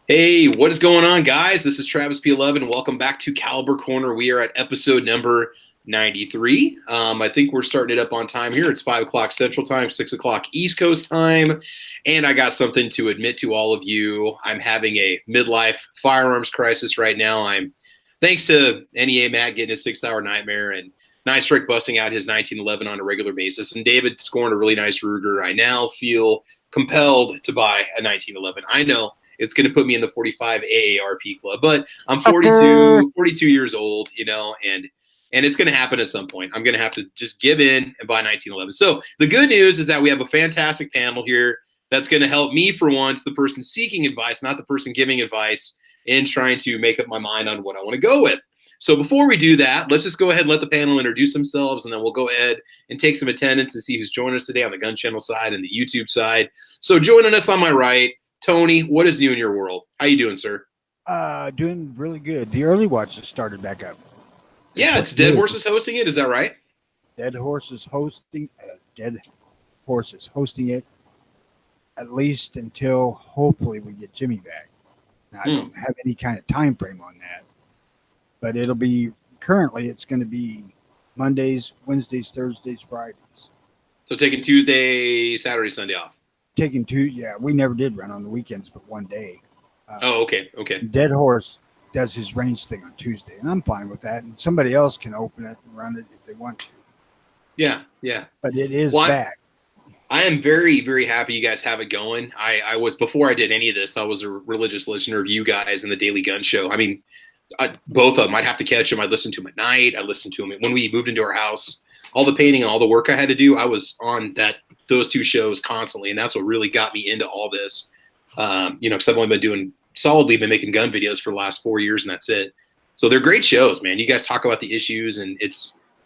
Hey, what is going on, guys? This is Travis P11. Welcome back to Caliber Corner. We are at episode number 93. I think we're starting it up on time here. It's 5 o'clock Central Time, 6 o'clock East Coast Time. And I got something to admit to all of you. I'm having a midlife firearms crisis right now. Thanks to NEA Matt getting his 6-hour nightmare and Nice Strike busting out his 1911 on a regular basis, and David scoring a really nice Ruger. I now feel compelled to buy a 1911. I know it's going to put me in the 45 AARP club, but I'm 42 years old, and it's going to happen at some point. I'm going to have to just give in and buy 1911. So the good news is that we have a fantastic panel here that's going to help me, for once, the person seeking advice, not the person giving advice, in trying to make up my mind on what I want to go with. So before we do that, let's just go ahead and let the panel introduce themselves, and then we'll go ahead and take some attendance and see who's joining us today on the Gun Channel side and the YouTube side. So joining us on my right, Tony, what is new in your world? How you doing, sir? Doing really good. The early watch has started back up. It's Dead Horses hosting it. Is that right? Dead Horses hosting it at least until hopefully we get Jimmy back. Now, I don't have any kind of time frame on that, but it's going to be Mondays, Wednesdays, Thursdays, Fridays. So taking Tuesday, Saturday, Sunday off. We never did run on the weekends, but one day. Okay. Dead Horse does his range thing on Tuesday, and I'm fine with that. And somebody else can open it and run it if they want to. Yeah. But it is back. I am very, very happy you guys have it going. I was, before I did any of this, I was a religious listener of you guys and the Daily Gun Show. I mean, both of them. I'd have to catch them. I listened to them at night. I listened to them when we moved into our house. All the painting and all the work I had to do, I was on those two shows constantly, and that's what really got me into all this. Because I've only been making gun videos for the last 4 years, and that's it. So they're great shows, man. You guys talk about the issues, and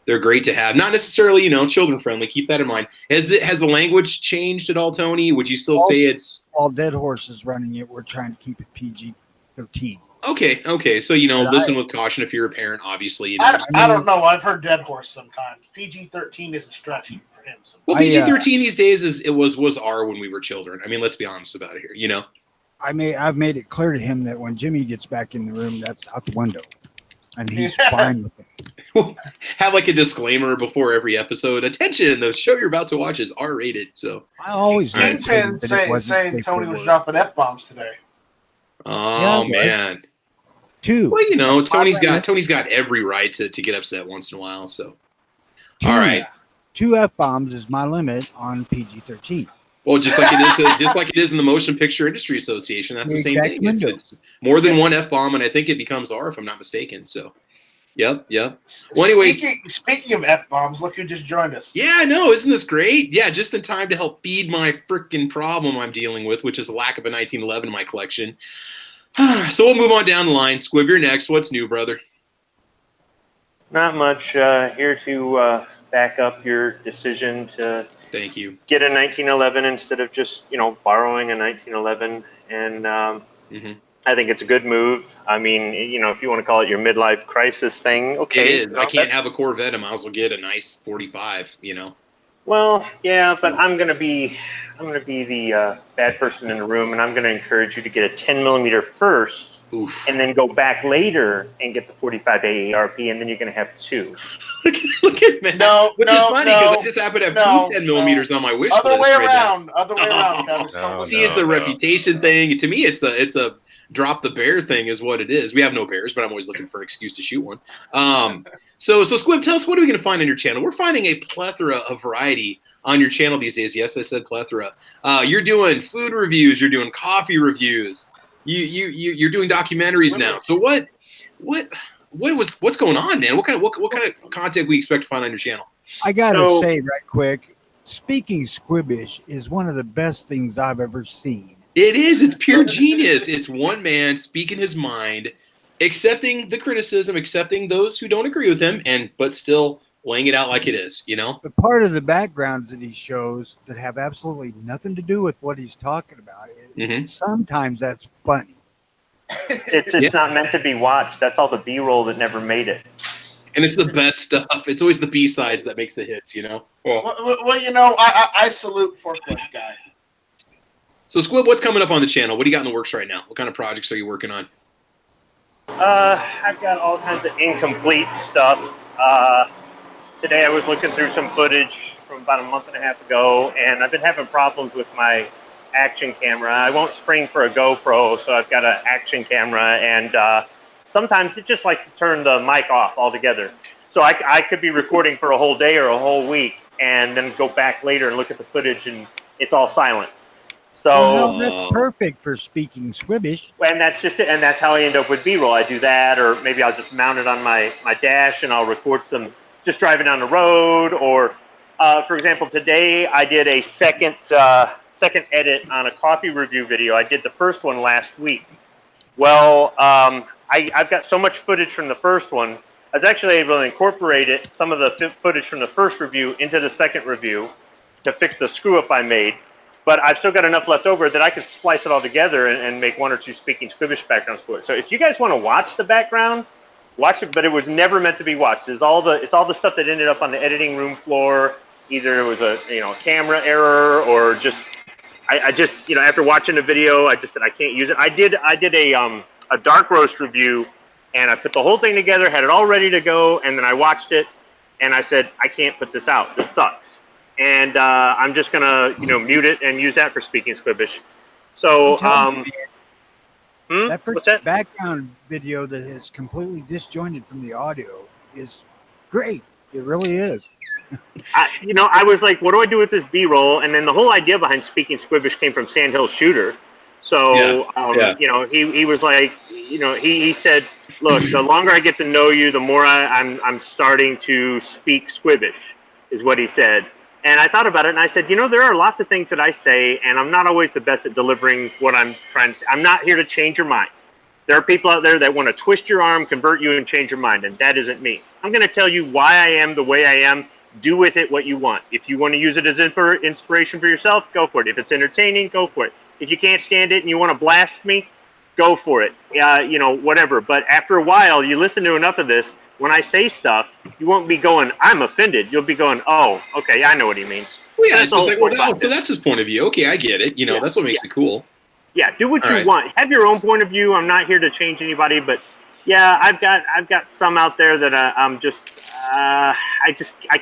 they're great to have. Not necessarily, children friendly. Keep that in mind. Has the language changed at all, Tony? Would you still say it's all Dead Horses running it? We're trying to keep it PG-13. Okay. So listen with caution if you're a parent. Obviously, I don't know. I've heard Dead Horse sometimes. PG-13 is a stretch for him. Well, PG-13 these days was R when we were children. I mean, let's be honest about it here. I've made it clear to him that when Jimmy gets back in the room, that's out the window, and he's fine with it. Have like a disclaimer before every episode. Attention, the show you're about to watch is R-rated. So I always Kingpin saying Tony was dropping F-bombs today. Oh man. Two. Well, Tony's got every right to get upset once in a while. So all right. 2 F-bombs is my limit on PG-13. Well, just like it is in the Motion Picture Industry Association, that's the same thing. It's more than one F-bomb, and I think it becomes R if I'm not mistaken. So, yep. Well, anyway, speaking of F-bombs, look who just joined us. Yeah, no, isn't this great? Yeah, just in time to help feed my freaking problem I'm dealing with, which is a lack of a 1911 in my collection. So we'll move on down the line. Squib, you're next. What's new, brother? Not much. Here to back up your decision to thank you get a 1911 instead of just borrowing a 1911, and I think it's a good move. I mean, if you want to call it your midlife crisis thing, okay. It is. I can't have a Corvette. I might as well get a nice 45. Well, yeah, but I'm gonna be the bad person in the room, and I'm gonna encourage you to get a 10mm first. Oof. And then go back later and get the 45 AARP, and then you're going to have 2. Look at me. Which is funny because I just happen to have 2 10mm on my wish list. Other way around, See, it's a reputation thing. To me, it's a drop the bear thing is what it is. We have no bears, but I'm always looking for an excuse to shoot one. So Squib, tell us, what are we going to find on your channel? We're finding a plethora of variety on your channel these days. Yes, I said plethora. You're doing food reviews. You're doing coffee reviews. You're doing documentaries now. So what's going on, man? What kind of content we expect to find on your channel? I gotta say right quick, speaking squibbish is one of the best things I've ever seen. It is. It's pure genius. It's one man speaking his mind, accepting the criticism, accepting those who don't agree with him, but still laying it out like it is. But part of the backgrounds that he shows that have absolutely nothing to do with what he's talking about. Sometimes that's funny. It's not meant to be watched. That's all the B-roll that never made it. And it's the best stuff. It's always the B-sides that makes the hits, Well, I salute Forklift Guy. So Squib, what's coming up on the channel? What do you got in the works right now? What kind of projects are you working on? I've got all kinds of incomplete stuff. Today I was looking through some footage from about a month and a half ago, and I've been having problems with my action camera. I won't spring for a GoPro, so I've got an action camera, and sometimes it just likes to turn the mic off altogether. So I could be recording for a whole day or a whole week, and then go back later and look at the footage, and it's all silent. So well, that's perfect for speaking Squibbish. And that's just it, and that's how I end up with B-roll. I do that, or maybe I'll just mount it on my dash, and I'll record some just driving down the road. Or, for example, today I did a second edit on a coffee review video. I did the first one last week. Well, I've got so much footage from the first one. I was actually able to incorporate some of the footage from the first review into the second review to fix the screw-up I made. But I've still got enough left over that I can splice it all together and make one or two speaking Squibbish backgrounds for it. So if you guys want to watch the background, watch it. But it was never meant to be watched. It's all the stuff that ended up on the editing room floor. Either it was a camera error, or just I just after watching the video I just said I can't use it. I did a dark roast review, and I put the whole thing together, had it all ready to go, and then I watched it, and I said I can't put this out. This sucks. And I'm just gonna, mute it and use that for speaking Squibbish. So, what's that? Background video that is completely disjointed from the audio is great. It really is. I was like, what do I do with this B-roll? And then the whole idea behind speaking Squibbish came from Sandhill Shooter. So, he was like, he said, look, the longer I get to know you, the more I'm starting to speak Squibbish, is what he said. And I thought about it, and I said, there are lots of things that I say, and I'm not always the best at delivering what I'm trying to say. I'm not here to change your mind. There are people out there that want to twist your arm, convert you, and change your mind, and that isn't me. I'm going to tell you why I am the way I am. Do with it what you want. If you want to use it as inspiration for yourself, go for it. If it's entertaining, go for it. If you can't stand it and you want to blast me, go for it. Whatever. But after a while, you listen to enough of this, when I say stuff, you won't be going, I'm offended. You'll be going, oh, okay, I know what he means. Well, yeah, it's just like, so that's his point of view. Okay, I get it. That's what makes it cool. Yeah, do what you want. Have your own point of view. I'm not here to change anybody, but yeah, I've got some out there that I'm just, I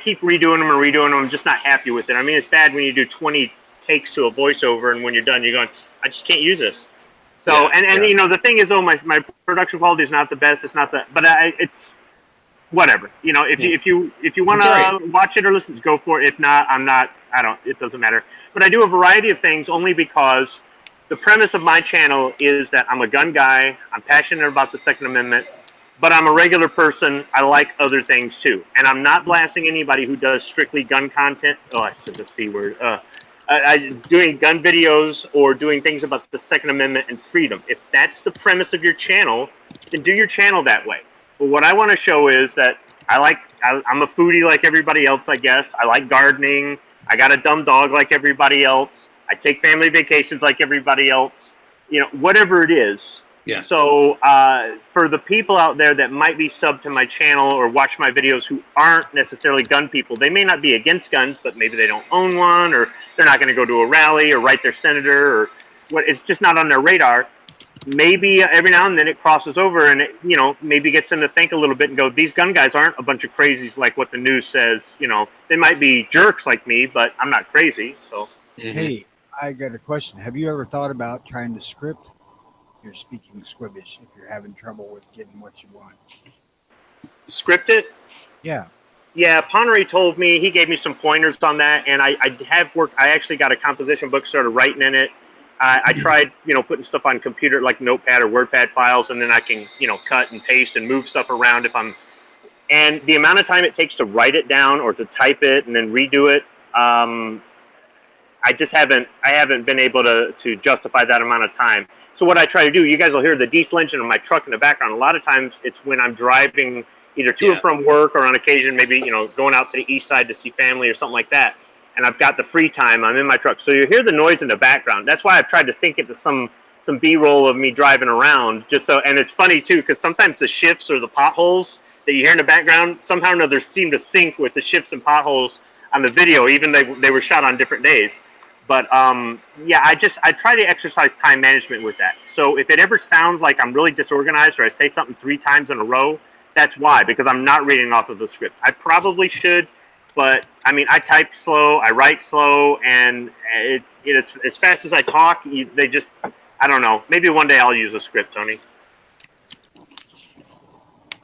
keep redoing them and redoing them. I'm just not happy with it. I mean, it's bad when you do 20 takes to a voiceover, and when you're done, you're going, I just can't use this. So, the thing is, though, my production quality is not the best. It's not but it's whatever. If you want to watch it or listen, go for it. If not, it doesn't matter. But I do a variety of things only because the premise of my channel is that I'm a gun guy. I'm passionate about the Second Amendment, but I'm a regular person. I like other things too. And I'm not blasting anybody who does strictly gun content. Oh, I said the C word. Doing gun videos or doing things about the Second Amendment and freedom. If that's the premise of your channel, then do your channel that way. But what I want to show is that I'm a foodie like everybody else, I guess. I like gardening. I got a dumb dog like everybody else. I take family vacations like everybody else. Whatever it is. Yeah. So for the people out there that might be subbed to my channel or watch my videos who aren't necessarily gun people, they may not be against guns, but maybe they don't own one, or they're not going to go to a rally or write their senator, or it's just not on their radar. Maybe every now and then it crosses over, and it, maybe gets them to think a little bit and go, these gun guys aren't a bunch of crazies like what the news says. They might be jerks like me, but I'm not crazy. So, Hey, I got a question. Have you ever thought about trying to script your speaking Squibbish if you're having trouble with getting what you want? Script it? Yeah. Yeah, Ponery told me, he gave me some pointers on that, and I have worked. I actually got a composition book, started writing in it. I tried, putting stuff on computer like Notepad or WordPad files, and then I can, cut and paste and move stuff around and the amount of time it takes to write it down or to type it and then redo it, I haven't been able to justify that amount of time. So what I try to do, you guys will hear the diesel engine of my truck in the background. A lot of times it's when I'm driving either to or from work, or on occasion maybe, going out to the east side to see family or something like that. And I've got the free time, I'm in my truck. So you hear the noise in the background. That's why I've tried to sync it to some B-roll of me driving around. And it's funny too, because sometimes the shifts or the potholes that you hear in the background, somehow or another seem to sync with the shifts and potholes on the video, even they were shot on different days. But yeah, I try to exercise time management with that. So if it ever sounds like I'm really disorganized or I say something 3 times in a row, that's why, because I'm not reading off of the script. I probably should, but I mean, I type slow, I write slow, and it's as fast as I talk, I don't know. Maybe one day I'll use a script, Tony.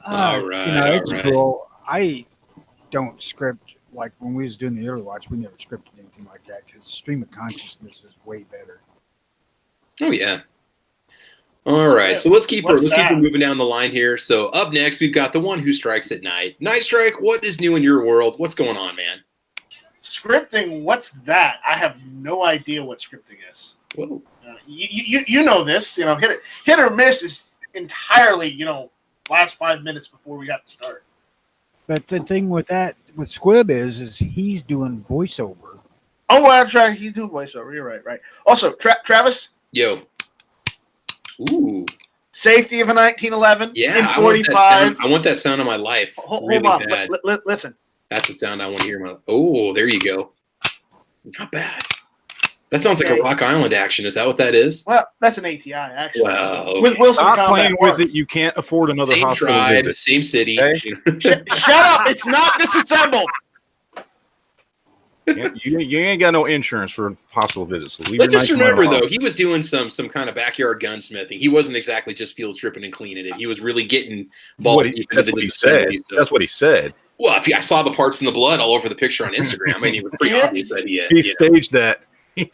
All right, it's cool. I don't script like when we was doing the early watch. We never scripted anything like that because stream of consciousness is way better. Oh yeah. All right, so let's keep moving down the line here. So up next, we've got the one who strikes at night. Night Strike, what is new in your world? What's going on, man? Scripting, what's that? I have no idea what scripting is. Whoa. You know this. Hit or miss is entirely last 5 minutes before we got to start. But the thing with Squib is he's doing voiceover. Oh, that's right. He's doing voiceover. You're right. Also, Travis. Yo. Ooh. Safety of a 1911. Yeah, in 45. I want that sound in my life. Hold really on. bad. Listen. That's the sound I want to hear. Oh, there you go. Not bad. That sounds like a Rock Island action. Is that what that is? Well, that's an ATI, actually. Wow. Okay. With Wilson Stop Combat playing Works. with it. You can't afford another Same hospital tribe, visit. same city. Okay? Shut up! It's not disassembled. You ain't got no insurance for hospital visits. So Let's just remember, though, he was doing some kind of backyard gunsmithing. He wasn't exactly just field stripping and cleaning it. He was really getting balls deep into the disassembly. That's what he said. Well, I saw the parts in the blood all over the picture on Instagram. I mean, it was pretty obvious that he staged that. I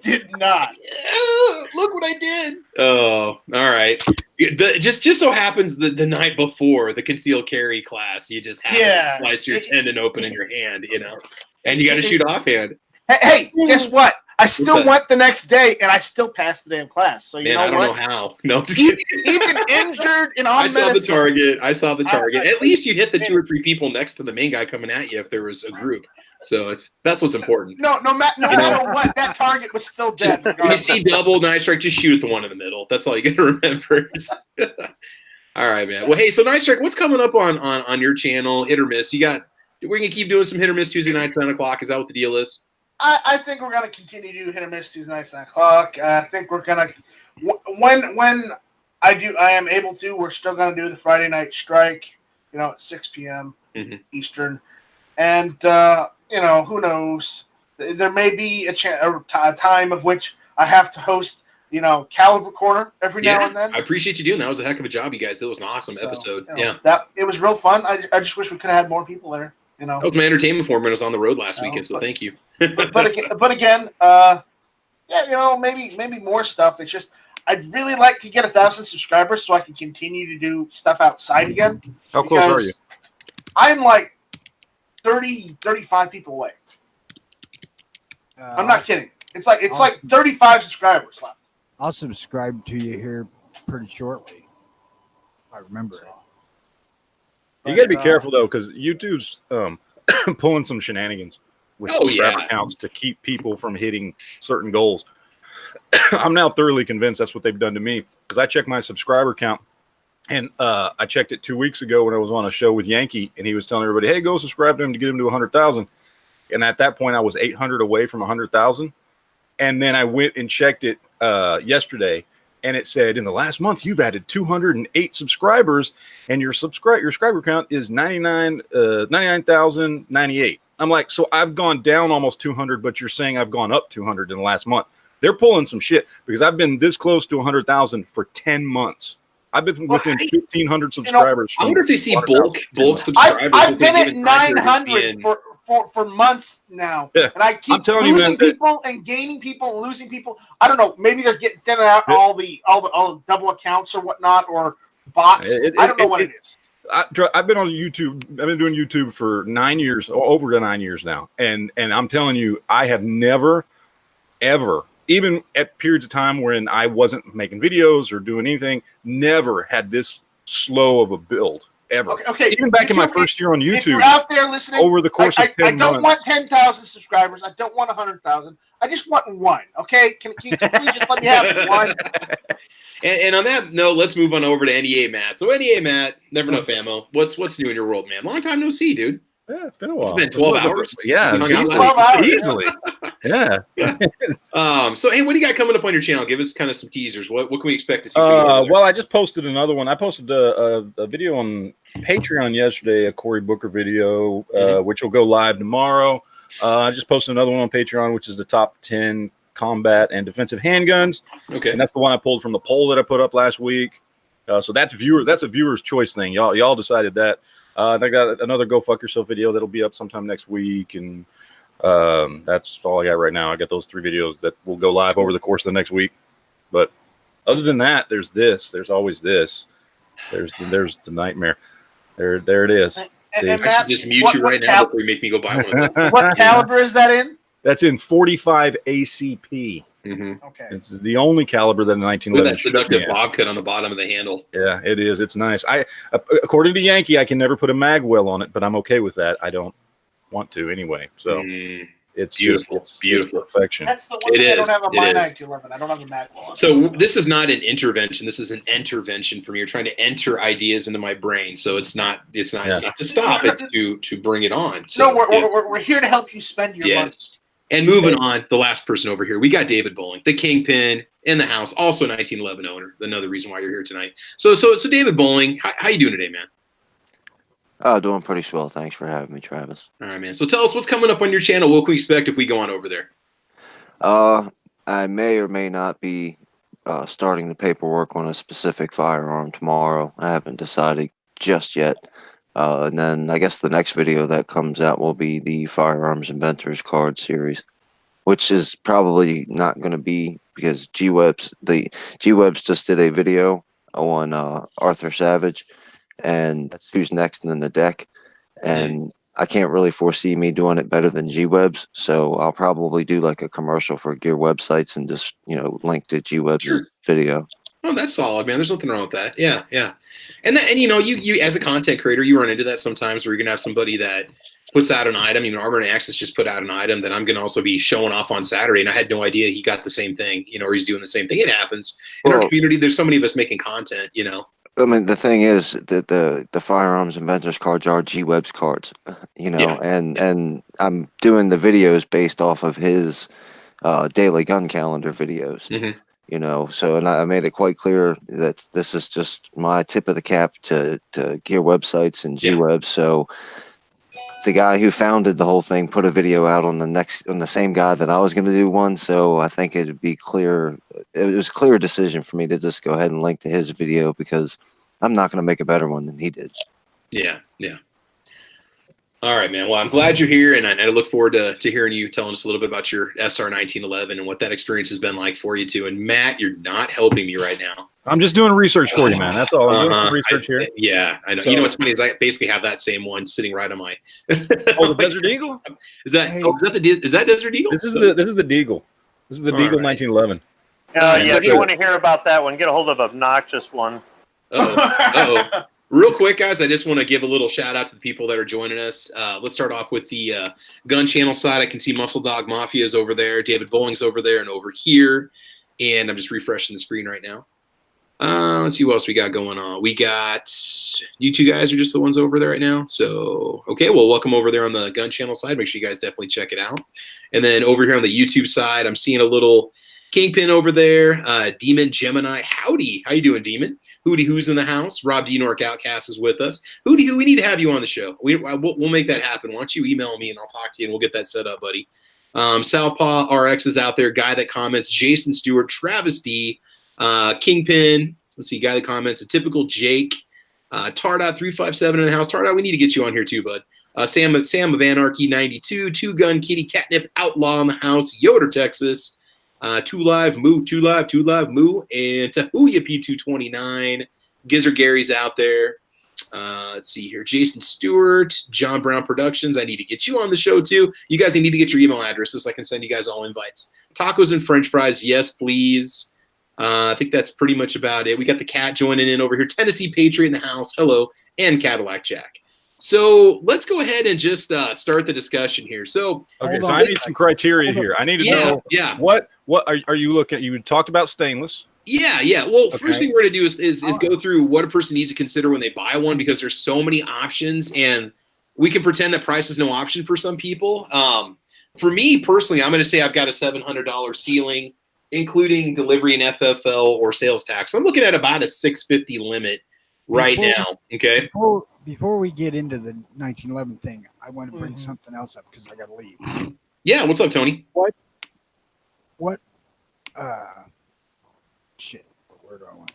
did not. Yeah, look what I did. Oh, all right. Just so happens the night before the concealed carry class, you just have to slice your tendon open in your hand, and you got to shoot offhand. Hey, guess what? I still went the next day, and I still passed the damn class. So you know I don't know how. No, even injured and on medicine. I saw the target. At least you'd hit the 2 or 3 people next to the main guy coming at you if there was a group. So that's what's important. No matter what, that target was still dead. When you see double Night Strike, just shoot at the one in the middle. That's all you got to remember. All right, man. Well, hey, so Night Strike, what's coming up on your channel? Hit or miss? We're gonna keep doing some hit or miss Tuesday nights, 9 o'clock. Is that what the deal is? I think we're gonna continue to do hit or miss Tuesday nights, 9 o'clock. I think we're gonna when I am able to. We're still gonna do the Friday Night Strike. At 6 p.m. Eastern, and who knows? There may be a time of which I have to host, Caliber Corner every now and then. I appreciate you doing that. That was a heck of a job, you guys. It was an awesome episode. It was real fun. I just wish we could have had more people there. That was my entertainment for when I was on the road last weekend. So thank you. but again, maybe more stuff. It's just I'd really like to get 1,000 subscribers so I can continue to do stuff outside again. How close are you? I'm like 30, 35 people away. I'm not kidding. It's like 35 subscribers left. I'll subscribe to you here pretty shortly. I remember it. You got to be careful though, because YouTube's pulling some shenanigans with subscriber counts to keep people from hitting certain goals. I'm now thoroughly convinced that's what they've done to me, because I checked my subscriber count, and I checked it 2 weeks ago when I was on a show with Yankee, and he was telling everybody, "Hey, go subscribe to him to get him to 100,000." And at that point, I was 800 away from 100,000. And then I went and checked it yesterday, and it said, in the last month, you've added 208 subscribers, and your subscriber count is 99,098. I'm like, so I've gone down almost 200, but you're saying I've gone up 200 in the last month. They're pulling some shit, because I've been this close to 100,000 for 10 months. I've been within 1,500 subscribers. I wonder if they see bulk subscribers. I've been at 900 for months now, and I keep losing people and gaining people and losing people. I don't know. Maybe they're getting thinning out all the double accounts or whatnot, or bots. I don't know what it is. I've been on YouTube. I've been doing YouTube for 9 years, over 9 years now, and I'm telling you, I have never, ever, even at periods of time when I wasn't making videos or doing anything, never had this slow of a build. Ever. Okay. Even back in my first year on YouTube, if you're out there listening, over the course of 10 months. I don't want 10,000 subscribers. I don't want 100,000. I just want one. Okay, can you please just let me have one? And on that note, let's move on over to NEA Matt. So NEA Matt, never know famo. What's new in your world, man? Long time no see, dude. Yeah, it's been a while. It's been 12 hours. Yeah, We hung out 12 hours. easily. Yeah. So, hey, what do you got coming up on your channel? Give us kind of some teasers. What can we expect to see? Well, I just posted another one. I posted a video on Patreon yesterday, a Cory Booker video, which will go live tomorrow. I just posted another one on Patreon, which is the top 10 combat and defensive handguns. Okay. And that's the one I pulled from the poll that I put up last week. So that's a viewer's choice thing. Y'all decided that. I got another Go Fuck Yourself video that'll be up sometime next week, and that's all I got right now. I got those 3 videos that will go live over the course of the next week. But other than that, there's this. There's always this. There's the nightmare. There it is. And I should just mute you right now before you make me go buy one of those. What caliber is that in? That's in 45 ACP. Mm-hmm. Okay. It's the only caliber that a 1911. With that seductive bob cut on the bottom of the handle. Yeah, it is. It's nice. According to Yankee, I can never put a mag well on it, but I'm okay with that. I don't want to anyway. So it's beautiful. It's beautiful. It's perfection. That's the one thing I don't have a My 211. I don't have a mag well. So this is not an intervention. This is an intervention for me. You're trying to enter ideas into my brain. So it's not to stop. It's to bring it on. So, no, we're here to help you spend your money. And moving on, the last person over here, we got David Bowling, the kingpin in the house, also a 1911 owner. Another reason why you're here tonight. So David Bowling, how you doing today, man? Doing pretty swell. Thanks for having me, Travis. All right, man. So tell us what's coming up on your channel. What can we expect if we go on over there? I may or may not be starting the paperwork on a specific firearm tomorrow. I haven't decided just yet. And then I guess the next video that comes out will be the Firearms Inventors card series, which is probably not going to be because G-Webs just did a video on Arthur Savage, and that's who's next in the deck. And I can't really foresee me doing it better than G-Webs, so I'll probably do like a commercial for gear websites and just link to G-Webs' video. Oh, that's solid, man. There's nothing wrong with that. Yeah. And you as a content creator, you run into that sometimes where you're gonna have somebody that puts out an item. Armor and Axis just put out an item that I'm gonna also be showing off on Saturday, and I had no idea he got the same thing, or he's doing the same thing. It happens in our community. There's so many of us making content, I mean, the thing is that the Firearms Inventors cards are G-Webs cards, and I'm doing the videos based off of his daily gun calendar videos. Mm-hmm. So and I made it quite clear that this is just my tip of the cap to gear websites and G-Webs. So the guy who founded the whole thing put a video out on the same guy that I was going to do one. So I think it'd be clear. It was a clear decision for me to just go ahead and link to his video because I'm not going to make a better one than he did. Yeah. All right, man. Well, I'm glad you're here, and I look forward to hearing you telling us a little bit about your SR 1911 and what that experience has been like for you too. And Matt, you're not helping me right now. I'm just doing research for you, man. That's all. I'm doing some research here. Yeah, I know. So, what's funny is I basically have that same one sitting right on my. The Desert Eagle? Is that Desert Eagle? This is the Deagle. This is the Deagle 1911. If you want to hear about that one, get a hold of Obnoxious One. Uh-oh. Real quick, guys, I just want to give a little shout out to the people that are joining us. Let's start off with the gun channel side. I can see Muscle Dog Mafia is over there. David Bowling's over there and over here. And I'm just refreshing the screen right now. Let's see what else we got going on. We got you two guys are just the ones over there right now. So, okay, well, welcome over there on the gun channel side. Make sure you guys definitely check it out. And then over here on the YouTube side, I'm seeing a little Kingpin over there. Demon Gemini. Howdy. How you doing, Demon? Hootie Who's in the house. Rob D. Nork Outcast is with us. Hootie Who, we need to have you on the show. We'll make that happen. Why don't you email me and I'll talk to you and we'll get that set up, buddy. Southpaw RX is out there. Guy that comments. Jason Stewart. Travis D. Kingpin. Let's see. Guy that comments. A typical Jake. Tardot 357 in the house. Tardot, we need to get you on here too, bud. Sam of Anarchy 92. Two Gun Kitty Catnip Outlaw in the house. Yoder, Texas. Two Live Moo, and Tahuya P229. Gizzard Gary's out there. Let's see here. Jason Stewart, John Brown Productions. I need to get you on the show too. You guys need to get your email addresses so I can send you guys all invites. Tacos and French fries, yes, please. I think that's pretty much about it. We got the cat joining in over here. Tennessee Patriot in the house. Hello. And Cadillac Jack. So let's go ahead and just start the discussion here. So okay, so I need some criteria here. I need to know what are you looking at? You talked about stainless. Yeah. Well, first thing we're gonna do is go through what a person needs to consider when they buy one because there's so many options and we can pretend that price is no option for some people. For me personally, I'm going to say I've got a $700 ceiling, including delivery and FFL or sales tax. I'm looking at about a $650 limit now. Okay. Before we get into the 1911 thing, I want to bring something else up because I got to leave. Yeah. What's up, Tony? What? Shit. Where do I want?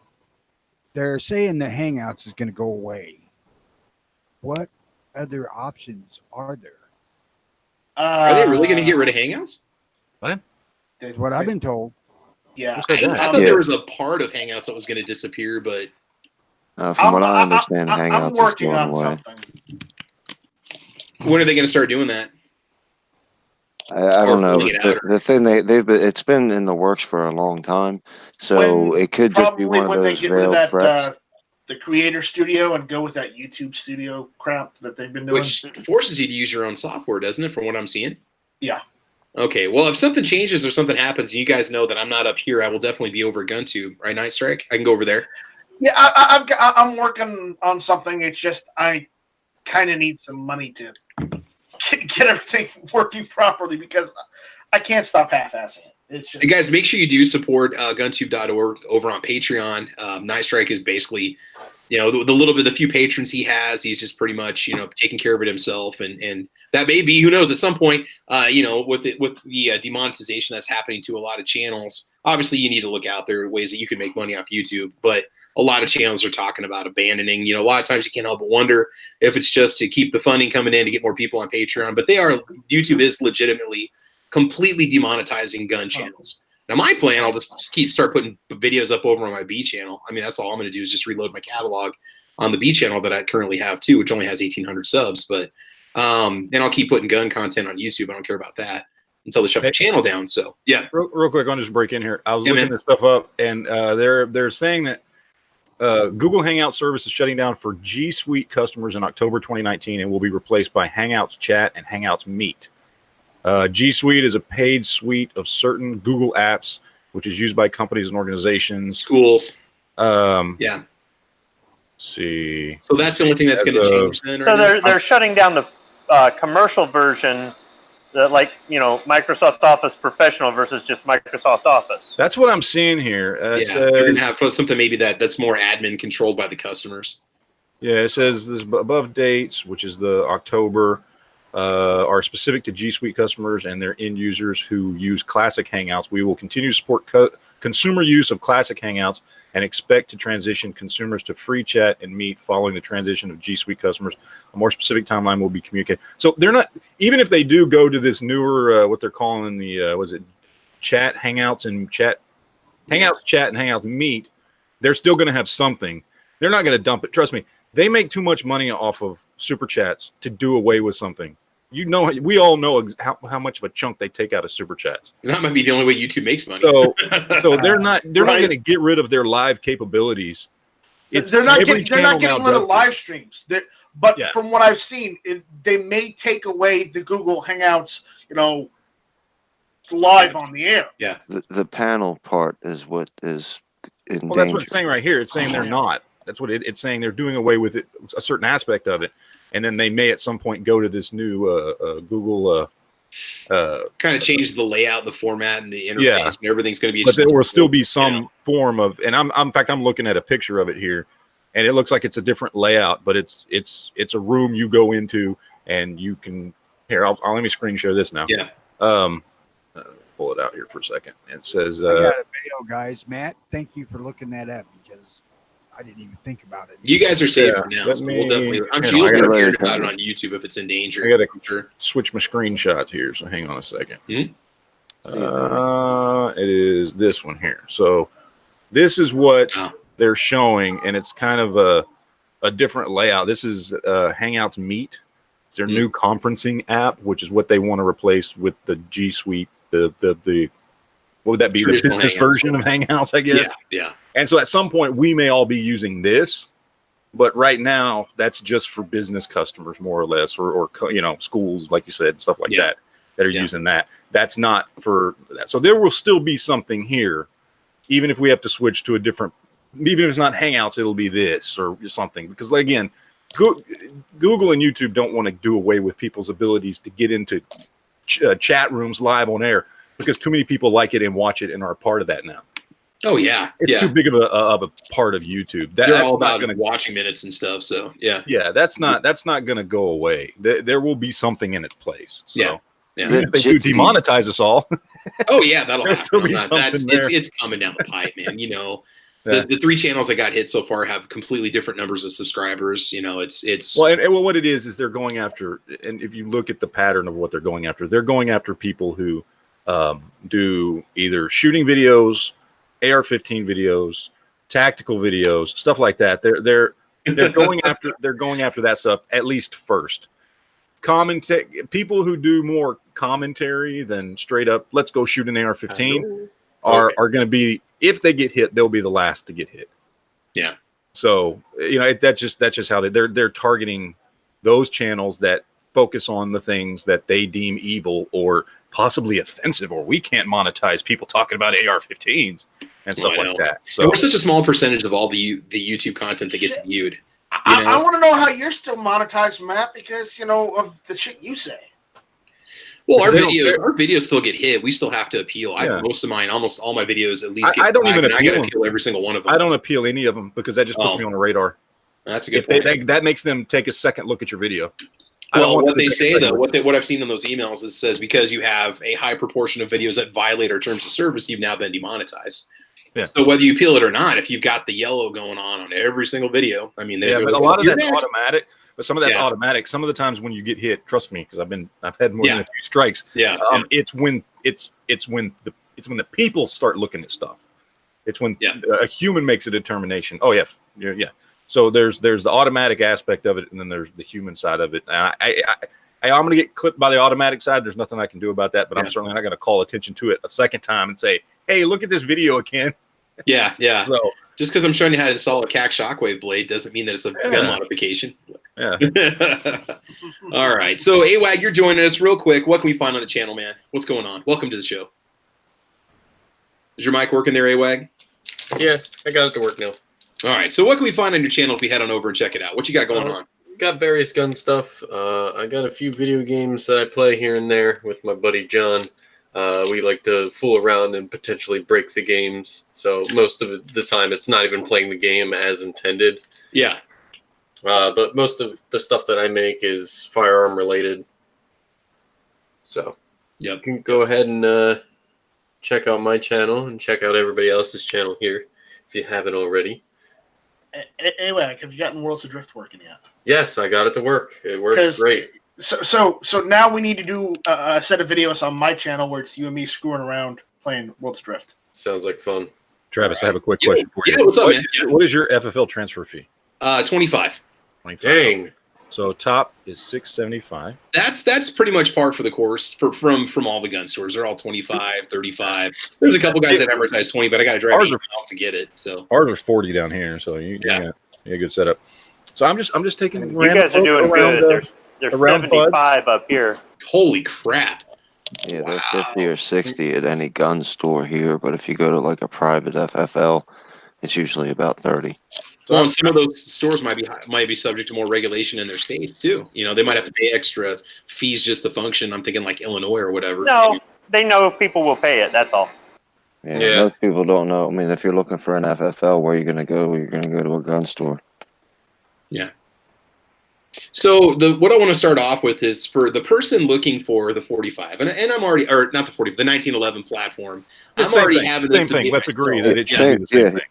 They're saying the Hangouts is going to go away. What other options are there? Are they really going to get rid of Hangouts? What? That's what I've been told. Yeah. I thought there was a part of Hangouts that was going to disappear, but from what I understand, Hangouts is going away. Something. When are they going to start doing that? I don't know. The thing it's been in the works for a long time, so it could just be one of those veiled threats. The creator studio and go with that YouTube studio crap that they've been doing. Which forces you to use your own software, doesn't it, from what I'm seeing? Yeah. Okay, well, if something changes or something happens, and you guys know that I'm not up here, I will definitely be over at GunTube, right, Night Strike? I can go over there. Yeah, I'm working on something. It's just I kind of need some money to get everything working properly because I can't stop half-assing it. It's just, and guys, make sure you do support guntube.org over on Patreon. Night Strike is basically, the few patrons he has, he's just pretty much, taking care of it himself. And that may be, who knows, at some point, with the demonetization that's happening to a lot of channels, obviously you need to look out there ways that you can make money off YouTube. But a lot of channels are talking about abandoning. A lot of times you can't help but wonder if it's just to keep the funding coming in to get more people on Patreon. But YouTube is legitimately completely demonetizing gun channels. Now, my plan, I'll just start putting videos up over on my B channel. I mean, that's all I'm going to do is just reload my catalog on the B channel that I currently have too, which only has 1,800 subs. But then I'll keep putting gun content on YouTube. I don't care about that until they shut my channel down. So yeah, real quick, I'll just break in here. I was looking this stuff up, and they're saying that Google Hangout service is shutting down for G Suite customers in October 2019 and will be replaced by Hangouts Chat and Hangouts Meet. G Suite is a paid suite of certain Google apps, which is used by companies and organizations, schools. Let's see. So that's the only thing that's going to change. Then, so they're shutting down the commercial version, Microsoft Office Professional versus just Microsoft Office. That's what I'm seeing here. They're going to have something maybe that's more admin controlled by the customers. Yeah, it says this above dates, which is the October. Are specific to G Suite customers and their end users who use Classic Hangouts. We will continue to support consumer use of Classic Hangouts and expect to transition consumers to free chat and meet following the transition of G Suite customers. A more specific timeline will be communicated. So they're not, even if they do go to this newer, what they're calling the, chat Hangouts and chat, Hangouts Chat and Hangouts Meet, they're still going to have something. They're not going to dump it. Trust me, they make too much money off of super chats to do away with something. We all know how much of a chunk they take out of super chats. And that might be the only way YouTube makes money. So they're not going to get rid of their live capabilities. They're not getting rid of live streams. But from what I've seen, they may take away the Google Hangouts, live on the air. Yeah. The panel part is what is in danger. That's what it's saying right here. It's saying they're not. That's what it's saying. They're doing away with it, a certain aspect of it. And then they may at some point go to this new Google kind of change the layout, the format, and the interface, and everything's going to be. But there will still be some form of, and in fact, I'm looking at a picture of it here, and it looks like it's a different layout, but it's a room you go into, and you can. Here, I'll let me screen share this now. Yeah. Pull it out here for a second. It says, I got a video, guys. Matt, thank you for looking that up because I didn't even think about it. You guys are safe for now. So we'll definitely, I'm sure you'll start hearing about it on YouTube if it's in danger. I got to switch my screenshots here, so hang on a second. It is this one here. So this is what they're showing, and it's kind of a different layout. This is Hangouts Meet. It's their new conferencing app, which is what they want to replace with the G Suite. The what would that be? The business version of Hangouts, I guess. Yeah. And so at some point we may all be using this, but right now that's just for business customers, more or less, or schools, like you said, stuff like that are using that. That's not for that. So there will still be something here, even if we have to switch to a different. Even if it's not Hangouts, it'll be this or something. Because again, Google and YouTube don't want to do away with people's abilities to get into chat rooms live on air because too many people like it and watch it and are a part of that now. Oh yeah, it's too big of a part of YouTube. They're all about watching minutes and stuff. So yeah, that's not going to go away. There will be something in its place. So if they do demonetize us all. Oh yeah, that'll still be something there. It's coming down the pipe, man. You know, the 3 channels that got hit so far have completely different numbers of subscribers. You know, it's well, what it is they're going after, and if you look at the pattern of what they're going after people who do either shooting videos, AR-15 videos, tactical videos, stuff like that. They're going after that stuff at least first. People who do more commentary than straight up let's go shoot an AR-15 are going to be, if they get hit, they'll be the last to get hit. Yeah. So you know that's just how they're targeting those channels that focus on the things that they deem evil or possibly offensive, or we can't monetize people talking about AR-15s and stuff like that. So and we're such a small percentage of all the YouTube content that gets viewed. I want to know how you're still monetized, Matt, because of the shit you say. Well, our videos still get hit. We still have to appeal. Most of mine, almost all my videos, at least get. I don't even appeal. I got to appeal every single one of them. I don't appeal any of them because that just puts me on the radar. That's a good point. That makes them take a second look at your video. Well, what they say though, what I've seen in those emails, is says because you have a high proportion of videos that violate our terms of service, you've now been demonetized. Yeah. So whether you appeal it or not, if you've got the yellow going on every single video, I mean, but a lot of that's automatic. But some of that's automatic. Some of the times when you get hit, trust me, because I've had more than a few strikes. It's when the people start looking at stuff. It's when a human makes a determination. Oh yeah. So there's the automatic aspect of it, and then there's the human side of it. And I'm going to get clipped by the automatic side. There's nothing I can do about that, but I'm certainly not going to call attention to it a second time and say, "Hey, look at this video again." Yeah. So just because I'm showing you how to install a CAC shockwave blade doesn't mean that it's a gun modification. Yeah. All right. So AWAG, you're joining us real quick. What can we find on the channel, man? What's going on? Welcome to the show. Is your mic working there, AWAG? Yeah, I got it to work now. All right. So what can we find on your channel if we head on over and check it out? What you got going on? Got various gun stuff. I got a few video games that I play here and there with my buddy John. We like to fool around and potentially break the games. So most of the time, it's not even playing the game as intended. Yeah. But most of the stuff that I make is firearm related. So you can go ahead and check out my channel and check out everybody else's channel here if you haven't already. Anyway, have you gotten Worlds of Drift working yet? Yes, I got it to work. It works great. So now we need to do a set of videos on my channel where it's you and me screwing around playing Worlds of Drift. Sounds like fun. Travis, I have a quick question for you. Yeah, what's up, man? What is your FFL transfer fee? 25. Dang. So top is $675. That's pretty much par for the course from all the gun stores. They're all 25, 35. There's a couple guys that advertise 20, but I got to drive 8 miles to get it. So ours are 40 down here, so you got a good setup. So I'm just taking. You guys are doing good. There's 75 up here. Holy crap! Yeah, they're 50 or 60 at any gun store here, but if you go to like a private FFL, it's usually about 30. So and some of those stores might be subject to more regulation in their states too. You know, they might have to pay extra fees just to function. I'm thinking like Illinois or whatever. No, they know if people will pay it. That's all. Yeah, most people don't know. I mean, if you're looking for an FFL, where you're going to go? You're going to go to a gun store. Yeah. So what I want to start off with is for the person looking for the 45, and I'm already, or not the 40, the 1911 platform. I'm already having this. Same thing. Let's agree that it should be the same thing.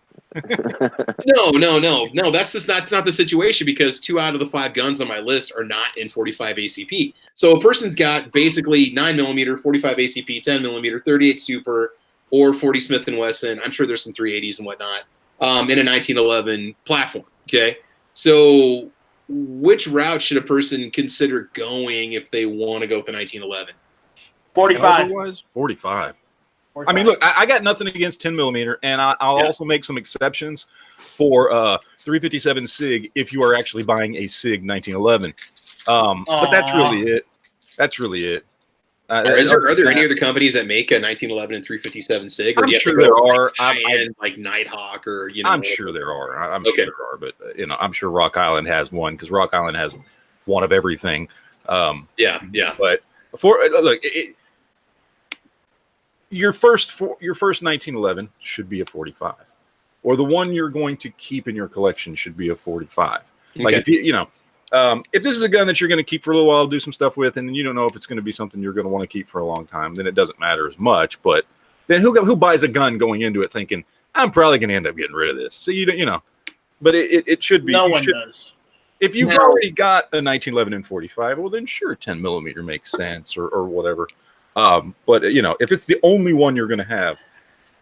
No. That's not the situation because 2 out of the 5 guns on my list are not in 45 ACP. So a person's got basically 9mm, 45 ACP, 10mm, 38 Super, or 40 Smith & Wesson. I'm sure there's some 380s and whatnot in a 1911 platform. Okay, so which route should a person consider going if they want to go with the 1911? 45. 45. I mean, look, I got nothing against 10mm, and I'll also make some exceptions for 357 SIG if you are actually buying a SIG 1911. But that's really it. Are there any other companies that make a 1911 and 357 SIG? Or I'm sure there are. High-end, like Nighthawk, or I'm sure there are. I'm sure there are, but I'm sure Rock Island has one because Rock Island has one of everything. Yeah. But your first 1911 should be a 45, or the one you're going to keep in your collection should be a 45. Okay. Like if this is a gun that you're going to keep for a little while, do some stuff with, and you don't know if it's going to be something you're going to want to keep for a long time, then it doesn't matter as much. But then who buys a gun going into it thinking I'm probably going to end up getting rid of this? So but it should be. No one does. If you've already got a 1911 and 45, well then sure, 10 millimeter makes sense or whatever. But if it's the only one you're going to have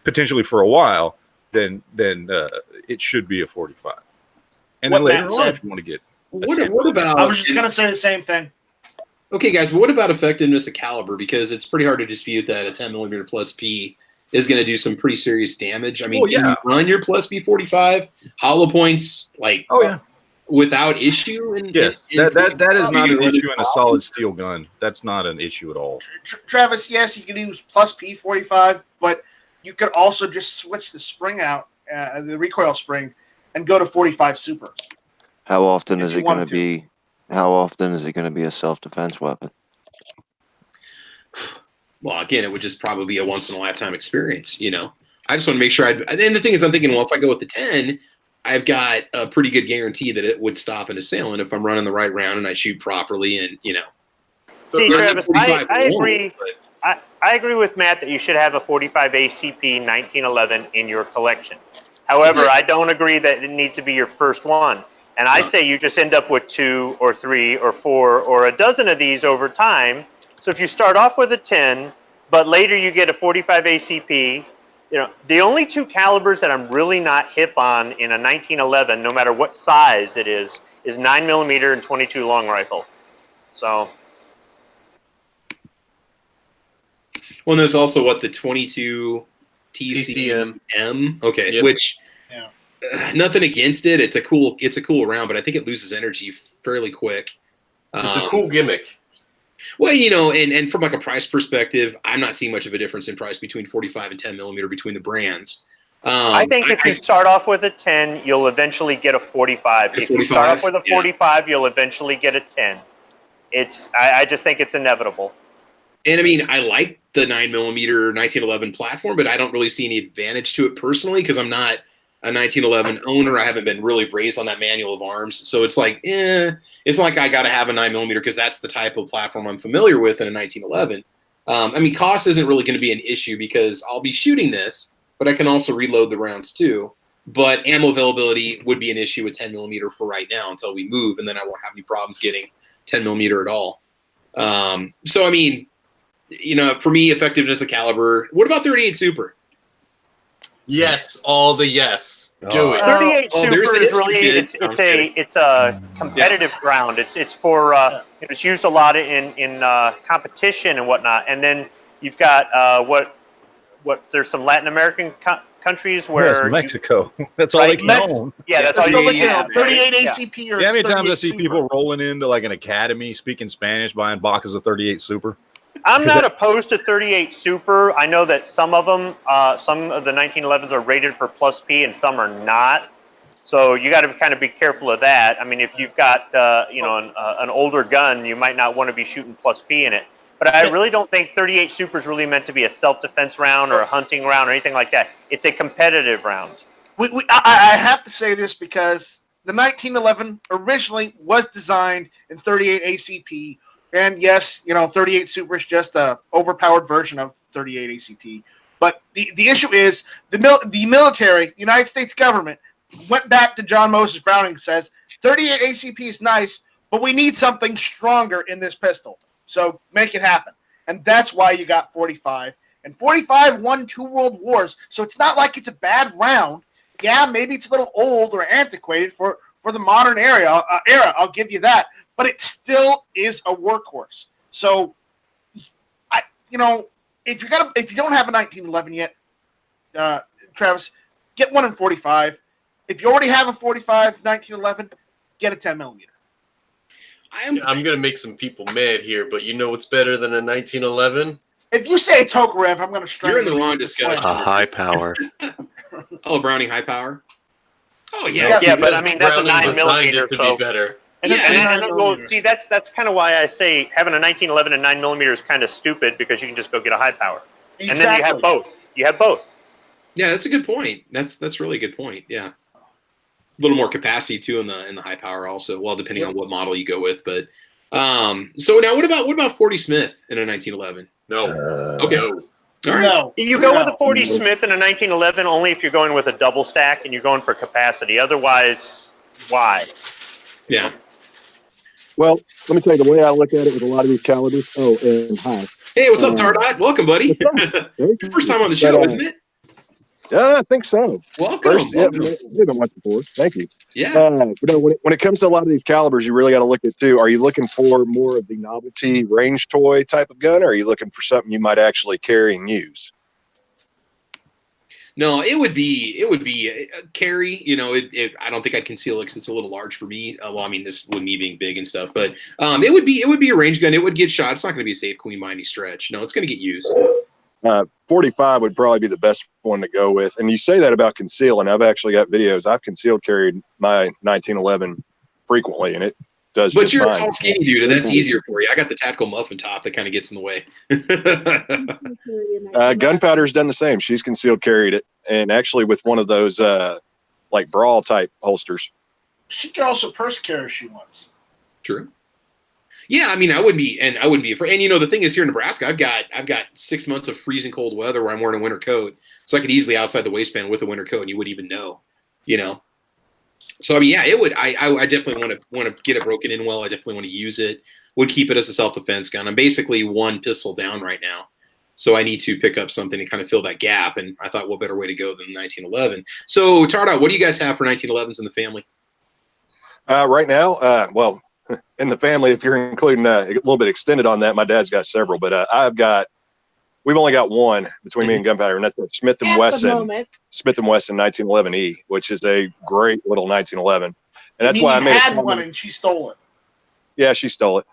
potentially for a while, then it should be a 45. And then later on, if you want to get what about? I was just going to say the same thing. Okay, guys, but what about effectiveness of caliber? Because it's pretty hard to dispute that a 10 millimeter plus P is going to do some pretty serious damage. I mean, can you run your plus P 45 hollow points without issue? That is not an issue in a solid steel gun. That's not an issue at all. Travis, yes, you can use plus P 45, but you could also just switch the spring out, the recoil spring, and go to 45 Super. How often is it going to be? How often is it going to be a self-defense weapon? Well, again, it would just probably be a once-in-a-lifetime experience, I just want to make sure and the thing is, I'm thinking, well, if I go with the 10, I've got a pretty good guarantee that it would stop an assailant if I'm running the right round and I shoot properly and, See, Travis, I agree. I agree with Matt that you should have a 45 ACP 1911 in your collection. However, I don't agree that it needs to be your first one. And I say you just end up with 2 or 3 or 4 or a dozen of these over time. So if you start off with a 10, but later you get a 45 ACP, the only 2 calibers that I'm really not hip on in a 1911, no matter what size it is 9mm and 22 long rifle. So. Well, there's also the 22 TCM. Okay, yep. Which. Nothing against it. It's a cool round, but I think it loses energy fairly quick. It's a cool gimmick. Well, and from like a price perspective, I'm not seeing much of a difference in price between 45 and 10 millimeter between the brands. I think if you start off with a 10, you'll eventually get a 45. If you start off with a 45, you'll eventually get a 10. I just think it's inevitable. And I mean, I like the 9mm 1911 platform, but I don't really see any advantage to it personally because I'm not a 1911 owner. I haven't been really raised on that manual of arms. So it's like, it's like I got to have a 9mm because that's the type of platform I'm familiar with in a 1911. I mean, cost isn't really going to be an issue because I'll be shooting this, but I can also reload the rounds too. But ammo availability would be an issue with 10mm for right now until we move, and then I won't have any problems getting 10mm at all. So, I mean, for me, effectiveness of caliber. What about 38 Super? Yes, all the yes. Do it. 38 Super is really it's a competitive round. It's for it's used a lot in competition and whatnot. And then you've got there's some Latin American countries where Mexico. That's all they can own. Yeah, that's all you can have. 38 ACP or how many times I see Super. people rolling into like an academy speaking Spanish buying boxes of 38 Super? I'm not opposed to 38 Super. I know that some of them, some of the 1911s are rated for plus P and some are not. So you got to kind of be careful of that. I mean, if you've got an older gun, you might not want to be shooting plus P in it. But I really don't think 38 Super is really meant to be a self-defense round or a hunting round or anything like that. It's a competitive round. I have to say this because the 1911 originally was designed in 38 ACP. And yes, 38 Super is just a overpowered version of 38 ACP. But the issue is the military, United States government, went back to John Moses Browning and says 38 ACP is nice, but we need something stronger in this pistol. So make it happen. And that's why you got 45. And 45 won 2 world wars, so it's not like it's a bad round. Yeah, maybe it's a little old or antiquated for the modern era. I'll give you that. But it still is a workhorse. So, if you don't have a 1911 yet, Travis, get one in 45. If you already have a 45 1911, get a 10mm. I'm gonna make some people mad here, but you know what's better than a 1911? If you say Tokarev, I'm gonna strike. You're in the wrong discussion. A high power. Oh, Browning high power. Oh yeah. Yeah, but I mean that's a Browning 9mm, to so be better. And, well, see, that's kind of why I say having a 1911 and 9mm is kind of stupid, because you can just go get a high power, and then you have both. You have both. Yeah, that's a good point. That's really a good point. Yeah, a little more capacity too in the high power also. Well, depending on what model you go with, but so now what about 40 Smith in a 1911? No. Okay. No. All right. No. You go with a 40 Smith and a 1911 only if you're going with a double stack and you're going for capacity. Otherwise, why? Yeah. Well, let me tell you the way I look at it with a lot of these calibers. Oh, and hi. Hey, what's up, Tardot? Welcome, buddy. Your first time on the show, isn't it? Yeah, I think so. Welcome. Welcome. Yeah, we've been once before. Thank you. Yeah. But when it comes to a lot of these calibers, you really got to look at too. Are you looking for more of the novelty range toy type of gun, or are you looking for something you might actually carry and use? No, it would be carry. You know, I don't think I'd conceal it because it's a little large for me. Well, I mean, this with me being big and stuff, but it would be a range gun. It would get shot. It's not going to be a safe queen by any stretch. No, it's going to get used. 45 would probably be the best one to go with. And you say that about concealing. I've actually got videos. I've concealed carried my 1911 frequently, and it does. But you're fine. a tall, skinny dude, and that's easier for you. I got the tactical muffin top that kind of gets in the way. Gunpowder's done the same. She's concealed carried it, and actually with one of those like brawl type holsters. She can also purse carry if she wants. True. Yeah, I mean, I wouldn't be afraid. And you know, the thing is, here in Nebraska, I've got 6 months of freezing cold weather where I'm wearing a winter coat, so I could easily outside the waistband with a winter coat, and you wouldn't even know, you know. So I mean, yeah, it would. I definitely want to get it broken in well. I definitely want to use it. Would keep it as a self-defense gun. I'm basically one pistol down right now, so I need to pick up something to kind of fill that gap. And I thought, what better way to go than 1911? So Tardot, what do you guys have for 1911s in the family? Right now, well. In the family, if you're including a little bit extended on that, my dad's got several, but we've only got one between me and Gunpowder, and that's a Smith & Wesson 1911E, which is a great little 1911, and that's why I made one and she stole it. Yeah, she stole it.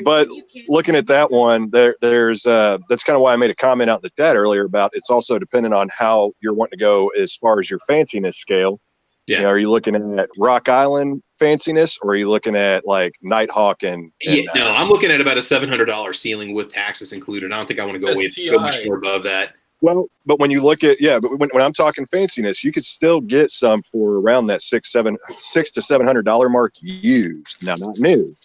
But looking at that one, there's that's kind of why I made a comment out in the chat earlier about it's also dependent on how you're wanting to go as far as your fanciness scale. Yeah. You know, are you looking at Rock Island fanciness, or are you looking at like Nighthawk and no, I'm looking at about a $700 ceiling with taxes included. I don't think I want to go much more above that. Well, but when you look at but when I'm talking fanciness, you could still get some for around that $600 to $700 mark used, now not new,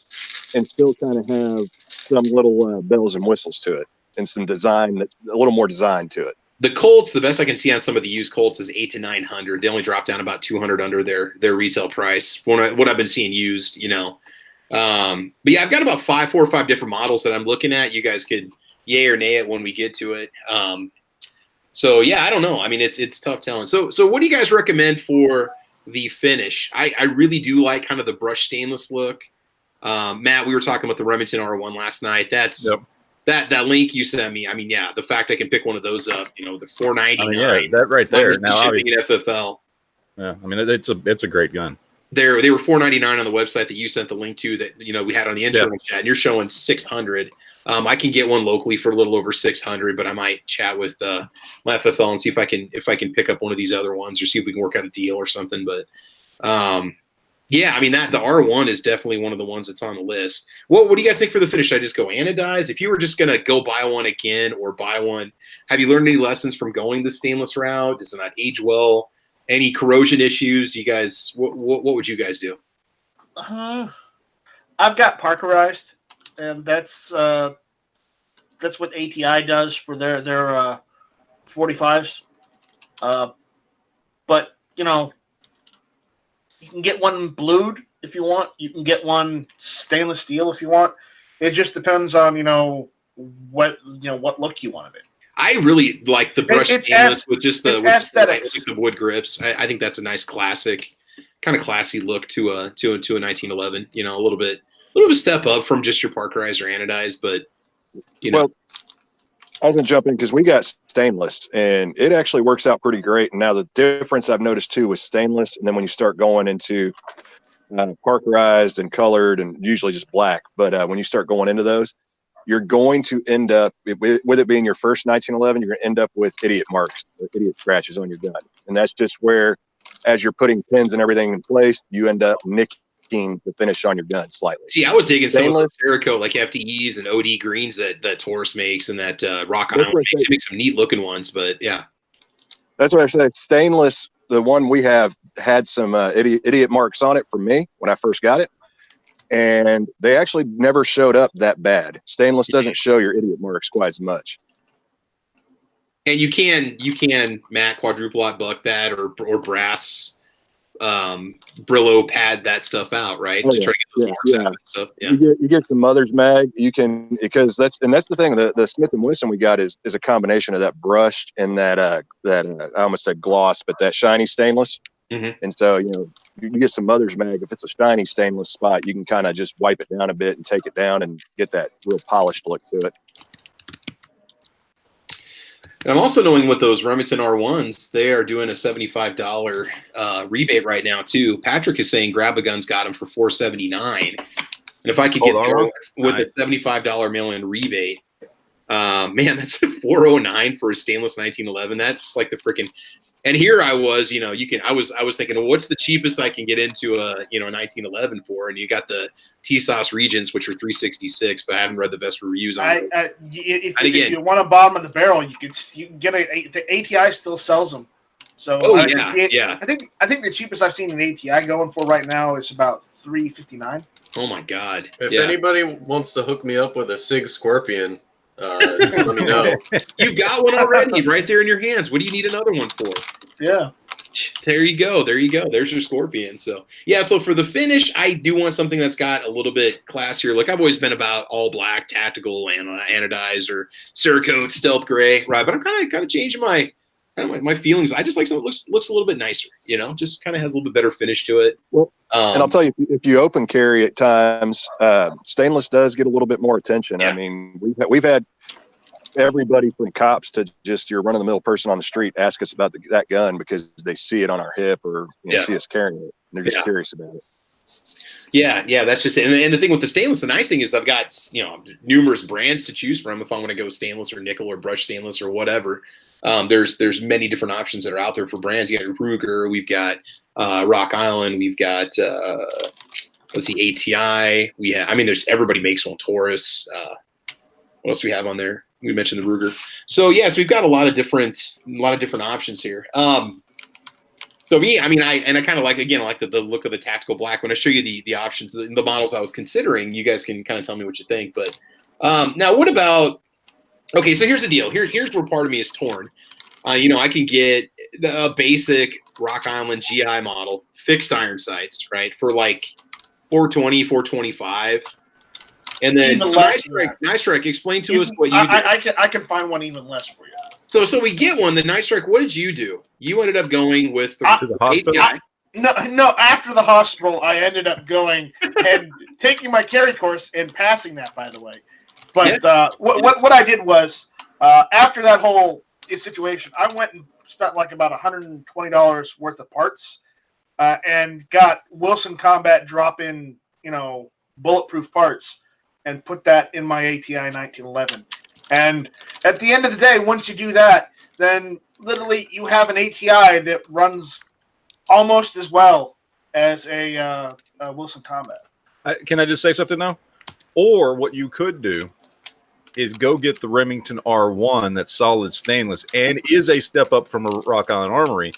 and still kind of have some little bells and whistles to it and some design, a little more design to it. The Colts, the best I can see on some of the used Colts is $800 to $900. They only drop down about $200 under their retail price. What I've been seeing used, you know. But yeah, I've got about 4 or 5 different models that I'm looking at. You guys could yay or nay it when we get to it. So yeah, I don't know. I mean, it's tough telling. So what do you guys recommend for the finish? I really do like kind of the brushed stainless look. Matt, we were talking about the Remington R1 last night. That's yep. That link you sent me. I mean, yeah, the fact I can pick one of those up, you know, the $499. I mean, yeah, that right there. Now, shipping at FFL. Yeah, I mean, it's a great gun. They were $499 on the website that you sent the link to that, you know, we had on the internal chat, and you're showing $600. I can get one locally for a little over $600, but I might chat with my FFL and see if I can pick up one of these other ones or see if we can work out a deal or something. But yeah, I mean, the R1 is definitely one of the ones that's on the list. What do you guys think for the finish? Should I just go anodized? If you were just going to go buy one again or buy one, have you learned any lessons from going the stainless route? Does it not age well? Any corrosion issues? Do you guys, what would you guys do? I've got Parkerized, and that's what ATI does for their 45s. But, you know, you can get one blued if you want. You can get one stainless steel if you want. It just depends on, what look you want of it. I really like the brushed stainless with just the aesthetics. With the wood grips. I think that's a nice classic, kind of classy look to a 1911. You know, a little bit of a step up from just your Parkerized or anodized, but you know. Well, I was going to jump in because we got stainless, and it actually works out pretty great. And now the difference I've noticed too with stainless, and then when you start going into parkerized and colored and usually just black. But when you start going into those, you're going to end up with it being your first 1911. You're going to end up with idiot marks, or idiot scratches on your gun, and that's just where, as you're putting pins and everything in place, you end up nicking the finish on your gun slightly. See, I was digging some of the Cerakote, like FDEs and OD greens that Taurus makes, and that Rock Island makes. It makes some neat looking ones, but yeah. That's what I said. Stainless, the one we have, had some idiot marks on it for me when I first got it. And they actually never showed up that bad. Stainless doesn't show your idiot marks quite as much. And you can matte quadruple aught buck that or brass Brillo pad that stuff out, right? Oh, to try to get those marks out and stuff. Yeah. You get the mother's mag. You can, because that's the thing. The Smith & Wesson we got is a combination of that brushed and that I almost said gloss, but that shiny stainless. Mm-hmm. And so, you get some mother's mag. If it's a shiny stainless spot, you can kind of just wipe it down a bit and take it down and get that real polished look to it. And I'm also knowing with those Remington R1s, they are doing a $75 rebate right now too. Patrick is saying Grab a Gun's got them for $479, and if I could get there with a $75 mail-in rebate, man, that's a $409 for a stainless 1911. That's like the freaking. And here I was, I was thinking, well, what's the cheapest I can get into a 1911 for? And you got the TSOS Regions, which are $366, but I haven't read the best reviews on it. If you want a bottom of the barrel, you can get the ATI still sells them. So I think the cheapest I've seen an ATI going for right now is about $359. Oh my God! If anybody wants to hook me up with a SIG Scorpion, just let me know. You've got one already right there in your hands. What do you need another one for? Yeah. There you go. There's your Scorpion. So yeah, so for the finish, I do want something that's got a little bit classier. Look, I've always been about all black, tactical, and anodized or Cerakote, stealth gray, right? But I'm kind of changing my feelings. I just like something that looks a little bit nicer, just kind of has a little bit better finish to it. Well, and I'll tell you, if you open carry at times, stainless does get a little bit more attention. Yeah. I mean, we've had everybody from cops to just your run-of-the-mill person on the street ask us about that gun because they see it on our hip or see us carrying it. And they're just curious about it. Yeah, that's just it. And the thing with the stainless, the nice thing is I've got numerous brands to choose from if I'm going to go stainless or nickel or brushed stainless or whatever. There's many different options that are out there for brands. You got your Ruger, we've got Rock Island, we've got ATI. Everybody makes one. Taurus. What else do we have on there? We mentioned the Ruger. So yes, we've got a lot of different options here. So me, I kind of like, again, I like the look of the tactical black. When I show you the options, the models I was considering, you guys can kind of tell me what you think. But now what about, okay, so here's the deal. Here's where part of me is torn. I can get a basic Rock Island GI model, fixed iron sights, right, for like $420, $425. And then Nice Strike, explain to us what you do. I can find one even less for you. So we get one. The Nice Strike, what did you do? You ended up going with to the hospital? No, after the hospital, I ended up going and taking my carry course and passing that, by the way. But what I did was, after that whole situation, I went and spent like about $120 worth of parts and got Wilson Combat drop-in, bulletproof parts and put that in my ATI 1911. And at the end of the day, once you do that, then literally you have an ATI that runs almost as well as a Wilson Combat. Can I just say something now? Or what you could do is go get the Remington R1 that's solid stainless and is a step up from a Rock Island Armory.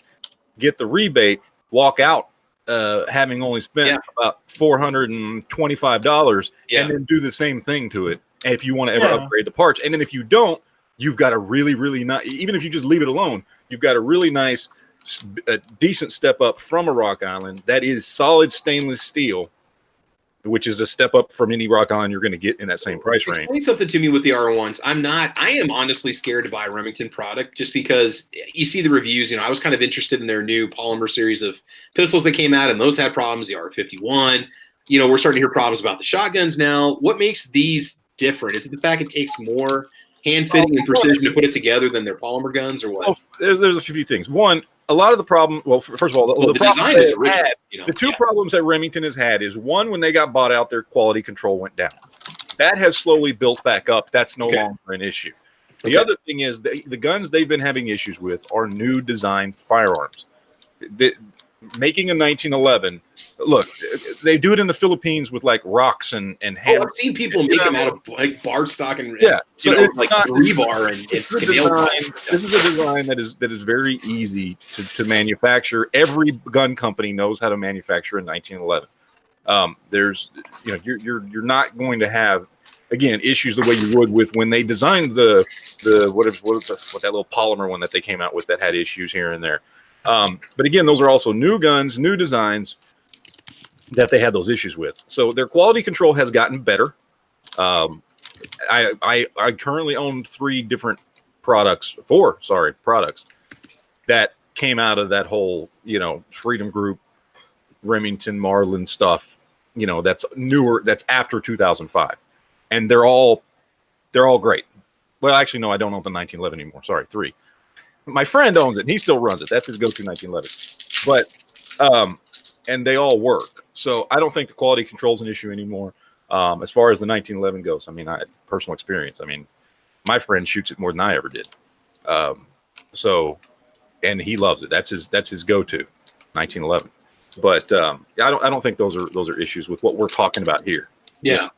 Get the rebate, walk out having only spent about $425, and then do the same thing to it. And if you want to ever upgrade the parts, and then if you don't, you've got a really, really nice. Even if you just leave it alone, you've got a really nice, decent step up from a Rock Island that is solid stainless steel, which is a step up from any Rock Island you're going to get in that same price range. Explain something to me with the R1s. I am honestly scared to buy a Remington product just because you see the reviews. I was kind of interested in their new polymer series of pistols that came out, and those had problems. The R51, we're starting to hear problems about the shotguns now. What makes these different? Is it the fact it takes more hand fitting and precision to put it together than their polymer guns, or what? Well, there's a few things. One, a lot of the problem. Well, first of all, the design is original. The two problems that Remington has had is one, when they got bought out, their quality control went down. That has slowly built back up. That's no longer an issue. The other thing is the guns they've been having issues with are new design firearms. Making a 1911, look, they do it in the Philippines with like rocks and hammers. I've seen people make them out of like bar stock and so like rebar and this is a design that is very easy to manufacture. Every gun company knows how to manufacture a 1911. There's you're not going to have again issues the way you would with when they designed the what that little polymer one that they came out with that had issues here and there. But again, those are also new guns, new designs that they had those issues with. So their quality control has gotten better. I currently own four products that came out of that whole, Freedom Group, Remington, Marlin stuff, that's newer, that's after 2005. And they're all great. Well, actually, no, I don't own the 1911 anymore. Sorry, 3. My friend owns it, and he still runs it. That's his go-to 1911. But and they all work. So I don't think the quality control is an issue anymore. As far as the 1911 goes, I mean, personal experience. I mean, my friend shoots it more than I ever did. And he loves it. That's his go-to 1911. But I don't think those are issues with what we're talking about here. Yeah.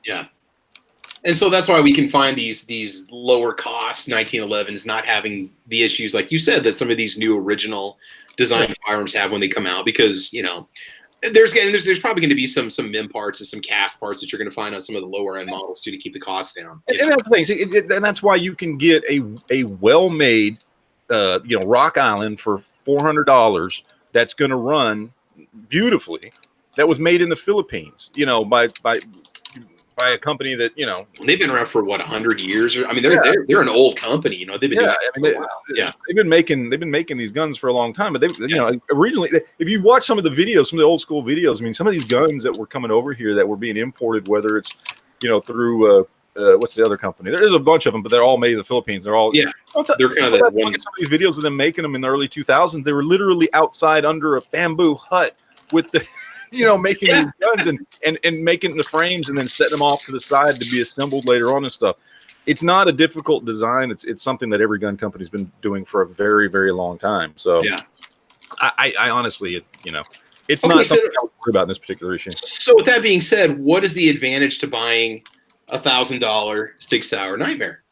And so that's why we can find these lower cost 1911s not having the issues, like you said, that some of these new original design firearms have when they come out, because there's probably going to be some MIM parts and some cast parts that you're going to find on some of the lower end models too, to keep the cost down. And that's the thing, and that's why you can get a well-made Rock Island for $400 that's going to run beautifully, that was made in the Philippines, by a company that they've been around for 100 years. I mean, they're an old company. They've been doing that for a while. They've been making these guns for a long time. But originally, if you watch some of the old school videos, I mean, some of these guns that were coming over here that were being imported, whether it's through what's the other company? There's a bunch of them, but they're all made in the Philippines. They're all they're kind of that one. Look at some of these videos of them making them in the early 2000s. They were literally outside under a bamboo hut with the making these guns and making the frames and then setting them off to the side to be assembled later on and stuff. It's not a difficult design. It's something that every gun company's been doing for a very, very long time. So I honestly, it's not something I would worry about in this particular issue. So with that being said, what is the advantage to buying a $1,000 Sig Sauer Nightmare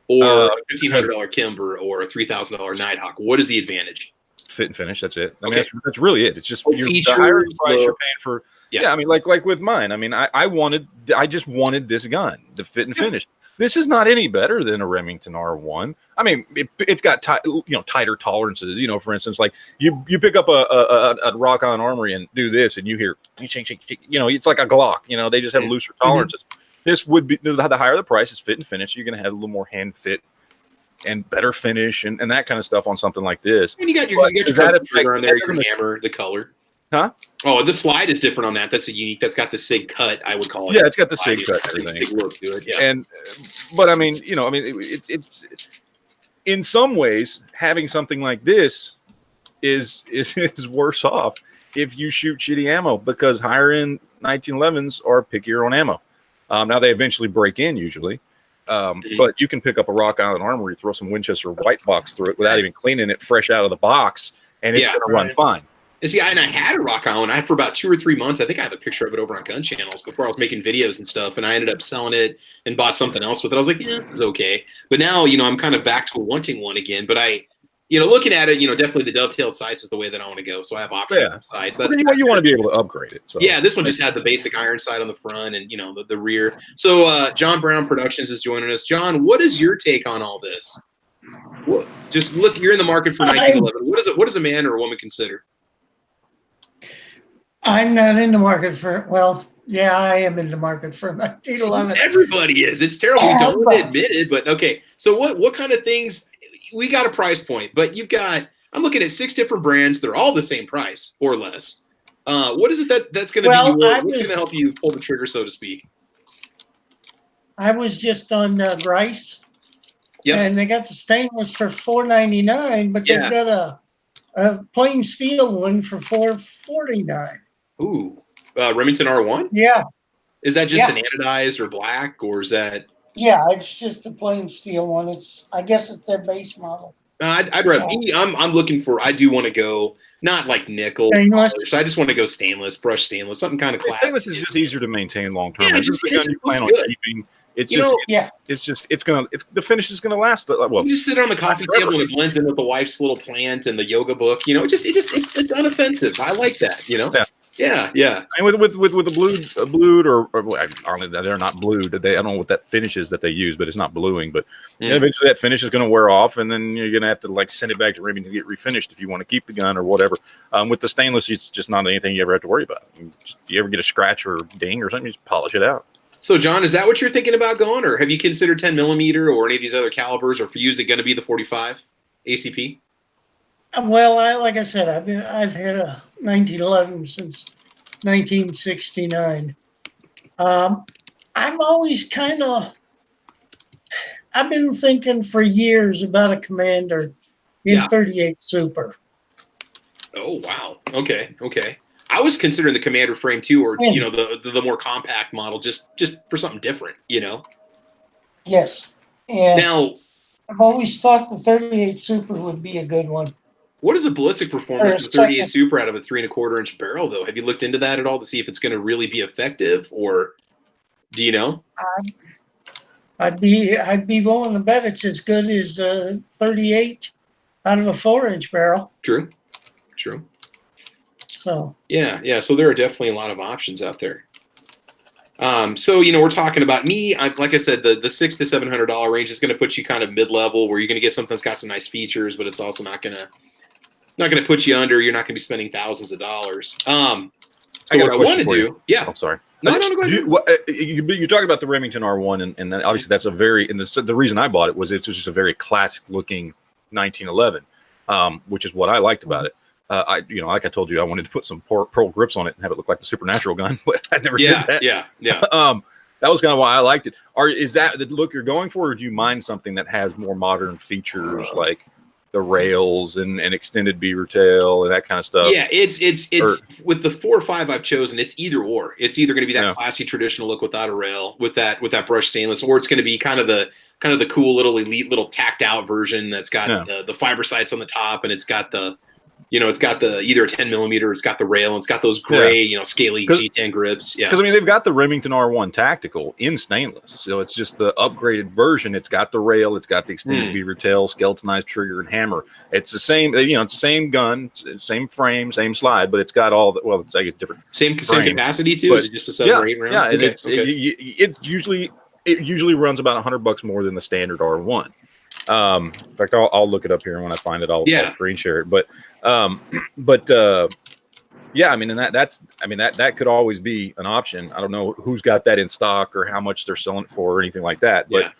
or a $1,500 Kimber or a $3,000 Nighthawk? What is the advantage? Fit and finish. That's it. I mean, that's really it. It's just the higher price you're paying for. Yeah, I mean, like with mine. I mean, I just wanted this gun, the fit and finish. This is not any better than a Remington R1. I mean, it's got tighter tolerances. For instance, like you pick up a Rock On Armory and do this, and you hear ching, ching, ching, it's like a Glock. They just have looser tolerances. This would be the higher the price is fit and finish. You're going to have a little more hand fit and better finish and that kind of stuff on something like this. And you got your trigger on there. You can hammer the color. Huh? Oh, the slide is different on that. That's that's got the SIG cut, I would call it. Yeah, it's got the SIG cut and everything. SIG look to it. Yeah. But I mean, it's in some ways having something like this is worse off if you shoot shitty ammo, because higher end 1911s are pickier on ammo. Now they eventually break in usually. But you can pick up a Rock Island Armory, throw some Winchester white box through it without even cleaning it fresh out of the box, and it's going to run fine. And see, and I had a Rock Island. For about 2 or 3 months. I think I have a picture of it over on Gun Channels before I was making videos and stuff. And I ended up selling it and bought something else with it. I was like, this is okay. But now, I'm kind of back to wanting one again. But looking at it, definitely the dovetailed sights is the way that I want to go. So I have optional sights. That's you want to be able to upgrade it. So this one just had the basic iron sight on the front and the rear. So John Brown Productions is joining us. John, what is your take on all this? Just look, you're in the market for 1911. What does a man or a woman consider? I'm not in the market for. Well, yeah, I am in the market for 1911. Everybody is. It's terrible. You don't want to admit it, but okay. So what kind of things? We got a price point, but I'm looking at 6 different brands. They're all the same price or less. What is it that's going to be? What's going to help you pull the trigger, so to speak? I was just on Rice, and they got the stainless for $4.99, but they've got a plain steel one for $449. Ooh, Remington R1. Yeah, Is that just an anodized or black, or is that? yeah, it's just a plain steel one. I guess it's their base model. I'd rather. I'm looking for. I do want to go not like nickel. Stainless. So I just want to go stainless, brushed stainless, something kind of classic. Stainless is just easier to maintain long term. Yeah, It's just the gun you plan on keeping. It's the finish is gonna last. Well, you just sit on the coffee table and it blends in with the wife's little plant and the yoga book. It's unoffensive. I like that. Yeah. And with the blued or they're not blued. I don't know what that finish is that they use, but it's not bluing. But eventually that finish is going to wear off, and then you're going to have to like send it back to Remington to get refinished if you want to keep the gun or whatever. With the stainless, it's just not anything you ever have to worry about. You ever get a scratch or ding or something, you just polish it out. So, John, is that what you're thinking about going, or have you considered 10 millimeter or any of these other calibers, or for you, is it going to be the 45 ACP? Well, like I said, I've had a 1911 since 1969. I'm always I've been thinking for years about a Commander in 38 Super. Oh, wow. Okay. I was considering the Commander frame too, or the more compact model, just for something different, Yes, and now I've always thought the 38 Super would be a good one. What is the ballistic performance of the 38 Super out of a 3 1/4 inch barrel, though? Have you looked into that at all to see if it's going to really be effective, or do you know? I'd be willing to bet it's as good as 38 out of a 4-inch barrel. True. So yeah. So there are definitely a lot of options out there. So we're talking about me. Like I said, the $600 to $700 range is going to put you kind of mid-level, where you're going to get something that's got some nice features, but it's also not going to put you under. You're not going to be spending thousands of dollars. So what I want to do, I'm sorry. No, go ahead. You're talking about the Remington R1, and obviously that's the reason I bought it was it's just a very classic looking 1911, which is what I liked about it. Like I told you, I wanted to put some pearl grips on it and have it look like the Supernatural gun, but I never did that. Yeah. That was kind of why I liked it. Is that the look you're going for, or do you mind something that has more modern features like the rails and extended beaver tail and that kind of stuff? Yeah, it's with the 4 or 5 I've chosen, it's either or. It's either going to be that classy traditional look without a rail with that brushed stainless, or it's going to be kind of the cool little elite little tacked out version that's got the fiber sights on the top, and it's got the it's got the either a 10 millimeter, it's got the rail, and it's got those gray, scaly G10 grips. Yeah. Because they've got the Remington R1 Tactical in stainless. So it's just the upgraded version. It's got the rail, it's got the extended beaver tail, skeletonized trigger and hammer. It's the same, it's the same gun, same frame, same slide, but it's got all it's like it's different. Same capacity too? Is it just a 7 or 8 round? Yeah, and it usually runs about $100 more than the standard R1. In fact, I'll look it up here, and when I find it, I'll screen share it. But that could always be an option. I don't know who's got that in stock or how much they're selling it for or anything like that. But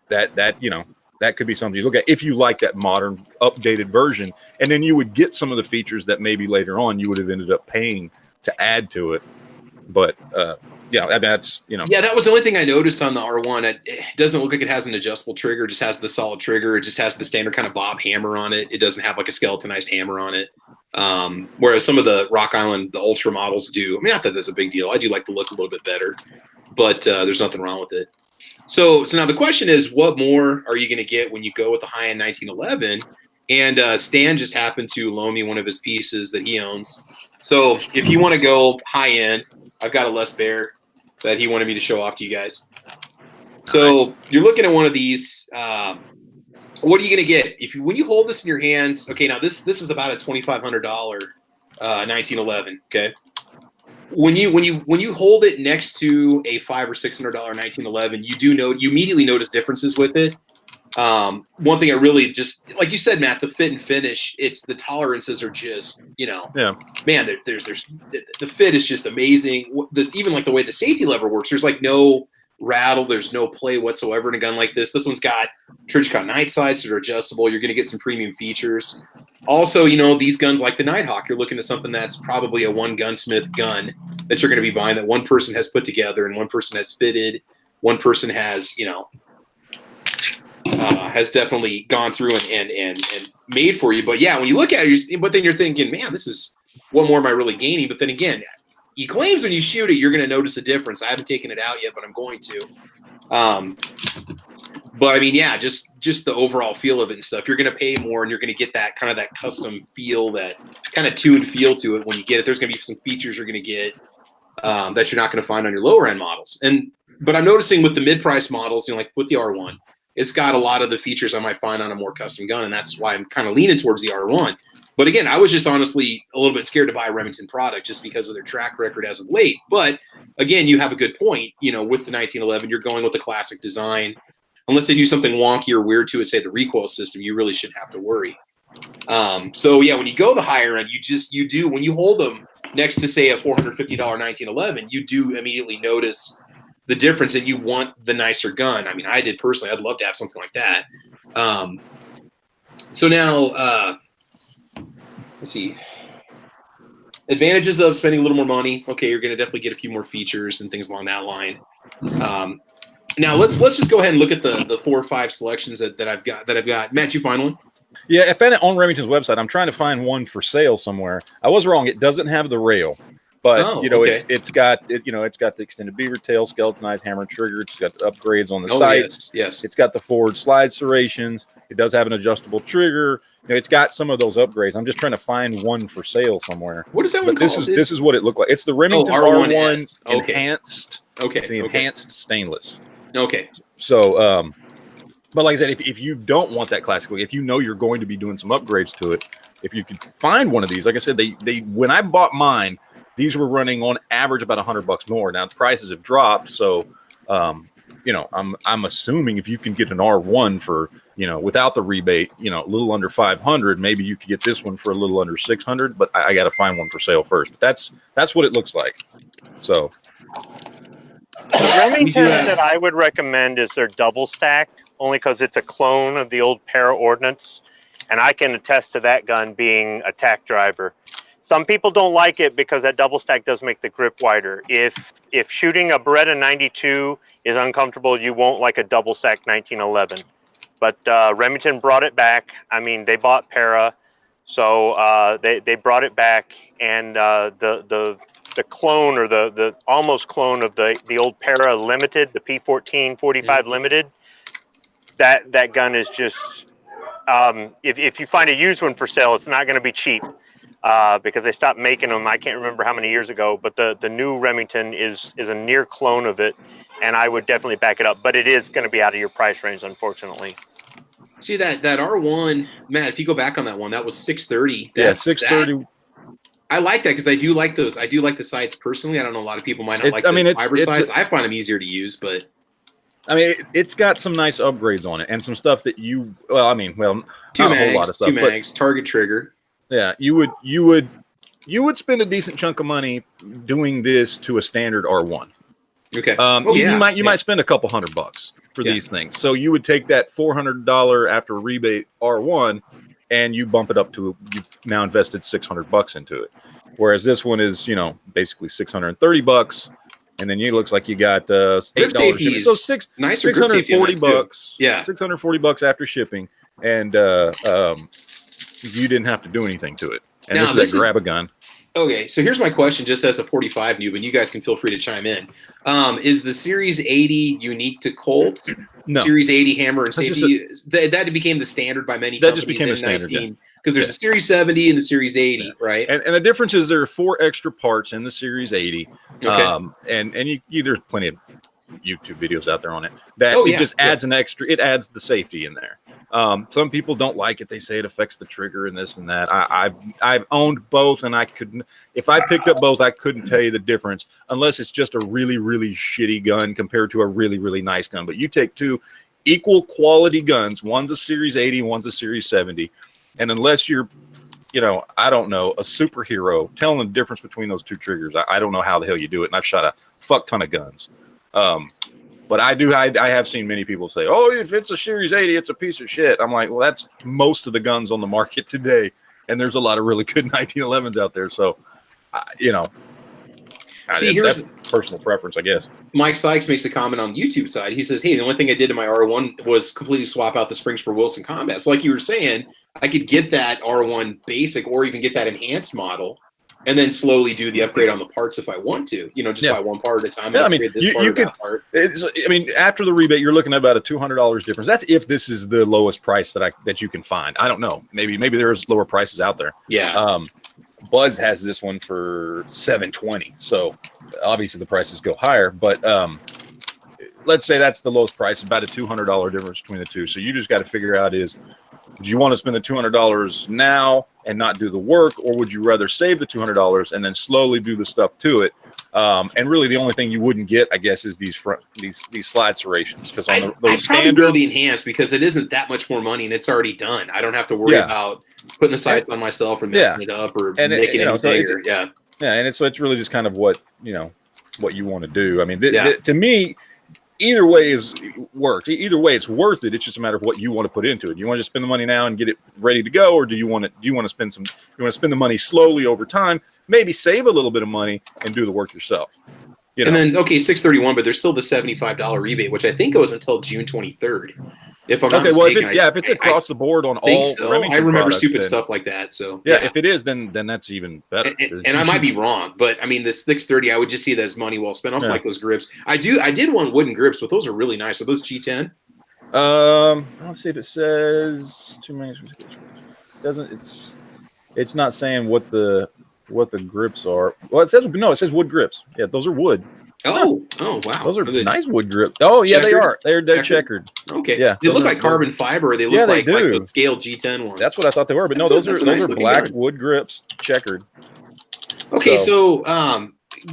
that could be something you look at if you like that modern, updated version, and then you would get some of the features that maybe later on you would have ended up paying to add to it. But that's that was the only thing I noticed on the R1. It doesn't look like it has an adjustable trigger. It just has the solid trigger. It just has the standard kind of bob hammer on it. It doesn't have like a skeletonized hammer on it. Whereas some of the Rock Island, the Ultra models do. I mean, not that that's a big deal. I do like the look a little bit better, but there's nothing wrong with it. So now the question is, what more are you going to get when you go with the high-end 1911? And Stan just happened to loan me one of his pieces that he owns. So if you want to go high-end, I've got a Les Bear that he wanted me to show off to you guys. So you're looking at one of these. What are you going to get when you hold this in your hands? Okay, now this is about a $2,500 1911. Okay, when you hold it next to a $500 or $600 1911, you immediately notice differences with it. One thing I really just, like you said, Matt, the fit and finish, it's the tolerances are just, man, there's the fit is just amazing. Even like the way the safety lever works, there's like no rattle, there's no play whatsoever in a gun like this. This one's got Trijicon night sights that are adjustable. You're going to get some premium features. Also, these guns like the Nighthawk, you're looking at something that's probably a one gunsmith gun that you're going to be buying that one person has put together and one person has fitted, one person has, has definitely gone through and made for you. But yeah, when you look at it, but then you're thinking, man, this is what more am I really gaining? But then again, he claims when you shoot it, you're going to notice a difference. I haven't taken it out yet, but I'm going to. But I mean, yeah, just the overall feel of it and stuff. You're going to pay more, and you're going to get that kind of that custom feel, that kind of tuned feel to it when you get it. There's going to be some features you're going to get that you're not going to find on your lower end models. But I'm noticing with the mid-price models, you know, like with the R1, it's got a lot of the features I might find on a more custom gun, and that's why I'm kind of leaning towards the R1. But again, I was just honestly a little bit scared to buy a Remington product just because of their track record as of late. But again, you have a good point. You know, with the 1911, you're going with the classic design. Unless they do something wonky or weird to it, say the recoil system, you really shouldn't have to worry. So yeah, when you go the higher end, you do when you hold them next to say a $450 1911, you do immediately notice the difference, and you want the nicer gun. I mean, I did personally. I'd love to have something like that. So now, let's see. Advantages of spending a little more money. Okay, you're going to definitely get a few more features and things along that line. Now let's just go ahead and look at the 4 or 5 selections that I've got. Matt, you find one? Yeah, I found it on Remington's website. I'm trying to find one for sale somewhere. I was wrong. It doesn't have the rail, but you know, okay. it's got the extended beaver tail, skeletonized hammer trigger. It's got the upgrades on the sights. Yes. It's got the forward slide serrations. It does have an adjustable trigger. You know, it's got some of those upgrades. I'm just trying to find one for sale somewhere. What is that one called? This is what it looked like. It's the Remington R1 enhanced. Okay. It's the enhanced stainless. Okay. So, but like I said, if you don't want that classic look, if you know you're going to be doing some upgrades to it, if you could find one of these, like I said, they when I bought mine, these were running on average about $100 more. Now the prices have dropped, so you know, I'm assuming if you can get an R1 for, you know, without the rebate, you know, a little under 500, maybe you could get this one for a little under 600. But I got to find one for sale first. But that's what it looks like. So. The Remington that I would recommend is their double stack, only because it's a clone of the old Para Ordnance, and I can attest to that gun being a tack driver. Some people don't like it because that double stack does make the grip wider. If shooting a Beretta 92 is uncomfortable, you won't like a double stack 1911. But Remington brought it back. I mean, they bought Para, so they brought it back, and the clone, or the almost clone of the old Para Limited, the P14 45 Limited, that gun is just if you find a used one for sale, it's not going to be cheap because they stopped making them. I can't remember how many years ago, but the new Remington is a near clone of it, and I would definitely back it up. But it is going to be out of your price range, unfortunately. See that R1, Matt, if you go back on that one, that was $630. Yeah, $630. I like that because I do like those. I do like the sights personally. I don't know, a lot of people might not like the fiber sights. I find them easier to use, but I mean, it's got some nice upgrades on it and some stuff that you, well, I mean, well, not a whole lot of stuff. 2 mags, target trigger. Yeah, you would spend a decent chunk of money doing this to a standard R1. Okay. You might spend a couple $100 for these things. So you would take that $400 after rebate R1, and you bump it up to, you've now invested $600 into it. Whereas this one is, you know, basically $630, and then it looks like you got $8. So $640. Yeah, $640 after shipping, and you didn't have to do anything to it. And now, this is grab a gun. Okay, so here's my question, just as a 45 noob, and you guys can feel free to chime in. Is the Series 80 unique to Colt? No. Series 80 hammer and safety, that became the standard by many companies. That just became a standard, because there's a Series 70 and the Series 80, right? And the difference is there are 4 extra parts in the Series 80. Okay. And there's plenty of YouTube videos out there on it. That just adds an extra, it adds the safety in there. Some people don't like it. They say it affects the trigger and this and that. I've owned both, and I couldn't, if I picked up both, I couldn't tell you the difference unless it's just a really, really shitty gun compared to a really, really nice gun. But you take 2 equal quality guns, one's a Series 80, one's a Series 70. And unless you're, you know, I don't know, a superhero, telling the difference between those 2 triggers, I don't know how the hell you do it. And I've shot a fuck ton of guns. But I have seen many people say, oh, if it's a Series 80, it's a piece of shit. I'm like, well, that's most of the guns on the market today. And there's a lot of really good 1911s out there. So, you know. See, that's personal preference, I guess. Mike Sykes makes a comment on the YouTube side. He says, hey, the only thing I did to my R1 was completely swap out the springs for Wilson Combat. So like you were saying, I could get that R1 basic or even get that enhanced model and then slowly do the upgrade on the parts if I want to, just buy one part at a time. Yeah, and upgrade this part or that part. After the rebate, you're looking at about a $200 difference. That's if this is the lowest price that you can find. I don't know. Maybe there's lower prices out there. Yeah. Buds has this one for $720, so obviously the prices go higher. But let's say that's the lowest price, about a $200 difference between the two. So you just got to figure out do you want to spend the $200 now and not do the work, or would you rather save the $200 and then slowly do the stuff to it? And really, the only thing you wouldn't get, I guess, is these slide serrations, because on the standard, the enhanced, because it isn't that much more money and it's already done. I don't have to worry about putting the sights on myself or messing it up or making it bigger. And it's really just kind of what you want to do. I mean, to me, either way is worked. Either way, it's worth it. It's just a matter of what you want to put into it. You want to spend the money now and get it ready to go, or do you want to spend the money slowly over time? Maybe save a little bit of money and do the work yourself. And then $631, but there's still the $75 rebate, which I think goes until June 23rd. If I'm not mistaken, if it's across the board on all, Remington I remember stupid stuff like that. So if it is, then that's even better. And I might be wrong, but I mean, the 630, I would just see that as money well spent. I also like those grips. I did want wooden grips, but those are really nice. Are those G10? Let's see if it says too many. It's not saying what the grips are. Well, it says wood grips. Yeah, those are wood. Oh wow! Those are nice wood grips. Oh yeah, checkered? They are. They're checkered. Okay. Yeah, they look like carbon fiber. Or they look like the scale G10 ones. That's what I thought they were. But those are black wood grips, checkered. Okay, so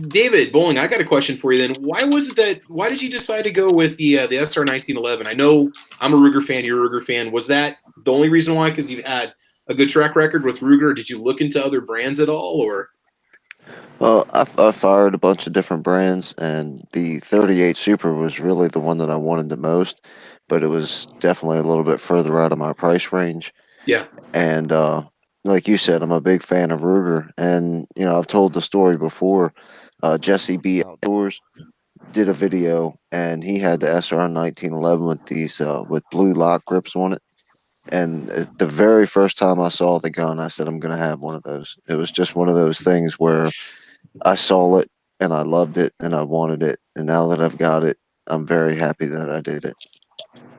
David Bowling, I got a question for you. Then why did you decide to go with the SR 1911? I know I'm a Ruger fan. You're a Ruger fan. Was that the only reason why? Because you've had a good track record with Ruger. Did you look into other brands at all, or? Well, I fired a bunch of different brands, and the 38 Super was really the one that I wanted the most, but it was definitely a little bit further out of my price range. Yeah. And like you said, I'm a big fan of Ruger, and I've told the story before. Jesse B. Outdoors did a video, and he had the SR 1911 with these with blue lock grips on it. And the very first time I saw the gun, I said, I'm going to have one of those. It was just one of those things where I saw it and I loved it and I wanted it. And now that I've got it, I'm very happy that I did it.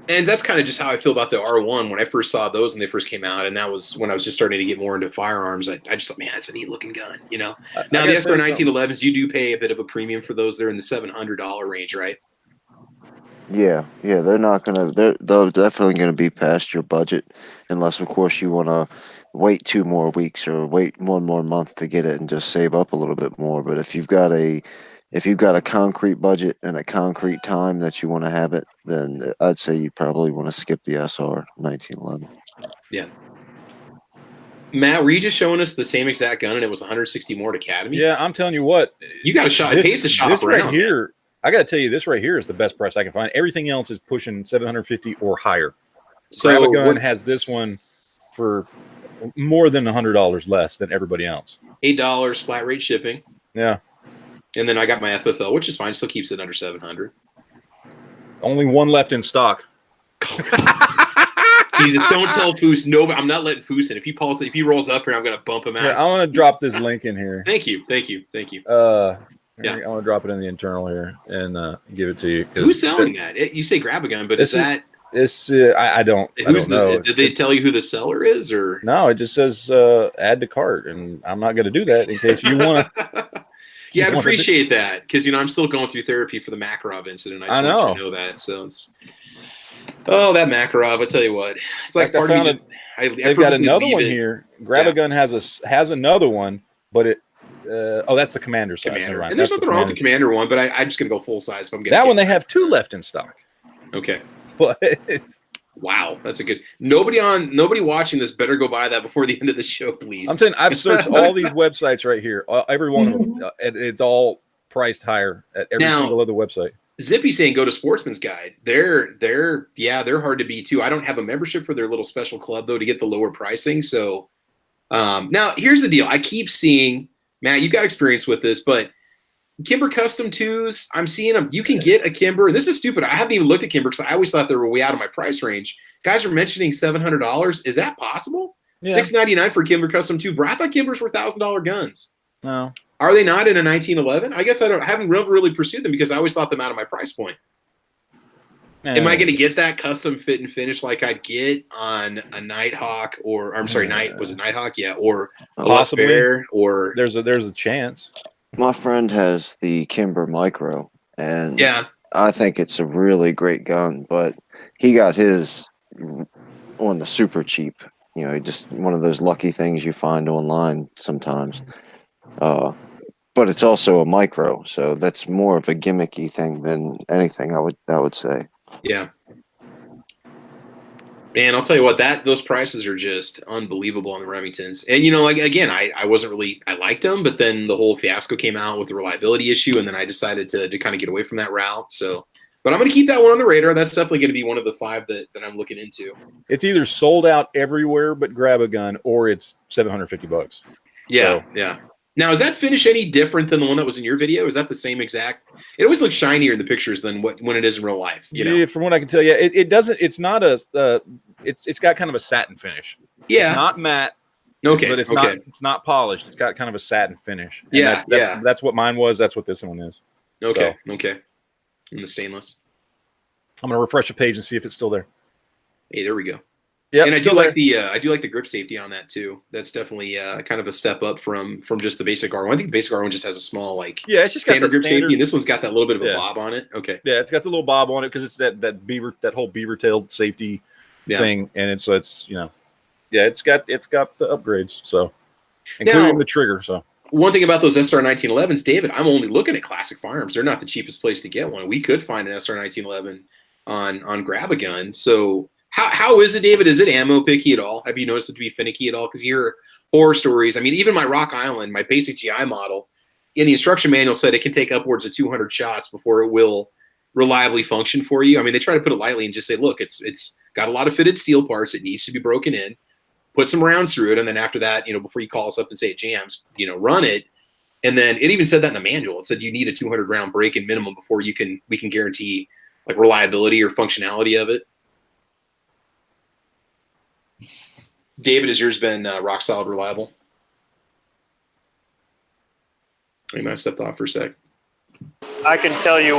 And that's kind of just how I feel about the R1 when I first saw those when they first came out. And that was when I was just starting to get more into firearms. I just thought, man, that's a neat looking gun, Now, the SR 1911s, you do pay a bit of a premium for those. They're in the $700 range, right? Yeah, they're definitely gonna be past your budget, unless of course you want to wait 2 more weeks or wait 1 more month to get it and just save up a little bit more. But if you've got a concrete budget and a concrete time that you want to have it, then I'd say you probably want to skip the SR 1911. Yeah. Matt, were you just showing us the same exact gun and it was 160 more at Academy? Yeah, I'm telling you what. You got to shop. It pays to shop this around. Right here. I got to tell you, this right here is the best price I can find. Everything else is pushing $750 or higher. So Grab a Gun has this one for more than $100 less than everybody else. $8 flat rate shipping. Yeah. And then I got my FFL, which is fine. Still keeps it under 700. Only one left in stock. Jesus, don't tell Foos. No, I'm not letting Foos in. If he rolls up here, I'm going to bump him out. Here, I want to drop this link in here. Thank you. Yeah, I want to drop it in the internal here and give it to you. Who's selling that? You say Grab a Gun, but is that? It's I don't know. Did they tell you who the seller is, or no? It just says add to cart, and I'm not going to do that in case you want to. Yeah, I'd appreciate that because I'm still going through therapy for the Makarov incident. I just want you to know that. So it's that Makarov. I tell you what, it's like part of me just. They've got another one here. Grab a Gun has another one, but it. That's the commander size. And there's nothing wrong with the commander one, but I'm just gonna go full size if I'm getting that one. They have 2 left in stock. Okay, but wow, that's a good. Nobody watching this better go buy that before the end of the show, please. I'm telling you, I've searched all these websites right here, every one of them, and it's all priced higher at every single other website. Zippy saying go to Sportsman's Guide. They're hard to beat too. I don't have a membership for their little special club though to get the lower pricing. So now here's the deal. I keep seeing. Matt, you've got experience with this, but Kimber Custom 2s, I'm seeing them. You can get a Kimber. This is stupid. I haven't even looked at Kimber because I always thought they were way out of my price range. Guys are mentioning $700. Is that possible? Yeah. $699 for Kimber Custom 2. Bro, I thought Kimbers were $1,000 guns. No. Are they not in a 1911? I guess I haven't really pursued them because I always thought them out of my price point. Am I going to get that custom fit and finish like I'd get on a Nighthawk or I'm sorry, was it Nighthawk? Yeah, or possibly. Bear, or there's a chance. My friend has the Kimber Micro, and yeah, I think it's a really great gun, but he got his on the super cheap. You know, just one of those lucky things you find online sometimes. But it's also a micro, so that's more of a gimmicky thing than anything. I would say. Yeah. Man, I'll tell you what, those prices are just unbelievable on the Remingtons. And, you know, like, again, I liked them, but then the whole fiasco came out with the reliability issue, and then I decided to kind of get away from that route. So, but I'm going to keep that one on the radar. That's definitely going to be one of the 5 that I'm looking into. It's either sold out everywhere but Grab a Gun, or it's $750. Yeah, so. Yeah. Now, is that finish any different than the one that was in your video? Is that the same exact? It always looks shinier in the pictures than when it is in real life. You know? Yeah, from what I can tell, yeah, it doesn't. It's not a. It's got kind of a satin finish. Yeah, it's not matte. Okay, but it's not polished. It's got kind of a satin finish. And yeah, that's what mine was. That's what this one is. Okay, okay. In the stainless. I'm gonna refresh the page and see if it's still there. Hey, there we go. Yeah, and I do like the grip safety on that too. That's definitely kind of a step up from just the basic R1. I think the basic R1 just has a small it's just standard got grip safety, and this one's got that little bit of a bob on it. Okay. Yeah, it's got the little bob on it because it's that whole beaver-tailed safety thing, and it's it's got the upgrades, so including the trigger. So one thing about those SR 1911s, David, I'm only looking at classic firearms. They're not the cheapest place to get one. We could find an SR 1911 on Grab a Gun. So. How is it, David? Is it ammo picky at all? Have you noticed it to be finicky at all? Because you hear horror stories. I mean, even my Rock Island, my basic GI model, in the instruction manual said it can take upwards of 200 shots before it will reliably function for you. I mean, they try to put it lightly and just say, look, it's got a lot of fitted steel parts. It needs to be broken in. Put some rounds through it, and then after that, before you call us up and say it jams, run it. And then it even said that in the manual. It said you need a 200 round break-in minimum before we can guarantee like reliability or functionality of it. David, has yours been rock solid reliable? You might have stepped off for a sec. I can tell you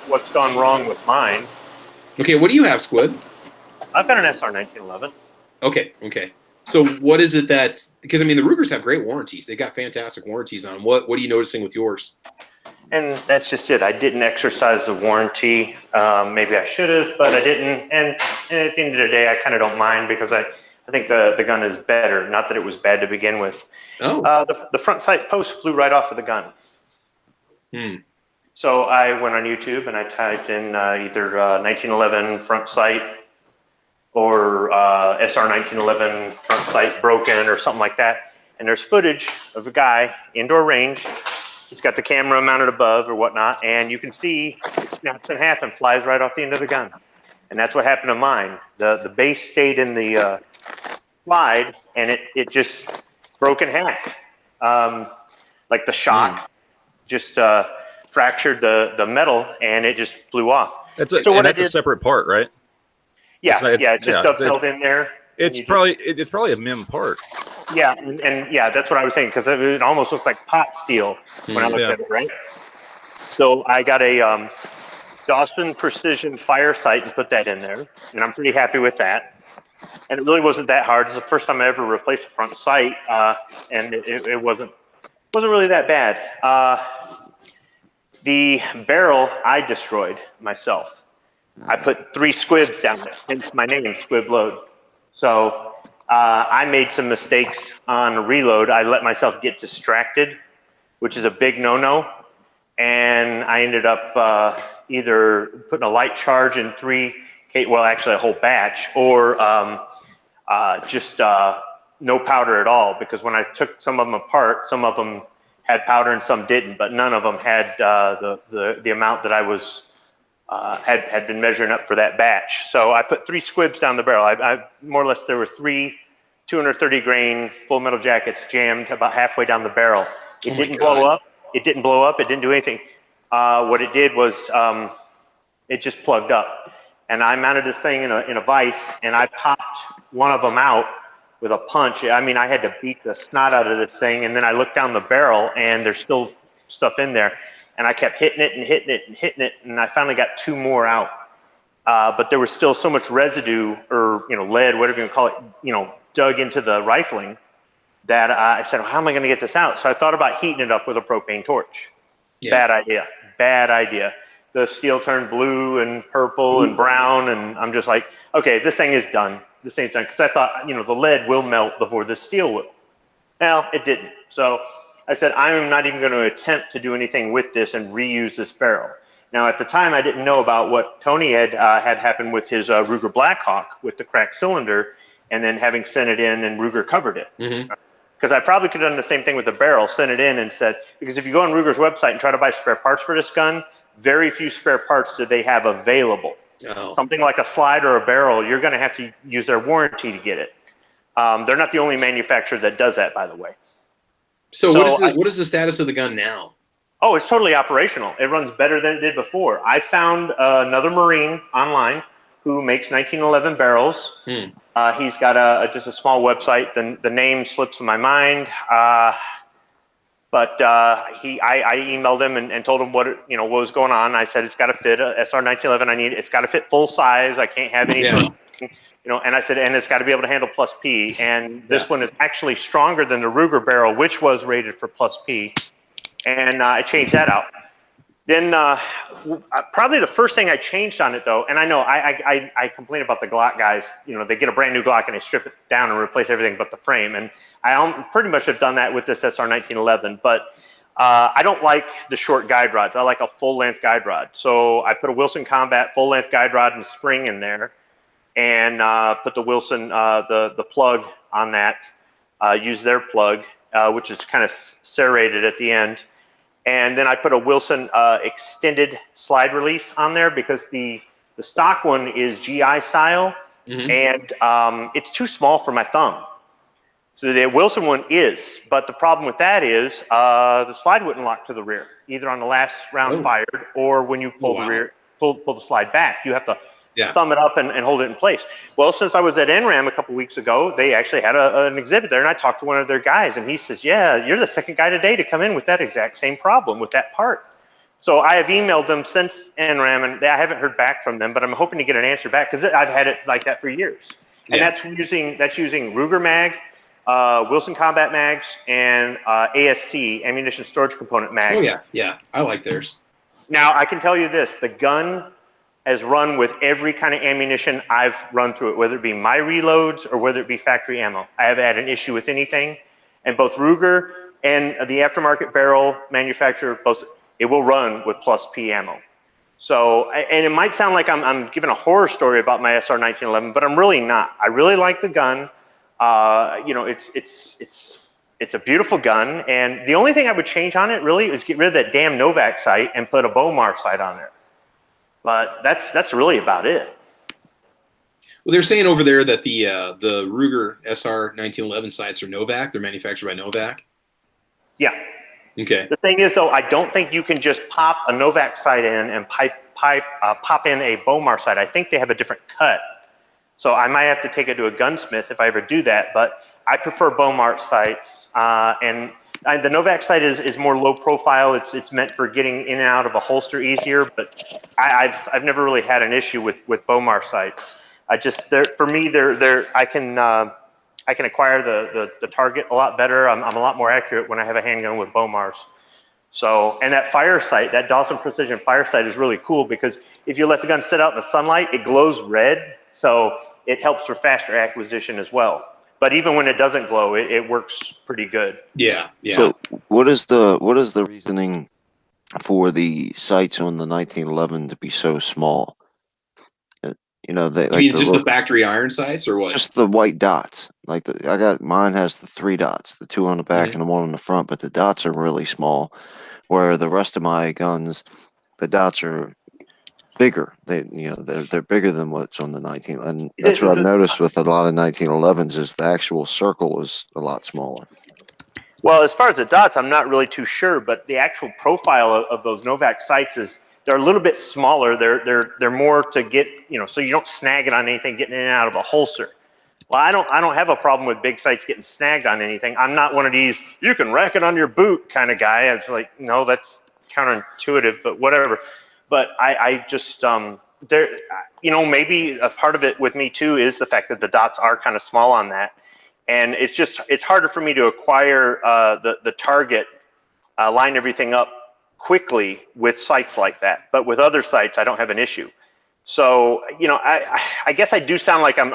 what's gone wrong with mine. Okay, what do you have, Squid? I've got an SR 1911. Okay. So what is it that's – because, I mean, the Rugers have great warranties. They've got fantastic warranties on them. What are you noticing with yours? And that's just it. I didn't exercise the warranty. Maybe I should have, but I didn't. And at the end of the day, I kind of don't mind because I think the gun is better. Not that it was bad to begin with. Oh. The front sight post flew right off of the gun. So I went on YouTube and I typed in either 1911 front sight or SR 1911 front sight broken or something like that. And there's footage of a guy indoor range. He's got the camera mounted above or whatnot, and you can see it snaps in half and flies right off the end of the gun. And that's what happened to mine. The base stayed in the slide, and it just broke in half. Like the shock just fractured the metal, and it just flew off. That's a separate part, right? Yeah, it's just dovetailed in there. It's probably a MIM part. Yeah, and that's what I was saying, because it almost looks like pot steel when I looked at it, right? So I got a Dawson Precision fire sight and put that in there, and I'm pretty happy with that. And it really wasn't that hard. It's the first time I ever replaced a front sight, and it wasn't really that bad. The barrel I destroyed myself. I put 3 squibs down there, hence my name, Squib Load. So I made some mistakes on reload. I let myself get distracted, which is a big no-no. And I ended up either putting a light charge in 3, well, actually a whole batch, or just no powder at all. Because when I took some of them apart, some of them had powder and some didn't, but none of them had the amount that I was had been measuring up for that batch. So I put 3 squibs down the barrel. I more or less, there were 3 230 grain full metal jackets jammed about halfway down the barrel. It didn't blow up, it didn't blow up. It didn't do anything. What it did was it just plugged up. And I mounted this thing in a vise, and I popped one of them out with a punch. I mean, I had to beat the snot out of this thing, and then I looked down the barrel, and there's still stuff in there. And I kept hitting it and hitting it and hitting it, and I finally got 2 more out. But there was still so much residue, or lead, whatever you call it, dug into the rifling, that I said, well, how am I going to get this out? So I thought about heating it up with a propane torch. Yeah. Bad idea. Bad idea. The steel turned blue and purple and brown, and I'm just like, okay, this thing is done. This thing's done. Because I thought, the lead will melt before the steel will. Well, it didn't. So I said, I'm not even going to attempt to do anything with this and reuse this barrel. Now, at the time, I didn't know about what Tony had happened with his Ruger Blackhawk with the cracked cylinder, and then having sent it in and Ruger covered it. Because I probably could have done the same thing with the barrel, sent it in and said, because if you go on Ruger's website and try to buy spare parts for this gun, very few spare parts do they have available. Oh. Something like a slide or a barrel, you're going to have to use their warranty to get it. They're not the only manufacturer that does that, by the way. So what is the status of the gun now? Oh, it's totally operational. It runs better than it did before. I found another Marine online who makes 1911 barrels. He's got just a small website. The name slips in my mind. But I emailed him and told him what was going on. I said, it's got to fit a SR 1911. It's got to fit full size. I can't have any, and I said, and it's got to be able to handle plus P. And this one is actually stronger than the Ruger barrel, which was rated for plus P. And I changed that out. Then probably the first thing I changed on it, though, and I know I complain about the Glock guys. They get a brand new Glock and they strip it down and replace everything but the frame. And I pretty much have done that with this SR 1911. But I don't like the short guide rods. I like a full-length guide rod. So I put a Wilson Combat full-length guide rod and spring in there, and put the Wilson the plug on that. Use their plug, which is kind of serrated at the end. And then I put a Wilson extended slide release on there because the stock one is GI style, and it's too small for my thumb. So the Wilson one is, but the problem with that is the slide wouldn't lock to the rear, either on the last round fired or when you pull the slide back. You have to thumb it up and hold it in place. Well, since I was at NRAM a couple weeks ago, they actually had an exhibit there, and I talked to one of their guys, and he says, yeah, you're the second guy today to come in with that exact same problem with that part. So I have emailed them since NRAM, and I haven't heard back from them, but I'm hoping to get an answer back because I've had it like that for years. And that's using Ruger mag, Wilson Combat mags, and ASC, ammunition storage component mags. Oh, yeah, I like theirs. Now, I can tell you this, the gun has run with every kind of ammunition I've run through it, whether it be my reloads or whether it be factory ammo. I haven't had an issue with anything. And both Ruger and the aftermarket barrel manufacturer, it will run with plus P ammo. So, and it might sound like I'm giving a horror story about my SR 1911, but I'm really not. I really like the gun. It's a beautiful gun. And the only thing I would change on it really is get rid of that damn Novak sight and put a Bomar sight on there. But that's really about it. Well, they're saying over there that the Ruger SR 1911 sights are Novak. They're manufactured by Novak. Yeah. Okay. The thing is, though, I don't think you can just pop a Novak sight in and pop in a Bomar sight. I think they have a different cut. So I might have to take it to a gunsmith if I ever do that. But I prefer Bomar sights, and the Novak sight is more low profile. It's meant for getting in and out of a holster easier, but I've never really had an issue with Bomar sights. For me, I can acquire the target a lot better. I'm a lot more accurate when I have a handgun with Bomars. So, and that fire sight, that Dawson Precision fire sight is really cool because if you let the gun sit out in the sunlight, it glows red. So it helps for faster acquisition as well. But even when it doesn't glow, it works pretty good. Yeah. So what is the reasoning for the sights on the 1911 to be so small? The factory iron sights or what? Just the white dots. Mine has the 3 dots, the 2 on the back and the 1 on the front, but the dots are really small. Where the rest of my guns, the dots are bigger. They're bigger than what's on the 19. And that's what I've noticed with a lot of 1911s is the actual circle is a lot smaller. Well, as far as the dots, I'm not really too sure, but the actual profile of those Novak sights is they're a little bit smaller. They're more to get, so you don't snag it on anything getting in and out of a holster. Well, I don't have a problem with big sights getting snagged on anything. I'm not one of these you can rack it on your boot kind of guy. I was like, no, that's counterintuitive, but whatever. But I just there, maybe a part of it with me too is the fact that the dots are kind of small on that. And it's harder for me to acquire the target, line everything up quickly with sights like that. But with other sights, I don't have an issue. So, I guess I do sound like I'm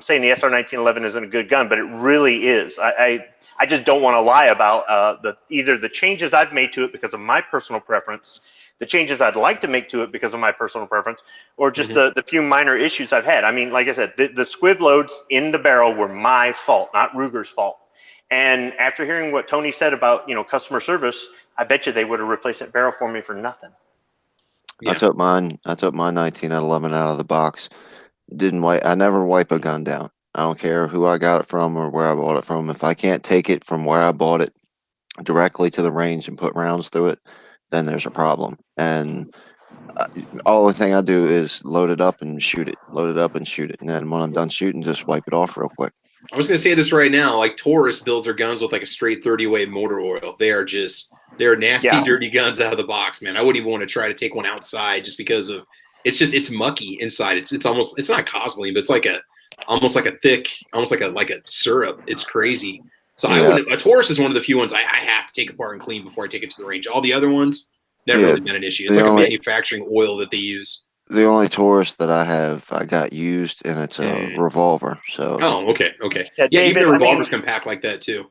saying the SR1911 isn't a good gun, but it really is. I just don't want to lie about either the changes I've made to it because of my personal preference, the changes I'd like to make to it because of my personal preference, or just the few minor issues I've had. I mean, like I said, the squib loads in the barrel were my fault, not Ruger's fault. And after hearing what Tony said about, customer service, I bet you they would have replaced that barrel for me for nothing. Yeah. I took my 1911 out of the box. I never wipe a gun down. I don't care who I got it from or where I bought it from. If I can't take it from where I bought it directly to the range and put rounds through it, then there's a problem. And all the thing I do is load it up and shoot it, load it up and shoot it. And then when I'm done shooting, just wipe it off real quick. I was going to say this right now, like Taurus builds their guns with like a straight 30-way motor oil. They're nasty, dirty guns out of the box, man. I wouldn't even want to try to take one outside just because of it's mucky inside. It's not Cosmoline, but it's almost like a syrup. It's crazy. So a Taurus is one of the few ones I have to take apart and clean before I take it to the range. All the other ones, never really been an issue. It's like a manufacturing oil that they use. The only Taurus that I got used, and it's a revolver. So. Oh, okay. Yeah, David, even the revolvers can pack like that too.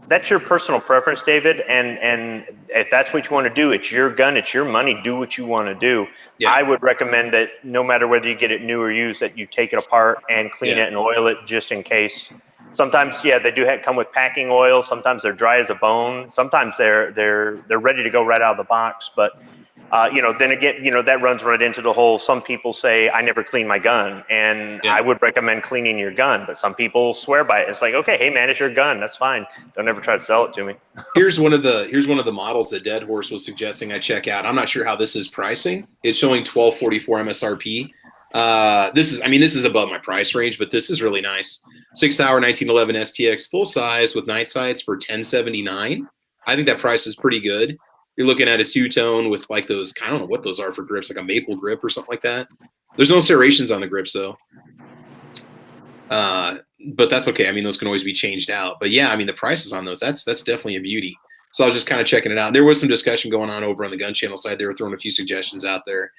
That's your personal preference, David, and if that's what you want to do, it's your gun, it's your money. Do what you want to do. Yeah. I would recommend that no matter whether you get it new or used, that you take it apart and clean it and oil it just in case. Sometimes, they do come with packing oil. Sometimes they're dry as a bone. Sometimes they're ready to go right out of the box. But then again, that runs right into the whole, some people say, I never clean my gun. And I would recommend cleaning your gun. But some people swear by it. It's like, okay, hey, man, it's your gun. That's fine. Don't ever try to sell it to me. Here's one of the models that Dead Horse was suggesting I check out. I'm not sure how this is pricing. It's showing $1244 MSRP. This is above my price range, but this is really nice. 6-hour 1911 STX full size with night sights for $1079. I think that price is pretty good. You're looking at a two-tone with like those, I don't know what those are for grips, like a maple grip or something like that. There's no serrations on the grips though. But that's okay. I mean, those can always be changed out. But yeah, I mean, the prices on those, that's definitely a beauty. So I was just kind of checking it out. There was some discussion going on over on the Gun Channel side. They were throwing a few suggestions out there.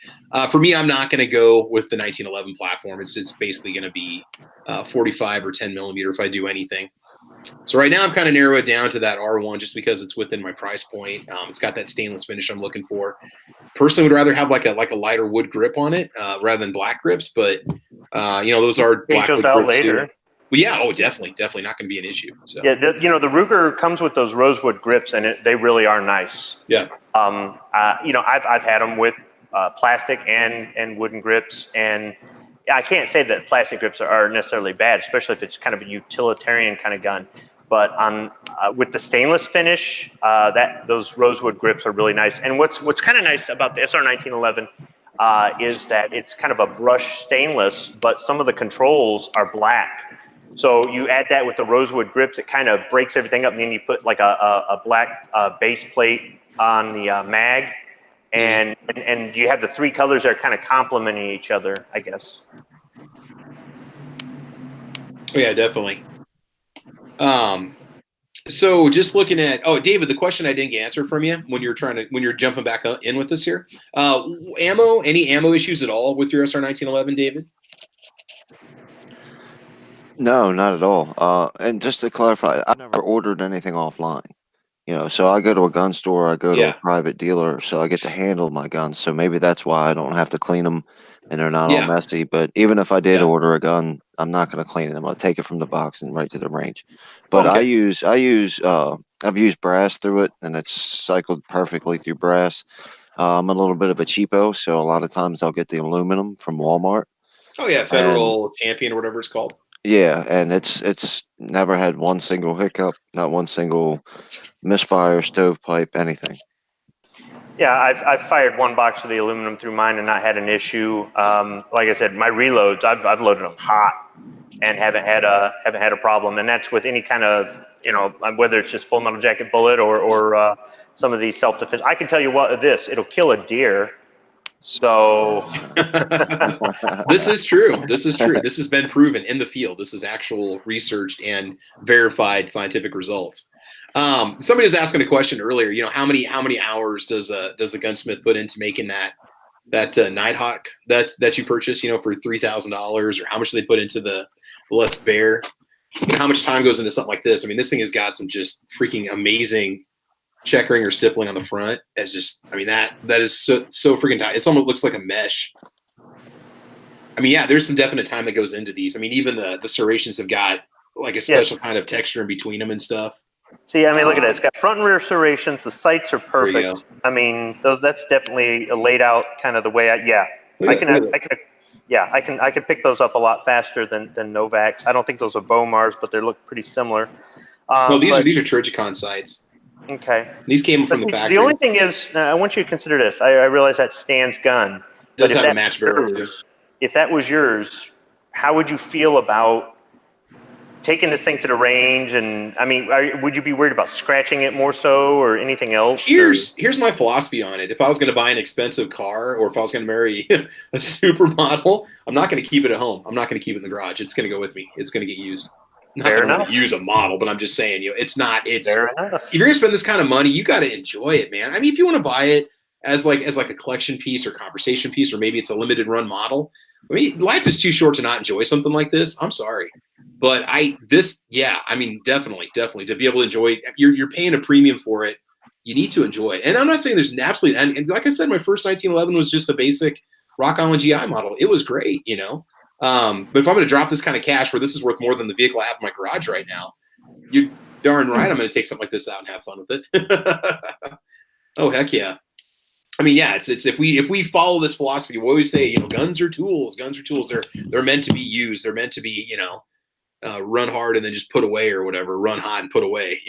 For me, I'm not going to go with the 1911 platform. It's basically going to be 45 or 10 millimeter if I do anything. So right now I'm kind of narrow it down to that R1 just because it's within my price point. It's got that stainless finish I'm looking for. Personally, would rather have like a lighter wood grip on it rather than black grips. But those are black wood grips later. Too. Well, yeah, definitely not going to be an issue. So. Yeah, the Ruger comes with those rosewood grips, and they really are nice. Yeah. I've had them with plastic and wooden grips, and I can't say that plastic grips are necessarily bad, especially if it's kind of a utilitarian kind of gun. But with the stainless finish, those rosewood grips are really nice. And what's kind of nice about the SR1911 is that it's kind of a brushed stainless, but some of the controls are black. So you add that with the rosewood grips, it kind of breaks everything up, and then you put like a black base plate on the mag, and you have the three colors that are kind of complementing each other, I guess. Yeah, definitely. So just looking at, David, the question I didn't answer from you when you're jumping back in with us here, any ammo issues at all with your SR1911, David? No, not at all. And just to clarify, I've never ordered anything offline. So I go to a gun store, I go to a private dealer, so I get to handle my guns. So maybe that's why I don't have to clean them and they're not all messy. But even if I did order a gun, I'm not going to clean them. I'll take it from the box and right to the range. But I've used brass through it, and it's cycled perfectly through brass. I'm a little bit of a cheapo, so a lot of times I'll get the aluminum from Walmart. Oh yeah, Federal Champion or whatever it's called. Yeah, and it's never had one single hiccup, not one single misfire, stovepipe, anything. Yeah, I've fired one box of the aluminum through mine and not had an issue. Like I said, my reloads, I've loaded them hot and haven't had a problem. And that's with any kind of, whether it's just full metal jacket bullet or some of these self-defense. I can tell you what, it'll kill a deer. So this is true. This is true. This has been proven in the field. This is actual researched and verified scientific results. Somebody was asking a question earlier. How many hours does the gunsmith put into making that Nighthawk that you purchased? For $3,000, or how much they put into the Let's Bear? How much time goes into something like this? I mean, this thing has got some just freaking amazing checkering or stippling on the front. As just, I mean, that is so freaking tight. It almost looks like a mesh. I mean, yeah, there's some definite time that goes into these. I mean, even the serrations have got like a special kind of texture in between them and stuff. See, I mean, look at it. It's got front and rear serrations. The sights are perfect. I mean, that's definitely laid out kind of the way I can pick those up a lot faster than Novaks. I don't think those are Bomars, but they look pretty similar. No, these are Trigicon sights. Okay. These came from the factory. The only thing is, I want you to consider this. I realize that's Stan's gun. Does have a match barrel too. If that was yours, how would you feel about taking this thing to the range? And I mean, would you be worried about scratching it more so, or anything else? Here's my philosophy on it. If I was going to buy an expensive car, or if I was going to marry a supermodel, I'm not going to keep it at home. I'm not going to keep it in the garage. It's going to go with me. It's going to get used. I'm not going to use a model, but I'm just saying, it's not. It's fair enough. If you're going to spend this kind of money, you got to enjoy it, man. I mean, if you want to buy it as like a collection piece or conversation piece, or maybe it's a limited run model. I mean, life is too short to not enjoy something like this. I'm sorry. But definitely to be able to enjoy it, you're paying a premium for it. You need to enjoy it. And I'm not saying there's an absolute, and like I said, my first 1911 was just a basic Rock Island GI model. It was great, But if I'm going to drop this kind of cash where this is worth more than the vehicle I have in my garage right now, you're darn right I'm going to take something like this out and have fun with it. Oh, heck yeah. I mean, yeah, it's if we follow this philosophy, we always say, guns are tools. Guns are tools. They're meant to be used. They're meant to be, run hard and then just put away, or whatever. Run hot and put away.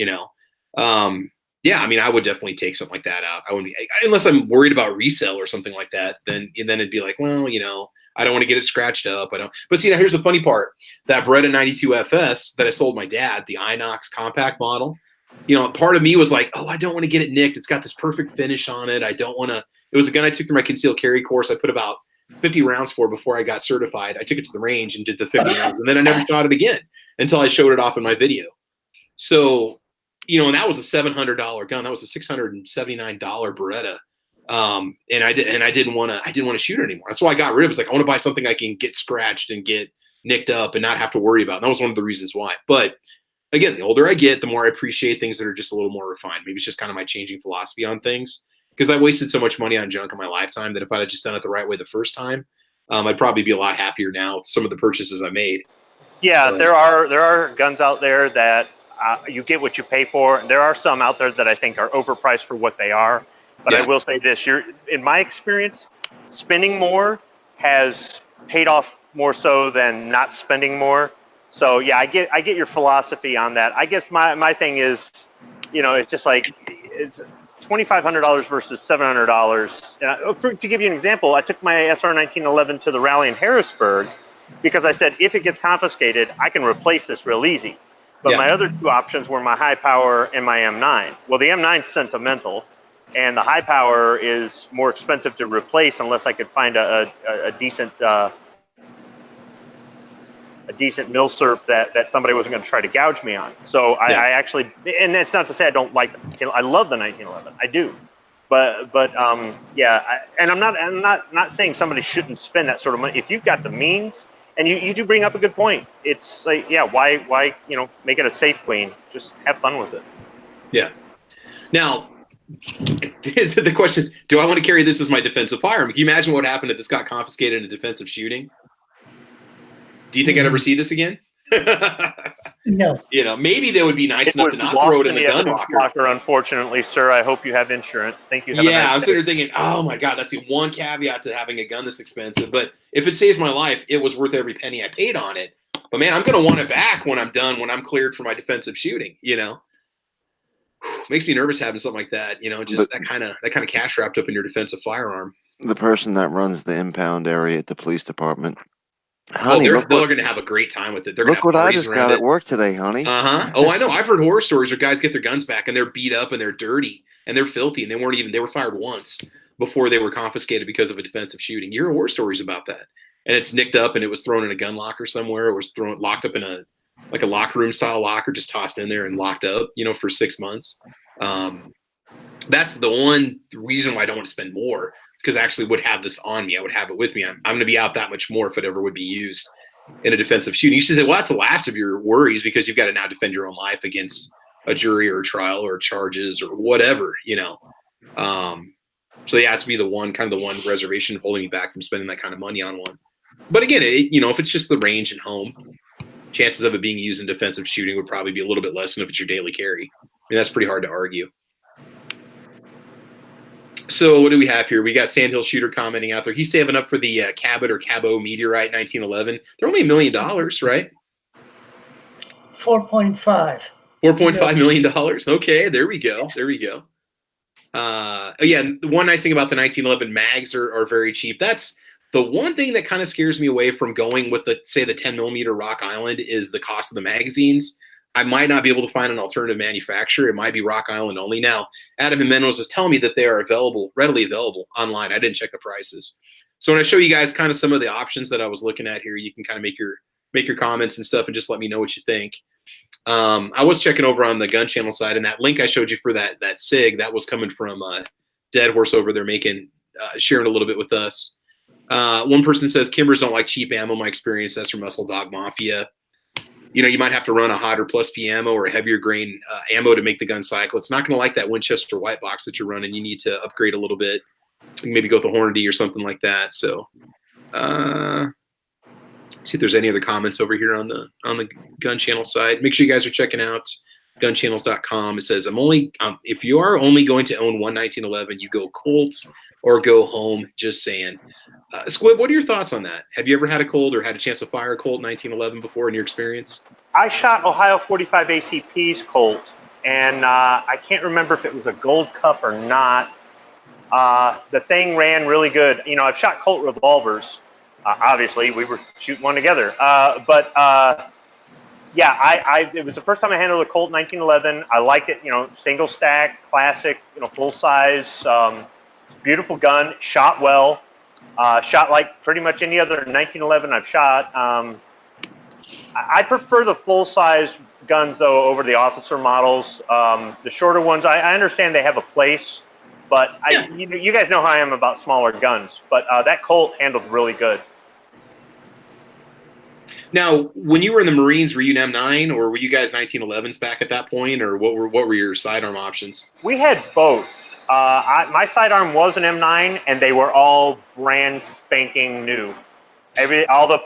Yeah, I mean, I would definitely take something like that out. I wouldn't be, unless I'm worried about resale or something like that. Then it'd be like, well, I don't want to get it scratched up. I don't. But see, now here's the funny part: that Beretta 92 FS that I sold my dad, the Inox compact model. Part of me was like, oh, I don't want to get it nicked. It's got this perfect finish on it. I don't want to. It was a gun I took through my concealed carry course. I put about 50 rounds for before I got certified. I took it to the range and did the 50 rounds, and then I never shot it again until I showed it off in my video. So, and that was a $700 gun. That was a $679 Beretta. And I didn't want to shoot it anymore. That's why I got rid of it. It's like, I want to buy something I can get scratched and get nicked up and not have to worry about. And that was one of the reasons why. But again, the older I get, the more I appreciate things that are just a little more refined. Maybe it's just kind of my changing philosophy on things, because I wasted so much money on junk in my lifetime that if I had just done it the right way the first time, I'd probably be a lot happier now with some of the purchases I made. Yeah, so, there are guns out there that you get what you pay for. And there are some out there that I think are overpriced for what they are. But I will say this: in my experience, spending more has paid off more so than not spending more. So yeah, I get your philosophy on that. I guess my thing is, it's just like it's $2,500 versus $700. To give you an example, I took my SR 1911 to the rally in Harrisburg because I said, if it gets confiscated, I can replace this real easy. But my other two options were my high power and my M9. Well, the M9 is sentimental, and the high power is more expensive to replace unless I could find a decent milsurp that somebody wasn't going to try to gouge me on. So I actually, and that's not to say I don't like them. I love the 1911. I do. But and I'm not saying somebody shouldn't spend that sort of money. If you've got the means, and you do bring up a good point. It's like, why make it a safe queen? Just have fun with it. Yeah. Now, the question is, do I want to carry this as my defensive firearm? Can you imagine what happened if this got confiscated in a defensive shooting? Do you think I'd ever see this again? No. Maybe they would be nice enough to not throw it in the gun locker. Unfortunately, sir, I hope you have insurance. Thank you. I'm sitting there thinking, oh my God, that's the one caveat to having a gun this expensive. But if it saves my life, it was worth every penny I paid on it. But man, I'm going to want it back when I'm done, when I'm cleared for my defensive shooting, you know. Makes me nervous having something like that, you know, just that kind of cash wrapped up in your defensive firearm. The person that runs the impound area at the police department, honey, they're going to have a great time with it. They're look what I just got at work today, honey. Oh, I know. I've heard horror stories where guys get their guns back and they're beat up and they're dirty and they're filthy and they were fired once before they were confiscated because of a defensive shooting. You hear horror stories about that. And it's nicked up and it was thrown in a gun locker somewhere. It was locked up in a locker room style locker, just tossed in there and locked up, you know, for 6 months. That's the one reason why I don't want to spend more. It's because I actually would have this on me. I would have it with me. I'm going to be out that much more if it ever would be used in a defensive shooting. You should say, well, that's the last of your worries because you've got to now defend your own life against a jury or a trial or charges or whatever, you know. So yeah, it's be the one reservation holding me back from spending that kind of money on one. But again, you know, if it's just the range and home, chances of it being used in defensive shooting would probably be a little bit less than if it's your daily carry. I mean, that's pretty hard to argue. So what do we have here? We got Sandhill Shooter commenting out there. He's saving up for the Cabot or Cabo Meteorite 1911. They're only $1 million, right? 4.5. $4.5 million. Okay, there we go. Yeah, the one nice thing about the 1911 mags are very cheap. That's the one thing that kind of scares me away from going with the 10 millimeter Rock Island is the cost of the magazines. I might not be able to find an alternative manufacturer. It might be Rock Island only. Now, Adam Jimenez is telling me that they are readily available online. I didn't check the prices. So when I show you guys kind of some of the options that I was looking at here, you can kind of make your comments and stuff and just let me know what you think. I was checking over on the gun channel side, and that link I showed you for that SIG, that was coming from Dead Horse over there sharing a little bit with us. One person says, Kimbers don't like cheap ammo. My experience, that's from Muscle Dog Mafia. You know, you might have to run a hotter plus P ammo or a heavier grain ammo to make the gun cycle. It's not going to like that Winchester white box that you're running. You need to upgrade a little bit. Maybe go with a Hornady or something like that. So, see if there's any other comments over here on the gun channel side. Make sure you guys are checking out gunchannels.com. It says, if you are only going to own one 1911, you go Colt or go home. Just saying. Squib, what are your thoughts on that? Have you ever had a Colt or had a chance to fire a Colt 1911 before in your experience? I shot Ohio 45 ACP's Colt, and I can't remember if it was a Gold Cup or not. The thing ran really good. You know, I've shot Colt revolvers. Obviously, we were shooting one together. Yeah, it was the first time I handled a Colt 1911. I liked it. You know, single stack, classic. You know, full size. Beautiful gun. Shot well. Shot like pretty much any other 1911 I've shot. I prefer the full-size guns, though, over the officer models. The shorter ones, I understand they have a place, but you guys know how I am about smaller guns. But that Colt handled really good. Now, when you were in the Marines, were you an M9, or were you guys 1911s back at that point, or what were your sidearm options? We had both. My sidearm was an M9, and they were all brand spanking new. All the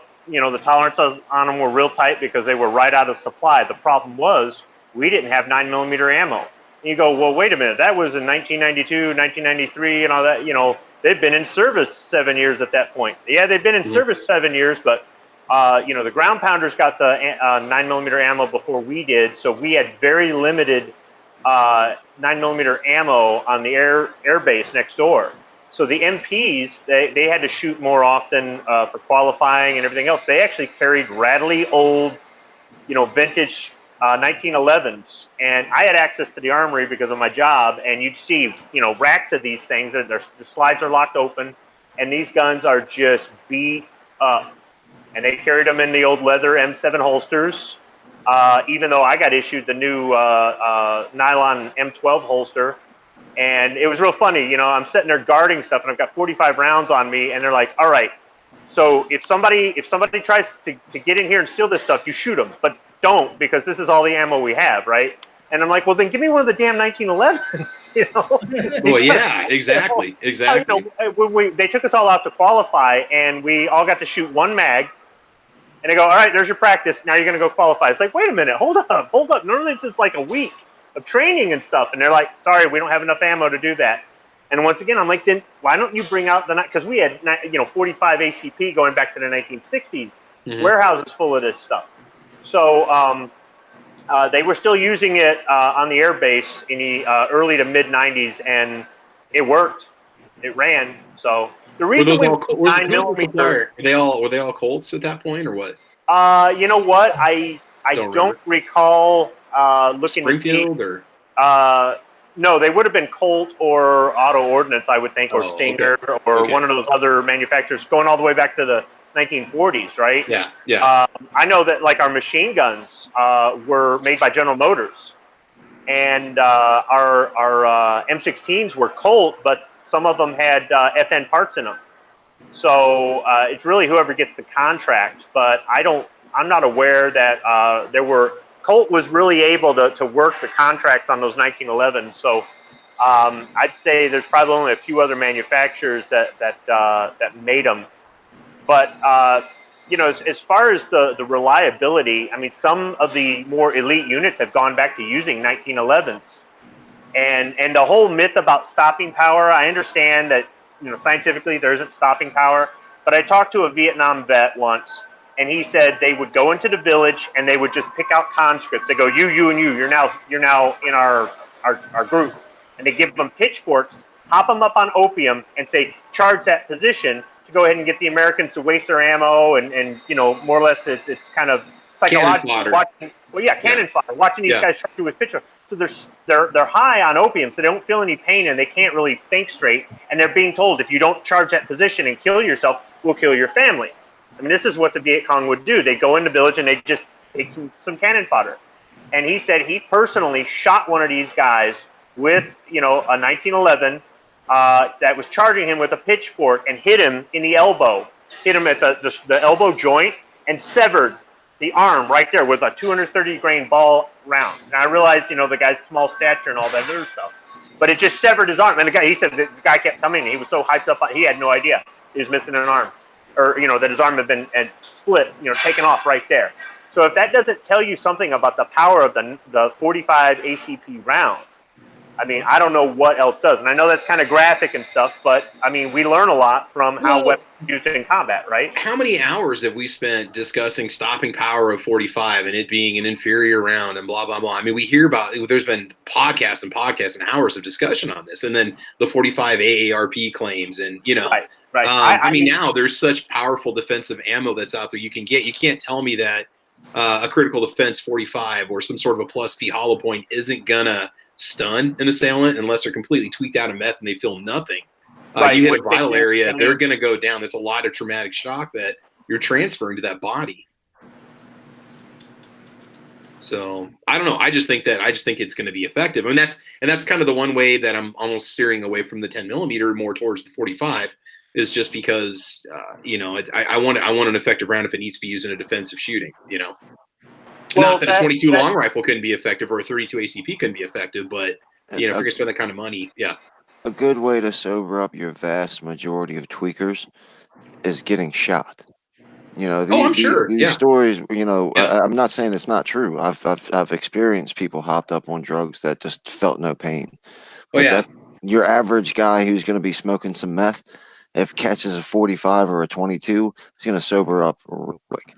tolerances on them were real tight because they were right out of supply. The problem was we didn't have 9mm ammo. And you go, well, wait a minute, that was in 1992, 1993, and all that. You know, they've been in service 7 years at that point. Yeah, they've been in service 7 years, but you know, the ground pounders got the 9mm ammo before we did, so we had very limited 9mm ammo on the air base next door. So the MPs, they had to shoot more often for qualifying and everything else. They actually carried rattly old, you know, vintage 1911s. And I had access to the armory because of my job, and you'd see, you know, racks of these things. The slides are locked open, and these guns are just beat up. And they carried them in the old leather M7 holsters. Even though I got issued the new nylon M12 holster. And it was real funny, you know, I'm sitting there guarding stuff and I've got 45 rounds on me, and they're like, all right, so if somebody tries to get in here and steal this stuff, you shoot them, but don't, because this is all the ammo we have, right? And I'm like, well, then give me one of the damn 1911s, you know? Well, yeah, exactly. You know, they took us all out to qualify, and we all got to shoot one mag. And they go, all right, there's your practice. Now you're going to go qualify. It's like, wait a minute, hold up. Normally this is like a week of training and stuff. And they're like, sorry, we don't have enough ammo to do that. And once again, I'm like, then why don't you bring out the, because we had, you know, 45 ACP going back to the 1960s, warehouses full of this stuff. So they were still using it on the air base in the early to mid 90s, and it worked. It ran. So the reason we went 9mm. Were they all Colts at that point, or what? You know what? I don't recall looking Springfield to see. No, they would have been Colt or Auto Ordnance, I would think, or Stinger, or one of those other manufacturers, going all the way back to the 1940s, right? Yeah, yeah. I know that like our machine guns were made by General Motors, and our M16s were Colt, but some of them had FN parts in them. So it's really whoever gets the contract, but I'm not aware that Colt was really able to work the contracts on those 1911s. So I'd say there's probably only a few other manufacturers that made them. But as far as the reliability, I mean, some of the more elite units have gone back to using 1911s, and the whole myth about stopping power. I understand that scientifically there isn't stopping power, but I talked to a Vietnam vet once. And he said they would go into the village and they would just pick out conscripts. They go, you, and you. You're now in our group. And they give them pitchforks, hop them up on opium, and say, charge that position to go ahead and get the Americans to waste their ammo. And more or less it's kind of psychological. Cannon fodder. Watching these guys charge you with pitchforks. So they're high on opium, so they don't feel any pain and they can't really think straight. And they're being told, if you don't charge that position and kill yourself, we'll kill your family. I mean, this is what the Viet Cong would do. They go in the village and they just take some cannon fodder. And he said he personally shot one of these guys with, a 1911 that was charging him with a pitchfork and hit him in the elbow, hit him at the elbow joint, and severed the arm right there with a 230 grain ball round. Now I realize, the guy's small stature and all that other stuff, but it just severed his arm. And he said the guy kept coming. He was so hyped up, he had no idea he was missing an arm. Or, that his arm had been split, taken off right there. So if that doesn't tell you something about the power of the 45 ACP round, I mean, I don't know what else does. And I know that's kind of graphic and stuff, but, I mean, we learn a lot from how weapons are used in combat, right? How many hours have we spent discussing stopping power of 45 and it being an inferior round and blah, blah, blah? I mean, we hear about – there's been podcasts and hours of discussion on this. And then the 45 AARP claims and, Right. Right. I mean, now there's such powerful defensive ammo that's out there you can get. You can't tell me that a critical defense 45 or some sort of a plus P hollow point isn't going to stun an assailant unless they're completely tweaked out of meth and they feel nothing. Right. You hit a vital area, they're going to go down. That's a lot of traumatic shock that you're transferring to that body. So I don't know. I just think it's going to be effective. I mean, that's kind of the one way that I'm almost steering away from the 10mm more towards the 45. Is just because I want an effective round if it needs to be used in a defensive shooting. Well, not that a 22 long rifle couldn't be effective or a 32 ACP couldn't be effective, but if you're gonna spend that kind of money, a good way to sober up your vast majority of tweakers is getting shot. I'm sure. These stories. I'm not saying it's not true. I've experienced people hopped up on drugs that just felt no pain. But your average guy who's going to be smoking some meth, if catches a 45 or a 22, it's going to sober up real quick.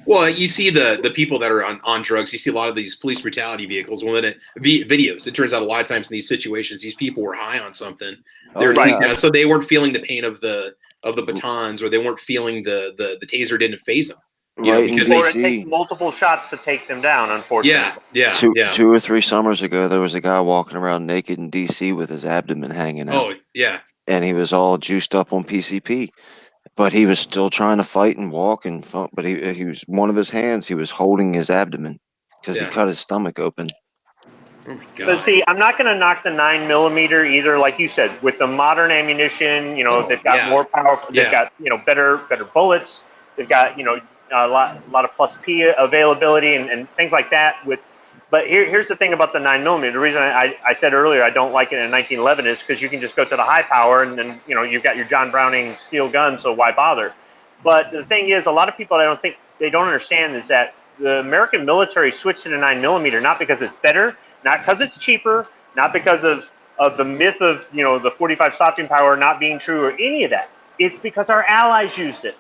Well, you see the people that are on drugs. You see a lot of these police brutality vehicles. Well, then videos. It turns out a lot of times in these situations, these people were high on something. They were tweaked out, so they weren't feeling the pain of the batons, or they weren't feeling the taser didn't phase them. Right, because it takes multiple shots to take them down. Unfortunately, Two or three summers ago, there was a guy walking around naked in DC with his abdomen hanging out. Oh yeah. And he was all juiced up on PCP, but he was still trying to fight and walk and but he was one of his hands. He was holding his abdomen because he cut his stomach open. Oh my God. But see, I'm not going to knock the 9mm either. Like you said, with the modern ammunition, they've got more powerful. They've got better bullets. They've got a lot of plus P availability and things like that. But here's the thing about the 9mm. The reason I said earlier I don't like it in 1911 is because you can just go to the high power and then you've got your John Browning steel gun, so why bother? But the thing is, a lot of people they don't understand is that the American military switched to the 9mm not because it's better, not because it's cheaper, not because of the myth of the 45 stopping power not being true or any of that. It's because our allies used it.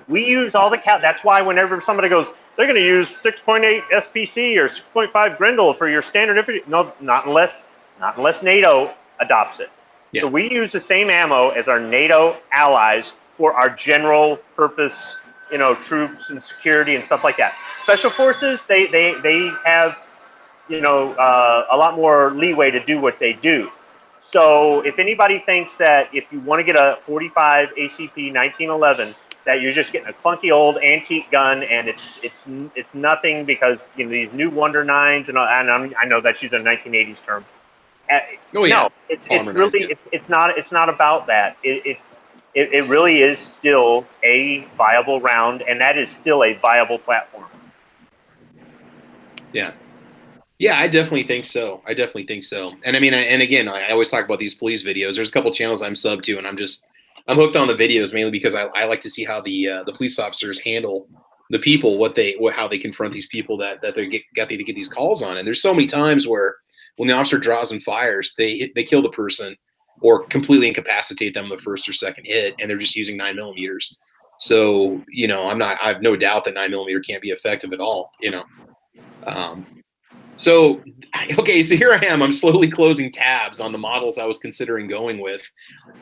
We use all the that's why whenever somebody goes, they're going to use 6.8 SPC or 6.5 Grendel for your standard infantry. No, not unless NATO adopts it. Yeah. So we use the same ammo as our NATO allies for our general purpose, troops and security and stuff like that. Special forces, they have, a lot more leeway to do what they do. So if anybody thinks that if you want to get a 45 ACP 1911, that you're just getting a clunky old antique gun and it's nothing because these new Wonder 9s and I know that's using a 1980s term. Oh yeah. No, it's really it's not about that. It really is still a viable round, and that is still a viable platform. Yeah. Yeah, I definitely think so. And I mean, and again, I always talk about these police videos. There's a couple channels I'm sub to, and I'm hooked on the videos mainly because I like to see how the police officers handle the people, how they confront these people that they get these calls on. And there's so many times where when the officer draws and fires, they kill the person or completely incapacitate them the first or second hit, and they're just using 9mm. So I have no doubt that 9mm can't be effective at all. So here I am. I'm slowly closing tabs on the models I was considering going with.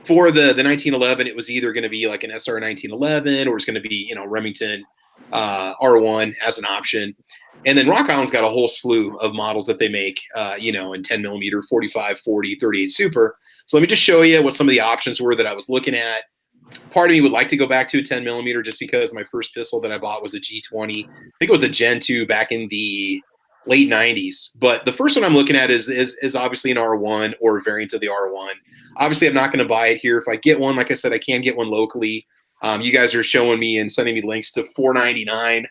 For the 1911, it was either going to be like an SR 1911 or it's going to be, Remington R1 as an option. And then Rock Island's got a whole slew of models that they make, in 10mm, 45, 40, 38 Super. So let me just show you what some of the options were that I was looking at. Part of me would like to go back to a 10mm just because my first pistol that I bought was a G20. I think it was a Gen 2 back in the late 90s. But the first one I'm looking at is obviously an R1 or a variant of the R1. Obviously, I'm not going to buy it here. If I get one, like I said, I can get one locally. You guys are showing me and sending me links to $4.99.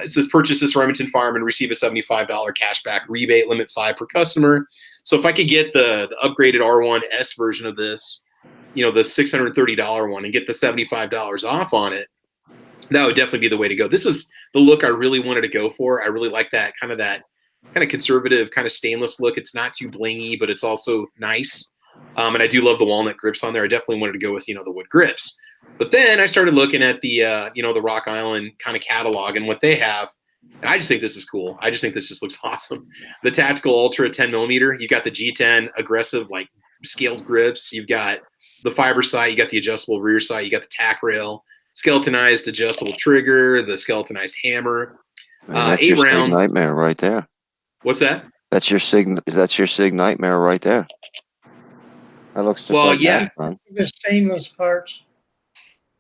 It says purchase this Remington firearm and receive a $75 cashback rebate, limit 5 per customer. So if I could get the upgraded R1S version of this, the $630 one, and get the $75 off on it, that would definitely be the way to go. This is the look I really wanted to go for. I really like that kind of conservative, kind of stainless look. It's not too blingy, but it's also nice. And I do love the walnut grips on there. I definitely wanted to go with, the wood grips. But then I started looking at the, the Rock Island kind of catalog and what they have. And I just think this is cool. I just think this just looks awesome. The Tactical Ultra 10mm, you've got the G10 aggressive, like scaled grips. You've got the fiber sight. You got the adjustable rear sight. You got the tack rail, skeletonized adjustable trigger, the skeletonized hammer. Man, that's your 8 rounds. Sig Nightmare right there. What's that? That's your Sig Nightmare right there. That looks just like that, man. The stainless parts.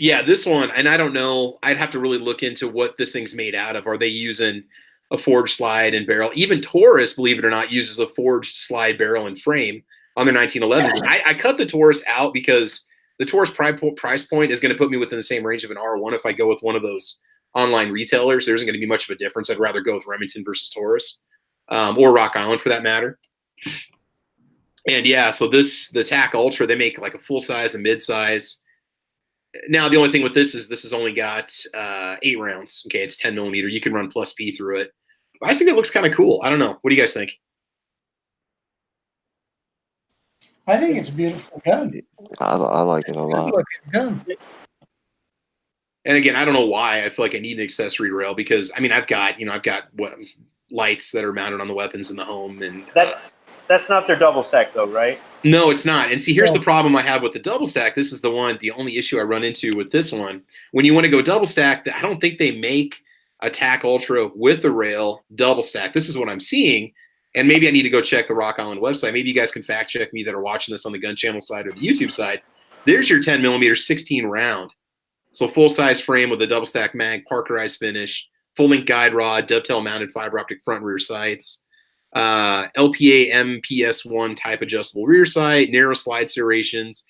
Yeah, this one, and I don't know, I'd have to really look into what this thing's made out of. Are they using a forged slide and barrel? Even Taurus, believe it or not, uses a forged slide barrel and frame on their 1911s. I cut the Taurus out because the Taurus price point is going to put me within the same range of an R1 if I go with one of those online retailers. There isn't going to be much of a difference. I'd rather go with Remington versus Taurus, or Rock Island for that matter. And yeah, so the TAC Ultra, they make like a full size and mid size. Now, the only thing with this is only got 8 rounds. Okay, it's 10mm. You can run plus P through it. But I think it looks kind of cool. I don't know. What do you guys think? I think it's a beautiful gun. I like it a lot. Good gun. And again, I don't know why I feel like I need an accessory rail because I mean I've got what lights that are mounted on the weapons in the home, and that's not their double stack though, right? No, it's not. And see, here's the problem I have with the double stack. This is the only issue I run into with this one. When you want to go double stack, I don't think they make a TAC Ultra with the rail double stack. This is what I'm seeing. And maybe I need to go check the Rock Island website. Maybe you guys can fact check me that are watching this on the Gun Channel side or the YouTube side. There's your 10mm 16 round. So full size frame with a double stack mag, Parkerized finish, full length guide rod, dovetail mounted fiber optic front rear sights, LPA MPS1 type adjustable rear sight, narrow slide serrations,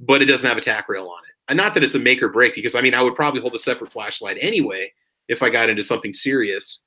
but it doesn't have a tack rail on it. And not that it's a make or break, because I mean I would probably hold a separate flashlight anyway if I got into something serious.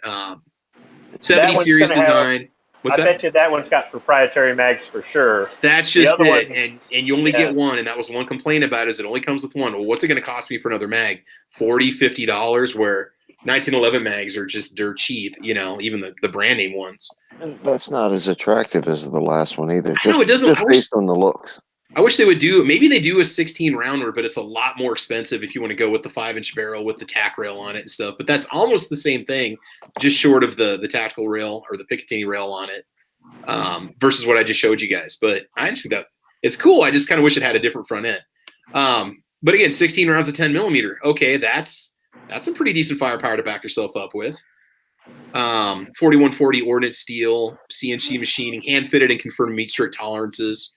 70 series design. I bet you that one's got proprietary mags for sure. That's just it. And you only get one, and that was one complaint about it, is it only comes with one. Well, what's it going to cost me for another mag? $40, $50, where 1911 mags are just dirt cheap, even the brand name ones. And that's not as attractive as the last one either. No, it doesn't. Just based on the looks. I wish they would do, maybe they do a 16 rounder, but it's a lot more expensive if you want to go with the 5-inch barrel with the tack rail on it and stuff. But that's almost the same thing, just short of the tactical rail or the Picatinny rail on it, versus what I just showed you guys. But I just think that it's cool. I just kind of wish it had a different front end. But again, 16 rounds of 10 millimeter. Okay, that's some pretty decent firepower to back yourself up with. 4140 ordnance steel, CNC machining, hand fitted and confirmed to meet strict tolerances.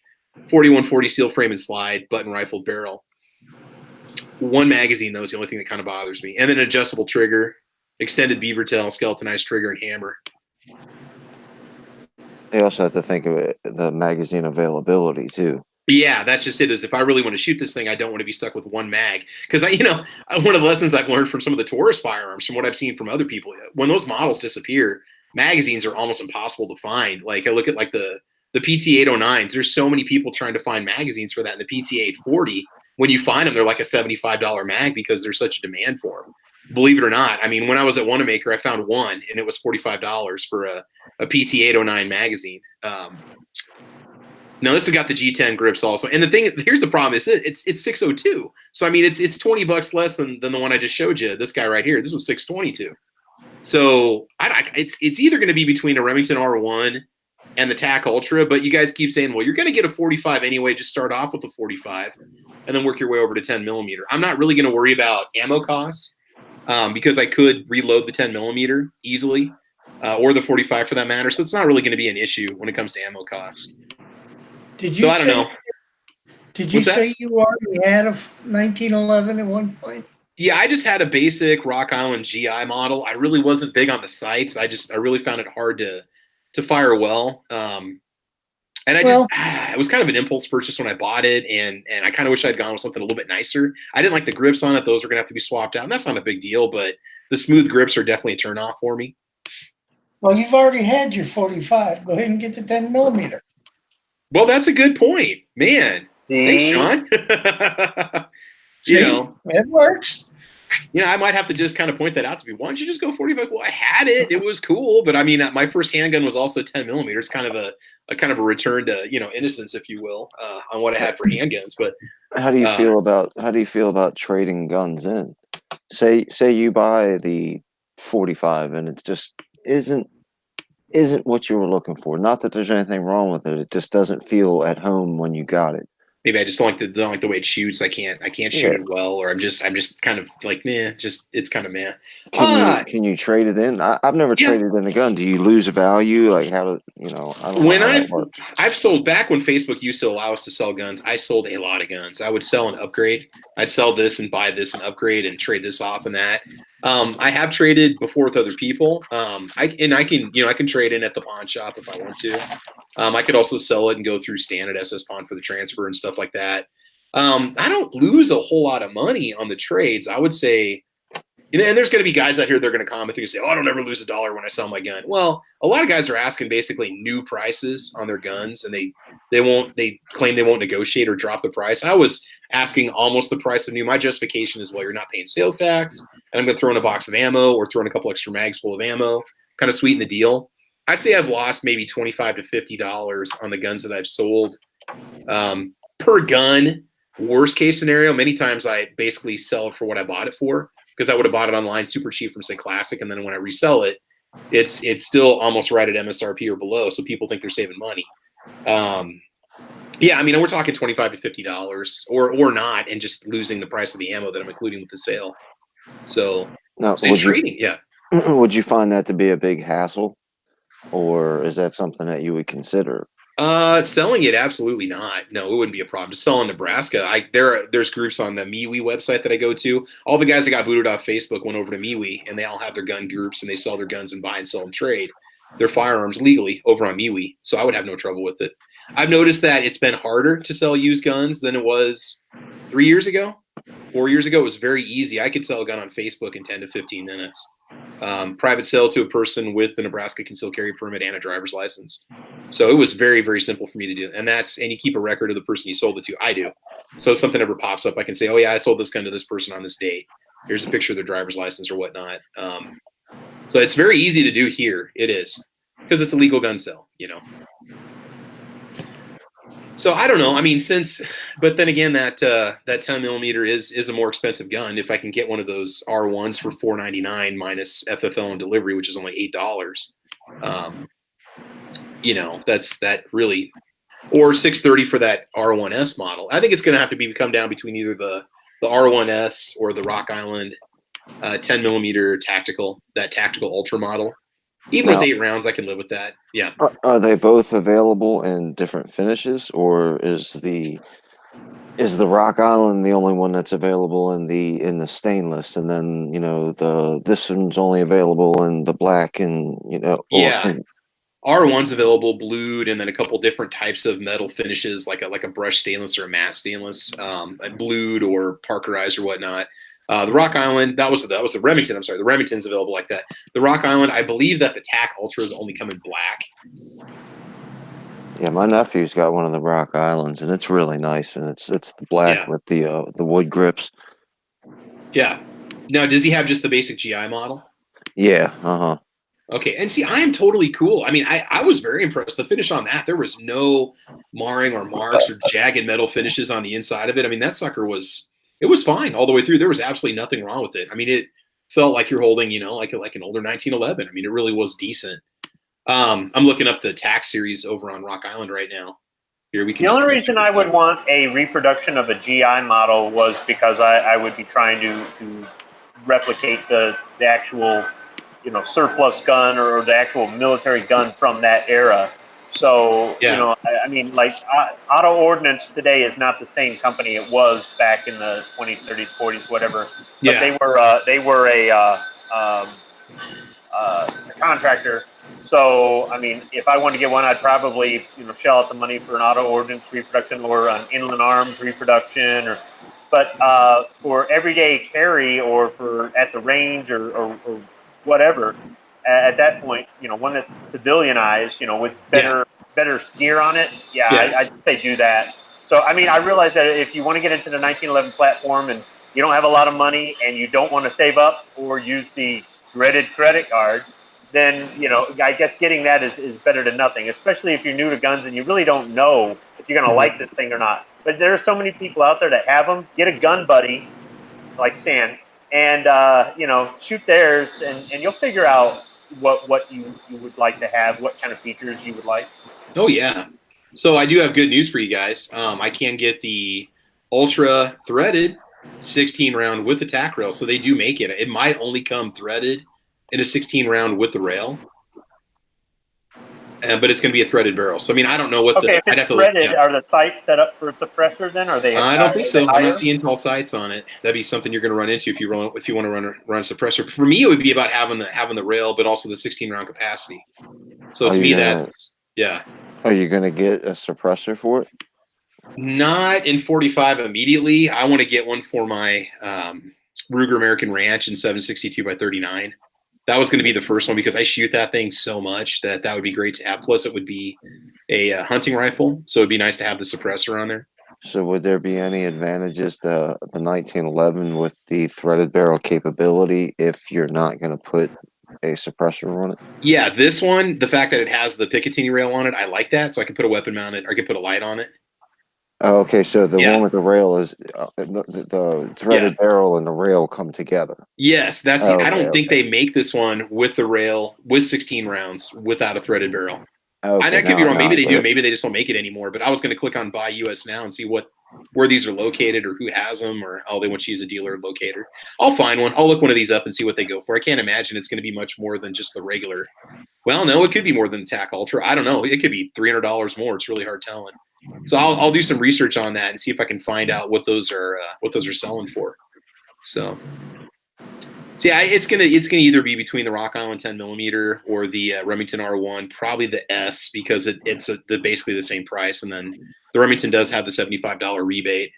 4140 steel frame and slide, button rifled barrel. One magazine, though, is the only thing that kind of bothers me. And then adjustable trigger, extended beaver tail, skeletonized trigger, and hammer. They also have to think of it, the magazine availability too. Yeah, that's just it. Is if I really want to shoot this thing, I don't want to be stuck with one mag. Because one of the lessons I've learned from some of the Taurus firearms, from what I've seen from other people, when those models disappear, magazines are almost impossible to find. Like I look at like the PT-809s. There's so many people trying to find magazines for that. And the PT-840, when you find them, they're like a $75 mag because there's such a demand for them. Believe it or not, I mean, when I was at Wanamaker, I found one, and it was $45 for a PT-809 magazine. No, this has got the G10 grips also. And the thing, here's the problem: it's 602. So I mean, it's $20 less than the one I just showed you. This guy right here, this was 622. So it's either going to be between a Remington R1 and the TAC Ultra, but you guys keep saying, well, you're going to get a 45 anyway. Just start off with the 45 and then work your way over to 10 millimeter. I'm not really going to worry about ammo costs because I could reload the 10 millimeter easily or the 45 for that matter. So it's not really going to be an issue when it comes to ammo costs. Did you I don't know. Did you say you already had a 1911 at one point? Yeah, I just had a basic Rock Island GI model. I really wasn't big on the sights. I really found it hard to fire well. And it was kind of an impulse purchase when I bought it. And I kind of wish I'd gone with something a little bit nicer. I didn't like the grips on it. Those were going to have to be swapped out. And that's not a big deal, but the smooth grips are definitely a turn off for me. Well, you've already had your 45. Go ahead and get the 10 millimeter. Well, that's a good point, man. Thanks, Sean. See, it works. I might have to just kind of point that out to me. Why don't you just go 45? Well, I had it; it was cool, but I mean, my first handgun was also 10 millimeters, kind of a return to innocence, if you will, on what I had for handguns. But how do you feel about trading guns in? Say you buy the 45 and it just isn't what you were looking for. Not that there's anything wrong with it. It just doesn't feel at home when you got it. Maybe I just don't like the way it shoots. I can't shoot it well, or I'm just kind of like meh. It's kind of meh. Can you trade it in? I've never traded in a gun. Do you lose value? Like how do I don't know how that works. I've sold back when Facebook used to allow us to sell guns. I sold a lot of guns. I would sell and upgrade. I'd sell this and buy this and upgrade and trade this off and that. I have traded before with other people. I can trade in at the pawn shop if I want to. I could also sell it and go through Stan at SS Pawn for the transfer and stuff like that. I don't lose a whole lot of money on the trades. I would say, and there's going to be guys out here that are going to comment and say, "Oh, I don't ever lose $1 when I sell my gun." Well, a lot of guys are asking basically new prices on their guns, and they claim they won't negotiate or drop the price. I was asking almost the price of new. My justification is, well, you're not paying sales tax, and I'm going to throw in a box of ammo or throw in a couple extra mags full of ammo, kind of sweeten the deal. I'd say I've lost maybe $25 to $50 on the guns that I've sold per gun. Worst case scenario, many times I basically sell it for what I bought it for, because I would have bought it online super cheap from, say, Classic, and then when I resell it, it's still almost right at MSRP or below, so people think they're saving money. Yeah, I mean, we're talking $25 to $50 or not, and just losing the price of the ammo that I'm including with the sale. So in trading, yeah. Would you find that to be a big hassle, or is that something that you would consider? Selling it, absolutely not. No, it wouldn't be a problem. Just selling Nebraska. There's groups on the MeWe website that I go to. All the guys that got booted off Facebook went over to MeWe, and they all have their gun groups, and they sell their guns and buy and sell and trade their firearms legally over on MeWe. So I would have no trouble with it. I've noticed that it's been harder to sell used guns than it was 3 years ago. 4 years ago, it was very easy. I could sell a gun on Facebook in 10 to 15 minutes. Private sale to a person with the Nebraska concealed carry permit and a driver's license. So it was very, very simple for me to do. And you keep a record of the person you sold it to. I do. So if something ever pops up, I can say, oh yeah, I sold this gun to this person on this date. Here's a picture of their driver's license or whatnot. So it's very easy to do here. It is, because it's a legal gun sale, So I don't know. I mean, but then again, that 10 millimeter is a more expensive gun. If I can get one of those R1s for $4.99 minus FFL and delivery, which is only $8, that's that really, or $630 for that R1S model. I think it's going to have to come down between either the R1S or the Rock Island 10 millimeter tactical ultra model. Even with 8 rounds, I can live with that. Yeah. Are they both available in different finishes, or is the Rock Island the only one that's available in the stainless, and then this one's only available in the black and yeah. R1's available blued, and then a couple different types of metal finishes, like a brushed stainless or a matte stainless, blued or parkerized or whatnot. The Rock Island, that was the Remington. I'm sorry, the Remington's available like that. The Rock Island, I believe that the TAC Ultras only come in black. Yeah, my nephew's got one of the Rock Islands, and it's really nice, and it's the black with the wood grips. Yeah. Now, does he have just the basic GI model? Yeah. Okay, and see, I am totally cool. I mean, I was very impressed. The finish on that, there was no marring or marks or jagged metal finishes on the inside of it. I mean, that sucker was fine all the way through. There was absolutely nothing wrong with it. I mean, it felt like you're holding, like an older 1911. I mean, it really was decent. I'm looking up the TAC series over on Rock Island right now. Here we can. The only reason I would want a reproduction of a GI model was because I would be trying to replicate the actual, surplus gun or the actual military gun from that era. So, I mean, like Auto Ordnance today is not the same company it was back in the 20s, 30s, 40s, whatever. But they were a contractor. So, I mean, if I wanted to get one, I'd probably, shell out the money for an Auto Ordnance reproduction or an Inland Arms reproduction. But for everyday carry or for at the range or whatever, at that point, one that's civilianized, with better gear on it, I'd say do that. So, I mean, I realize that if you want to get into the 1911 platform and you don't have a lot of money and you don't want to save up or use the dreaded credit card, then, I guess getting that is better than nothing, especially if you're new to guns and you really don't know if you're going to like this thing or not. But there are so many people out there that have them. Get a gun buddy like Stan and, shoot theirs and you'll figure out what you would like to have, what kind of features you would like. Oh, yeah. So I do have good news for you guys. I can get the Ultra threaded 16 round with the TAC rail. So they do make it. It might only come threaded in a 16 round with the rail, but it's going to be a threaded barrel. So I mean, I don't know what if it's threaded, are the sights set up for suppressor then? Are they? I don't think so. I'm not seeing tall sights on it. That'd be something you're going to run into if you want to run a suppressor. For me, it would be about having the rail, but also the 16 round capacity. So to me, that's Are you going to get a suppressor for it? Not in 45 immediately. I want to get one for my Ruger American Ranch in 7.62x39. That was going to be the first one because I shoot that thing so much that would be great to have. Plus, it would be a hunting rifle, so it'd be nice to have the suppressor on there. So, would there be any advantages to the 1911 with the threaded barrel capability if you're not going to put a suppressor on it? Yeah, this one, the fact that it has the Picatinny rail on it, I like that. So I can put a weapon mounted, or I can put a light on it. Oh, okay, so the one with the rail is the threaded barrel and the rail come together. Yes, that's. I don't think they make this one with the rail with 16 rounds without a threaded barrel. I could be wrong. Maybe they do. Maybe they just don't make it anymore. But I was going to click on Buy US Now and see where these are located or who has them, or they want to use a dealer locator. I'll find one. I'll look one of these up and see what they go for. I can't imagine it's going to be much more than just the regular. Well, no, it could be more than the TAC Ultra. I don't know. It could be $300 more. It's really hard telling. So I'll do some research on that and see if I can find out what those are selling for. So yeah, it's gonna either be between the Rock Island 10 millimeter or the Remington R1, probably the S because it's basically the same price, and then the Remington does have the $75 rebate.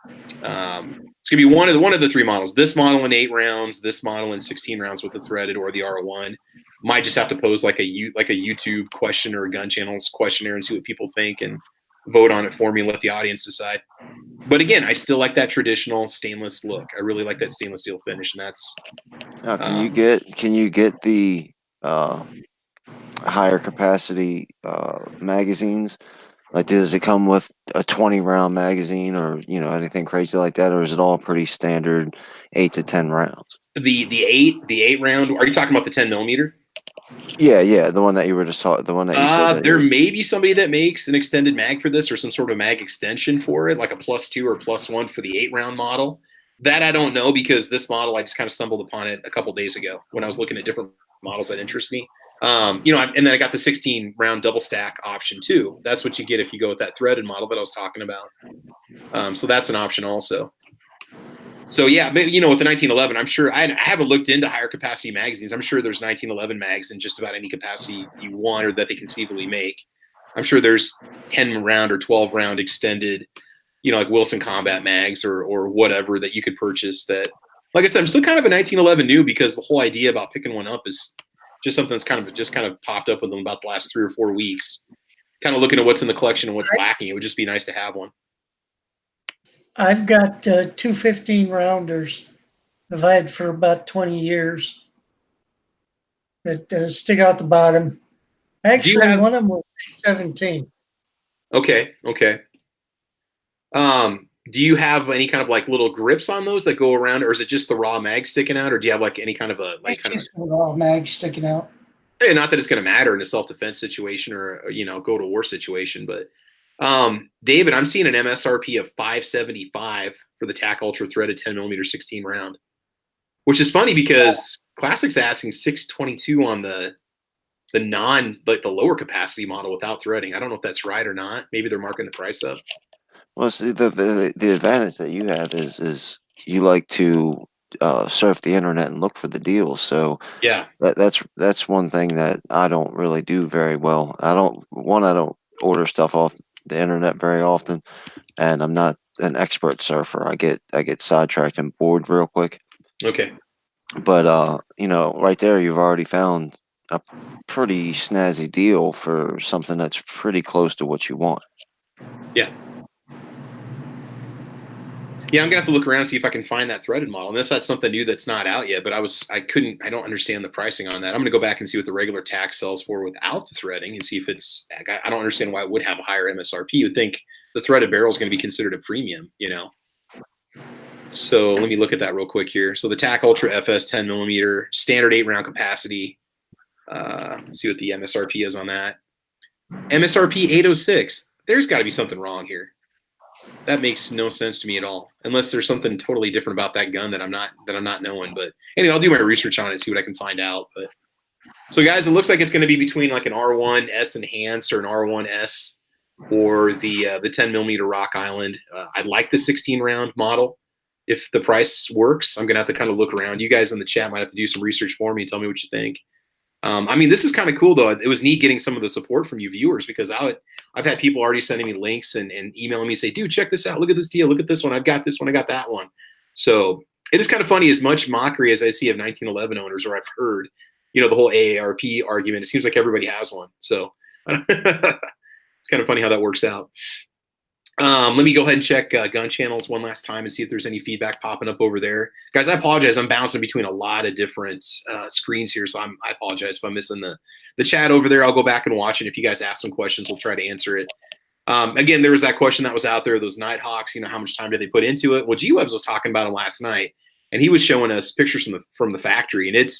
It's gonna be one of the three models. This model in 8 rounds, this model in 16 rounds with the threaded, or the R1. Might just have to pose like a YouTube question or a gun channels questionnaire and see what people think and vote on it for me and let the audience decide. But again, I still like that traditional stainless look. I really like that stainless steel finish, and that's. Now, can you get the higher capacity magazines Like, does it come with a 20-round magazine or, you know, anything crazy like that? Or is it all pretty standard 8 to 10 rounds? The 8 round, are you talking about the 10 millimeter? Yeah, the one that you were just talking, the one that you said. That there may be somebody that makes an extended mag for this or some sort of mag extension for it, like a +2 or +1 for the 8 round model. That I don't know, because this model, I just kind of stumbled upon it a couple days ago when I was looking at different models that interest me. You know, and then I got the 16 round double stack option too. That's what you get if you go with that threaded model that I was talking about. So that's an option also. So yeah, but you know, with the 1911, I'm sure I haven't looked into higher capacity magazines. I'm sure there's 1911 mags in just about any capacity you want or that they conceivably make. I'm sure there's 10 round or 12 round extended, you know, like Wilson Combat mags or whatever that you could purchase. That, like I said, I'm still kind of a 1911 new, because the whole idea about picking one up is just something that's kind of popped up with them about the last 3 or 4 weeks. Kind of looking at what's in the collection and what's lacking. It would just be nice to have one. I've got 2 15 rounders I've had for about 20 years that stick out the bottom. Actually, one of them was 17. Okay. Do you have any kind of like little grips on those that go around, or is it just the raw mag sticking out, or do you have like any kind of a like kind of raw mag sticking out? Hey, not that it's going to matter in a self-defense situation or, you know, go to war situation, but David, I'm seeing an MSRP of $575 for the TAC Ultra threaded 10 millimeter 16 round, which is funny because Classic's asking $622 on the the lower capacity model without threading. I don't know if that's right or not. Maybe they're marking the price up. Well, see, the advantage that you have is you like to surf the internet and look for the deals. So yeah, that's one thing that I don't really do very well. I don't order stuff off the internet very often, and I'm not an expert surfer. I get sidetracked and bored real quick. Okay. But you know, right there, you've already found a pretty snazzy deal for something that's pretty close to what you want. Yeah. Yeah, I'm gonna have to look around and see if I can find that threaded model. Unless that's something new that's not out yet, but I don't understand the pricing on that. I'm gonna go back and see what the regular TAC sells for without the threading and see if it's. I don't understand why it would have a higher MSRP. You'd think the threaded barrel is gonna be considered a premium, you know. So let me look at that real quick here. So the TAC Ultra FS 10 millimeter standard 8 round capacity. Let's see what the MSRP is on that. MSRP 806. There's got to be something wrong here. That makes no sense to me at all, unless there's something totally different about that gun that I'm not knowing. But anyway, I'll do my research on it and see what I can find out. But so guys, it looks like it's going to be between like an R1 S Enhanced or an R1 S or the 10 millimeter Rock Island. I'd like the 16 round model. If the price works, I'm going to have to kind of look around. You guys in the chat might have to do some research for me and tell me what you think. I mean, this is kind of cool, though. It was neat getting some of the support from you viewers, because I've had people already sending me links and emailing me, say, dude, check this out. Look at this deal. Look at this one. I've got this one. I got that one. So it is kind of funny, as much mockery as I see of 1911 owners, or I've heard, you know, the whole AARP argument. It seems like everybody has one. So it's kind of funny how that works out. Let me go ahead and check gun channels one last time and see if there's any feedback popping up over there. Guys, I apologize. I'm bouncing between a lot of different screens here, so I apologize if I'm missing the chat over there. I'll go back and watch it. If you guys ask some questions, we'll try to answer it. Again, there was that question that was out there, those Nighthawks, you know, how much time did they put into it? Well, G-Webs was talking about them last night, and he was showing us pictures from the factory, and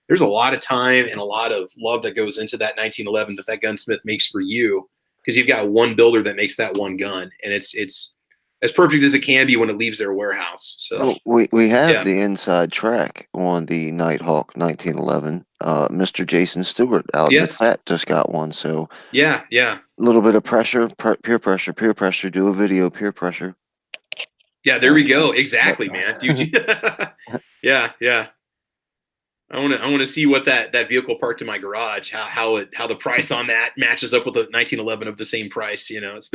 there's a lot of time and a lot of love that goes into that 1911 that gunsmith makes for you. Because you've got one builder that makes that one gun, and it's as perfect as it can be when it leaves their warehouse. So we have the inside track on the Nighthawk 1911. Mr. Jason Stewart out in the chat just got one. So yeah, a little bit of pressure, peer pressure. Do a video, peer pressure. Yeah, there we go. Exactly, man. Dude, yeah. I want to see what that vehicle parked in my garage, how the price on that matches up with the 1911 of the same price. You know, it's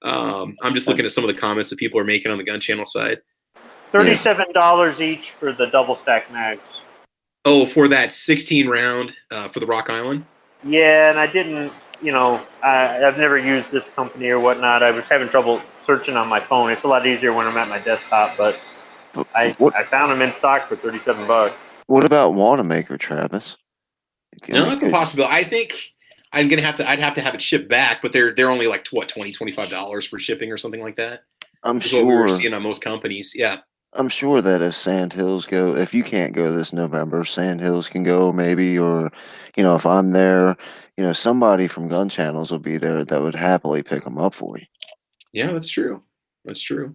I'm just looking at some of the comments that people are making on the gun channel side. $37 each for the double stack mags. Oh, for that 16 round for the Rock Island. Yeah, and I didn't. You know, I've never used this company or whatnot. I was having trouble searching on my phone. It's a lot easier when I'm at my desktop, but I found them in stock for $37. What about Wanamaker, Travis? No, that's a possibility. I I'd have to have it shipped back, but they're only like what, $20-$25 for shipping or something like that. I'm Is sure what we were seeing on most companies. Yeah. I'm sure that if Sandhills go, if you can't go this November, Sandhills can go maybe, or, if I'm there, somebody from Gun Channels will be there that would happily pick them up for you. Yeah, that's true. That's true.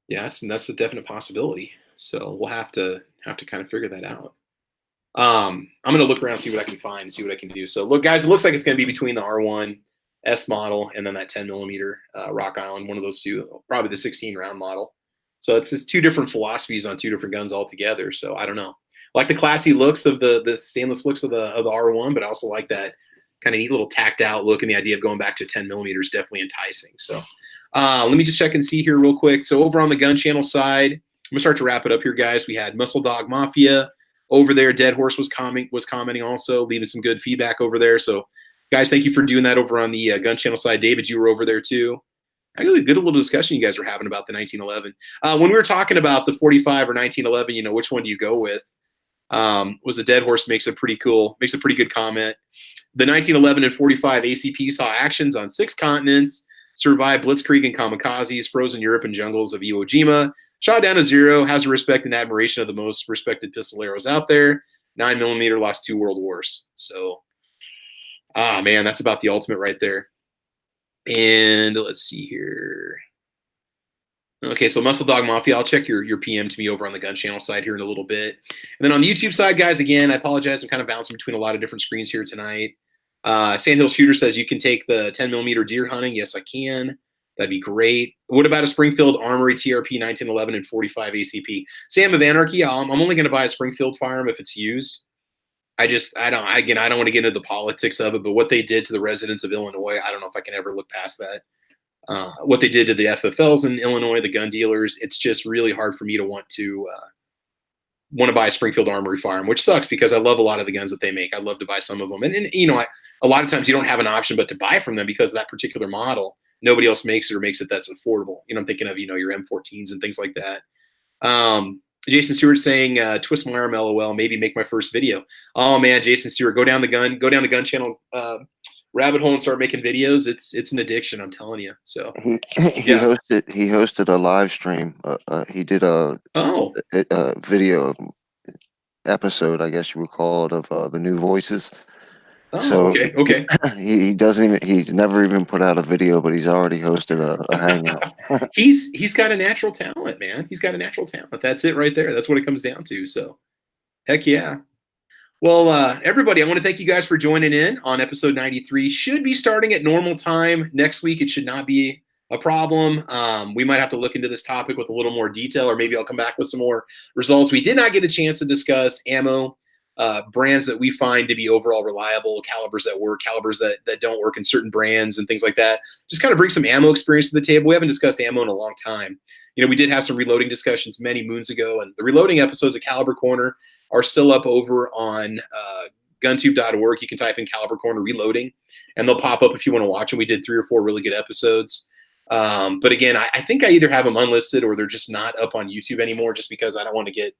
Yeah, that's a definite possibility. So we'll have to kind of figure that out. I'm gonna look around and see what I can find and see what I can do. So look, guys, it looks like it's gonna be between the R1 S model and then that 10mm Rock Island, one of those two, probably the 16 round model. So it's just two different philosophies on two different guns altogether. So I don't know. I like the classy looks of the stainless looks of the R1, but I also like that kind of neat little tacked out look, and the idea of going back to 10mm is definitely enticing. So let me just check and see here real quick. So over on the Gun Channel side, I'm gonna start to wrap it up here, guys. We had Muscle Dog Mafia over there. Dead Horse was commenting also, leaving some good feedback over there. So guys, thank you for doing that over on the Gun Channel side. David, you were over there too. Actually, good little discussion you guys were having about the 1911. When we were talking about the 45 or 1911, which one do you go with? Was the Dead Horse makes a pretty good comment. The 1911 and 45 ACP saw actions on 6 continents, survived Blitzkrieg and kamikazes, frozen Europe and jungles of Iwo Jima, shot down to 0, has a respect and admiration of the most respected pistoleros out there. 9mm lost 2 world wars. So, man, that's about the ultimate right there. And let's see here. Okay, so Muscle Dog Mafia, I'll check your PM to me over on the Gun Channel side here in a little bit. And then on the YouTube side, guys, again, I apologize. I'm kind of bouncing between a lot of different screens here tonight. Sandhill Shooter says, you can take the 10mm deer hunting. Yes, I can. That'd be great. What about a Springfield Armory TRP 1911 and 45 ACP? Sam of Anarchy, I'm only going to buy a Springfield firearm if it's used. I don't want to get into the politics of it, but what they did to the residents of Illinois, I don't know if I can ever look past that. What they did to the FFLs in Illinois, the gun dealers, it's just really hard for me to want to buy a Springfield Armory firearm, which sucks because I love a lot of the guns that they make. I'd love to buy some of them. And a lot of times you don't have an option but to buy from them because of that particular model. Nobody else makes it or makes it that's affordable. I'm thinking of, your M14s and things like that. Jason Stewart saying, twist my arm, LOL, maybe make my first video. Oh man, Jason Stewart, go down the Gun Channel rabbit hole and start making videos. It's an addiction, I'm telling you. So he hosted a live stream. He did a video episode, I guess you would call it, of the new voices. Oh, so okay. He's never even put out a video, but he's already hosted a hangout. He's got a natural talent, man. He's got a natural talent. That's it right there. That's what it comes down to. So heck yeah. Well, everybody, I want to thank you guys for joining in on episode 93. Should be starting at normal time next week. It should not be a problem. We might have to look into this topic with a little more detail, or maybe I'll come back with some more results. We did not get a chance to discuss ammo, brands that we find to be overall reliable, calibers that work, calibers that don't work in certain brands and things like that. Just kind of bring some ammo experience to the table. We haven't discussed ammo in a long time. We did have some reloading discussions many moons ago, and the reloading episodes of Caliber Corner are still up over on guntube.org. You can type in Caliber Corner reloading, and they'll pop up if you want to watch them. We did 3 or 4 really good episodes. But again, I think I either have them unlisted or they're just not up on YouTube anymore, just because I don't want to get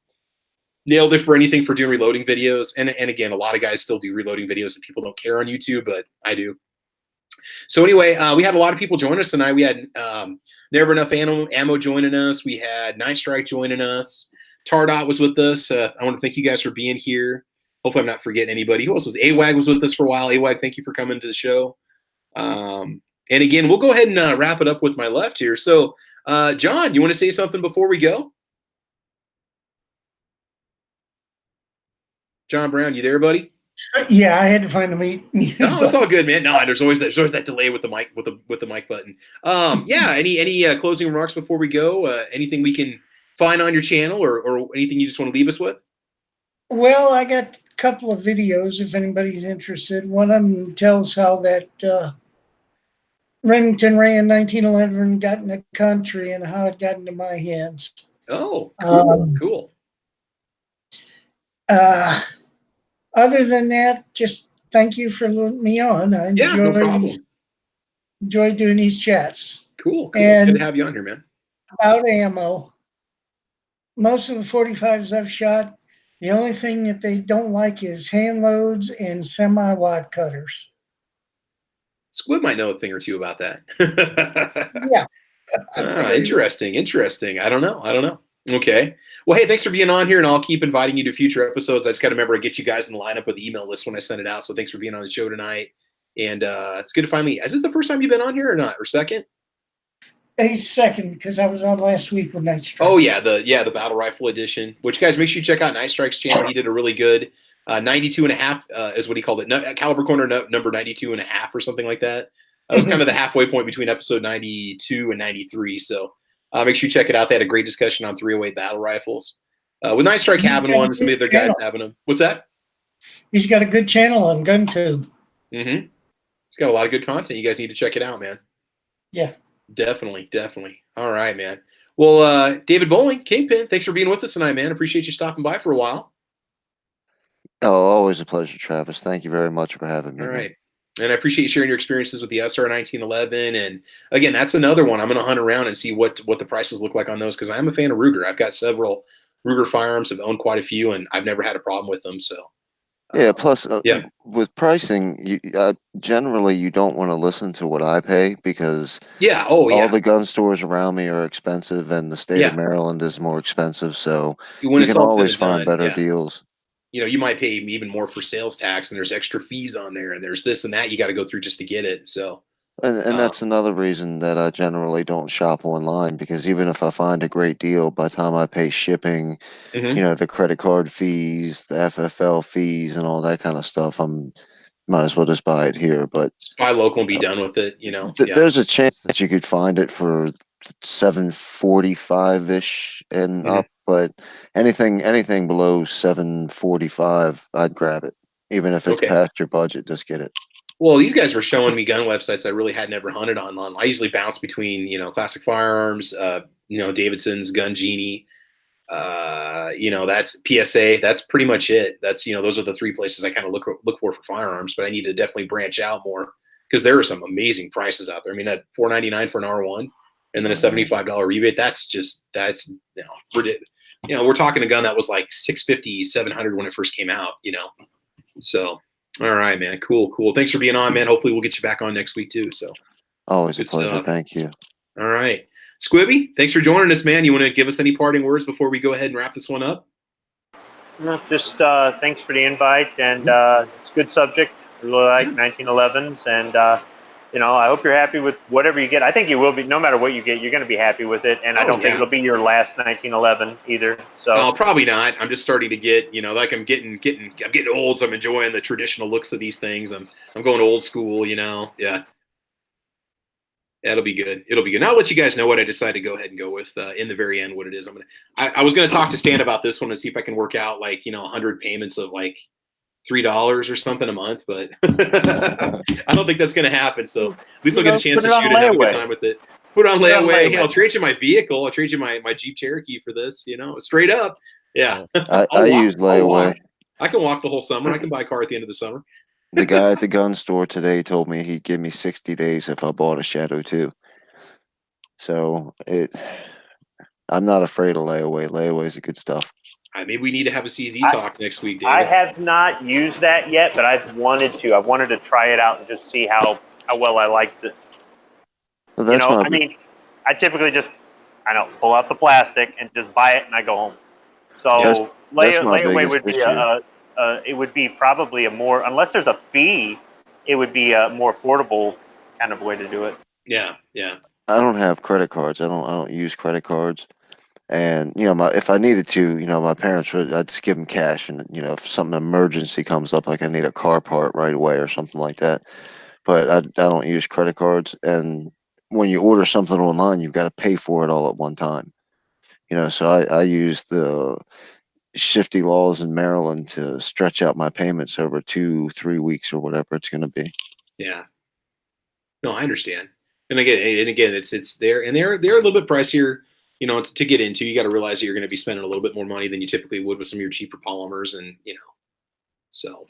nailed it for anything for doing reloading videos. And again, a lot of guys still do reloading videos that people don't care on YouTube, but I do. So anyway, we had a lot of people join us tonight. We had Never Enough Ammo joining us. We had Night Strike joining us. Tardot was with us. I want to thank you guys for being here. Hopefully I'm not forgetting anybody. Who else was? AWAG was with us for a while. AWAG, thank you for coming to the show. And again, we'll go ahead and wrap it up with my left here. So, John, you want to say something before we go? John Brown, you there, buddy? Yeah, I had to find a mute. No, it's all good, man. No, there's always that delay with the mic with the mic button. Yeah. Any closing remarks before we go? Anything we can find on your channel, or anything you just want to leave us with? Well, I got a couple of videos if anybody's interested. One of them tells how that Remington ran 1911 got in the country and how it got into my hands. Oh, cool, cool. Other than that, just thank you for letting me on. I enjoy doing these chats. Cool. And good to have you on here, man. About ammo, most of the 45s I've shot The only thing that they don't like is hand loads and semi-wide cutters. Squid might know a thing or two about that. Yeah. Interesting. I don't know. Okay. Well, hey, thanks for being on here, and I'll keep inviting you to future episodes. I just got to remember to get you guys in the lineup with the email list when I send it out. So thanks for being on the show tonight. And it's good to finally. Is this the first time you've been on here or not? Or second? A second, because I was on last week with Night Strike. Oh yeah, the battle rifle edition. Which, guys, make sure you check out Night Strike's channel. He did a really good 92 and a half is what he called it. Caliber Corner number 92 and a half or something like that. It was kind of the halfway point between episode 92 and 93. So make sure you check it out. They had a great discussion on 308 battle rifles. With Night Strike having one, and some of the other guys having them. What's that? He's got a good channel on GunTube. Mm-hmm. He's got a lot of good content. You guys need to check it out, man. Yeah. Definitely. All right, man. Well, David Bowling, Kingpin, thanks for being with us tonight, man. Appreciate you stopping by for a while. Oh, always a pleasure, Travis. Thank you very much for having me. All right. And I appreciate you sharing your experiences with the SR 1911. And again, that's another one. I'm going to hunt around and see what the prices look like on those, because I'm a fan of Ruger. I've got several Ruger firearms. I've owned quite a few, and I've never had a problem with them. So yeah. Plus, with pricing, generally you don't want to listen to what I pay, because all the gun stores around me are expensive, and the state of Maryland is more expensive. So you can always find better deals. You know, you might pay even more for sales tax, and there's extra fees on there, and there's this and that you got to go through just to get it. So. And that's another reason that I generally don't shop online, because even if I find a great deal, by the time I pay shipping, the credit card fees, the FFL fees, and all that kind of stuff, might as well just buy it here. But just buy local and be done with it. There's a chance that you could find it for $745-ish and up, but anything below $745, I'd grab it, even if it's past your budget. Just get it. Well, these guys were showing me gun websites I really had never hunted on. I usually bounce between, Classic Firearms, Davidson's, Gun Genie, that's PSA. That's pretty much it. That's, those are the three places I kind of look for firearms, but I need to definitely branch out more, because there are some amazing prices out there. I mean, at $499 for an R1 and then a $75 rebate, we're talking a gun that was like $650, $700 when it first came out, so. All right, man. Cool. Thanks for being on, man. Hopefully we'll get you back on next week too. So always a pleasure. Thank you. All right. Squibby, thanks for joining us, man. You want to give us any parting words before we go ahead and wrap this one up? No, just thanks for the invite, and it's a good subject. I really like 1911s, and I hope you're happy with whatever you get. I think you will be. No matter what you get, you're going to be happy with it, and I don't think it'll be your last 1911 either. So no, probably not. I'm just starting to get, I'm getting old, so I'm enjoying the traditional looks of these things. I'm going old school, Yeah, it'll be good. And I'll let you guys know what I decide to go ahead and go with in the very end. What it is, I was gonna talk to Stan about this one and see if I can work out 100 payments of $3 or something a month, but I don't think that's going to happen. So at least I'll get a chance to shoot and have a good time with it. Put it on layaway. Hey, I'll trade you my vehicle. I'll trade you my Jeep Cherokee for this, straight up. Yeah. I use layaway. I can walk the whole summer. I can buy a car at the end of the summer. The guy at the gun store today told me he'd give me 60 days if I bought a Shadow 2. So I'm not afraid of layaway. Layaway is good stuff. Maybe we need to have a CZ talk next week, David. I have not used that yet, but I've wanted to. I wanted to try it out and just see how well I liked it. Well, that's I typically just, pull out the plastic and just buy it and I go home. So layaway would be it would be probably a more, unless there's a fee, it would be a more affordable kind of way to do it. Yeah. I don't have credit cards. I don't use credit cards. And, if I needed to, my parents I'd just give them cash. And, if some emergency comes up, like I need a car part right away or something like that. But I don't use credit cards. And when you order something online, you've got to pay for it all at one time. So I use the shifty laws in Maryland to stretch out my payments over 2-3 weeks or whatever it's going to be. Yeah. No, I understand. And again, it's there, and they're a little bit pricier. To get into, you got to realize that you're going to be spending a little bit more money than you typically would with some of your cheaper polymers, and so.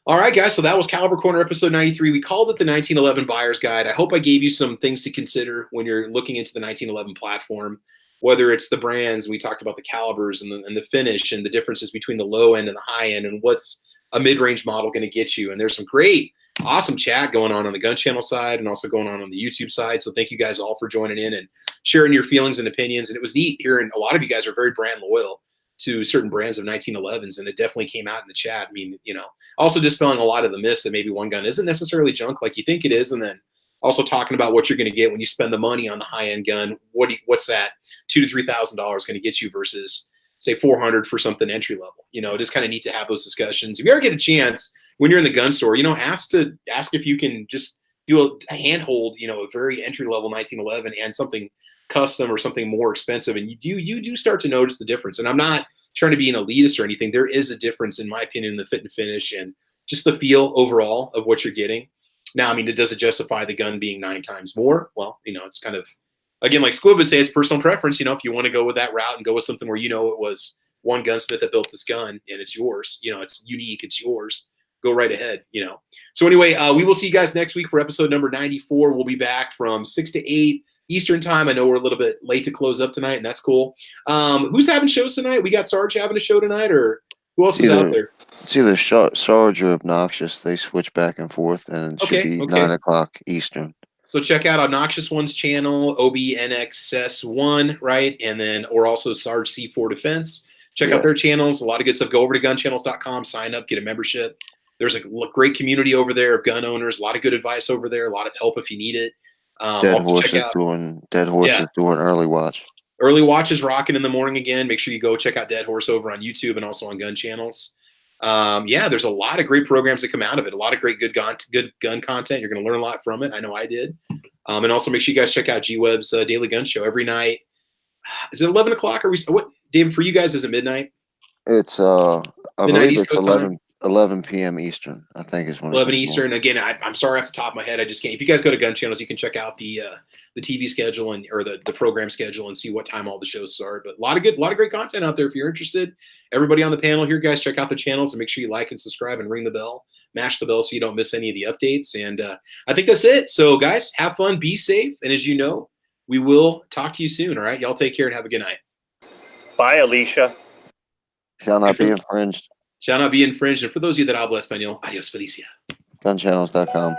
All right, guys. So that was Caliber Corner episode 93. We called it the 1911 Buyer's Guide. I hope I gave you some things to consider when you're looking into the 1911 platform. whether it's the brands, we talked about the calibers and the finish and the differences between the low end and the high end and what's a mid-range model going to get you. And there's some great, awesome chat going on the Gun Channel side and also going on the YouTube side. So thank you guys all for joining in and sharing your feelings and opinions. And it was neat hearing a lot of you guys are very brand loyal to certain brands of 1911s, and it definitely came out in the chat. I mean, you know, also dispelling a lot of the myths that maybe one gun isn't necessarily junk like you think it is, and then also talking about what you're going to get when you spend the money on the high-end gun. What's that $2,000 to $3,000 going to get you versus say $400 for something entry level? You know, it is kind of neat to have those discussions. If you ever get a chance when you're in the gun store, you know, ask if you can just do a handhold, you know, a very entry level 1911 and something custom or something more expensive, and you do start to notice the difference. And I'm not trying to be an elitist or anything. There is a difference, in my opinion, in the fit and finish and just the feel overall of what you're getting. Now, I mean, does it justify the gun being 9 times more? Well, you know, it's kind of, again, like Squib would say, it's personal preference. You know, if you want to go with that route and go with something where you know it was one gunsmith that built this gun and it's yours, you know, it's unique, it's yours, go right ahead, you know. So anyway, we will see you guys next week for episode number 94. We'll be back from 6 to 8 Eastern time. I know we're a little bit late to close up tonight, and that's cool. Who's having shows tonight? We got Sarge having a show tonight, or who else is out there? It's either Sarge or Obnoxious. They switch back and forth, and it should be 9 o'clock Eastern. So check out Obnoxious One's channel, OBNXS1, right? And then, or also Sarge C4 Defense. Check out their channels. A lot of good stuff. Go over to gunchannels.com, sign up, get a membership. There's a great community over there of gun owners. A lot of good advice over there. A lot of help if you need it. Dead Horse is doing early watch. Early watch is rocking in the morning again. Make sure you go check out Dead Horse over on YouTube and also on Gun Channels. There's a lot of great programs that come out of it. A lot of great good gun content. You're going to learn a lot from it. I know I did. And also make sure you guys check out G-Web's Daily Gun Show every night. Is it 11 o'clock? What, David, for you guys, is it midnight? It's I believe it's 11 p.m. Eastern, I think is when 11 Eastern. Again, I'm sorry off the top of my head. I just can't. If you guys go to Gun Channels, you can check out the TV schedule or the program schedule and see what time all the shows start. But a lot of great content out there if you're interested. Everybody on the panel here, guys, check out the channels and make sure you like and subscribe and ring the bell. Mash the bell so you don't miss any of the updates. And I think that's it. So, guys, have fun, be safe. And as you know, we will talk to you soon, all right? Y'all take care and have a good night. Bye, Alicia. Shall not be infringed. Shall not be infringed. And for those of you that habla español, adios, Felicia. Gunchannels.com.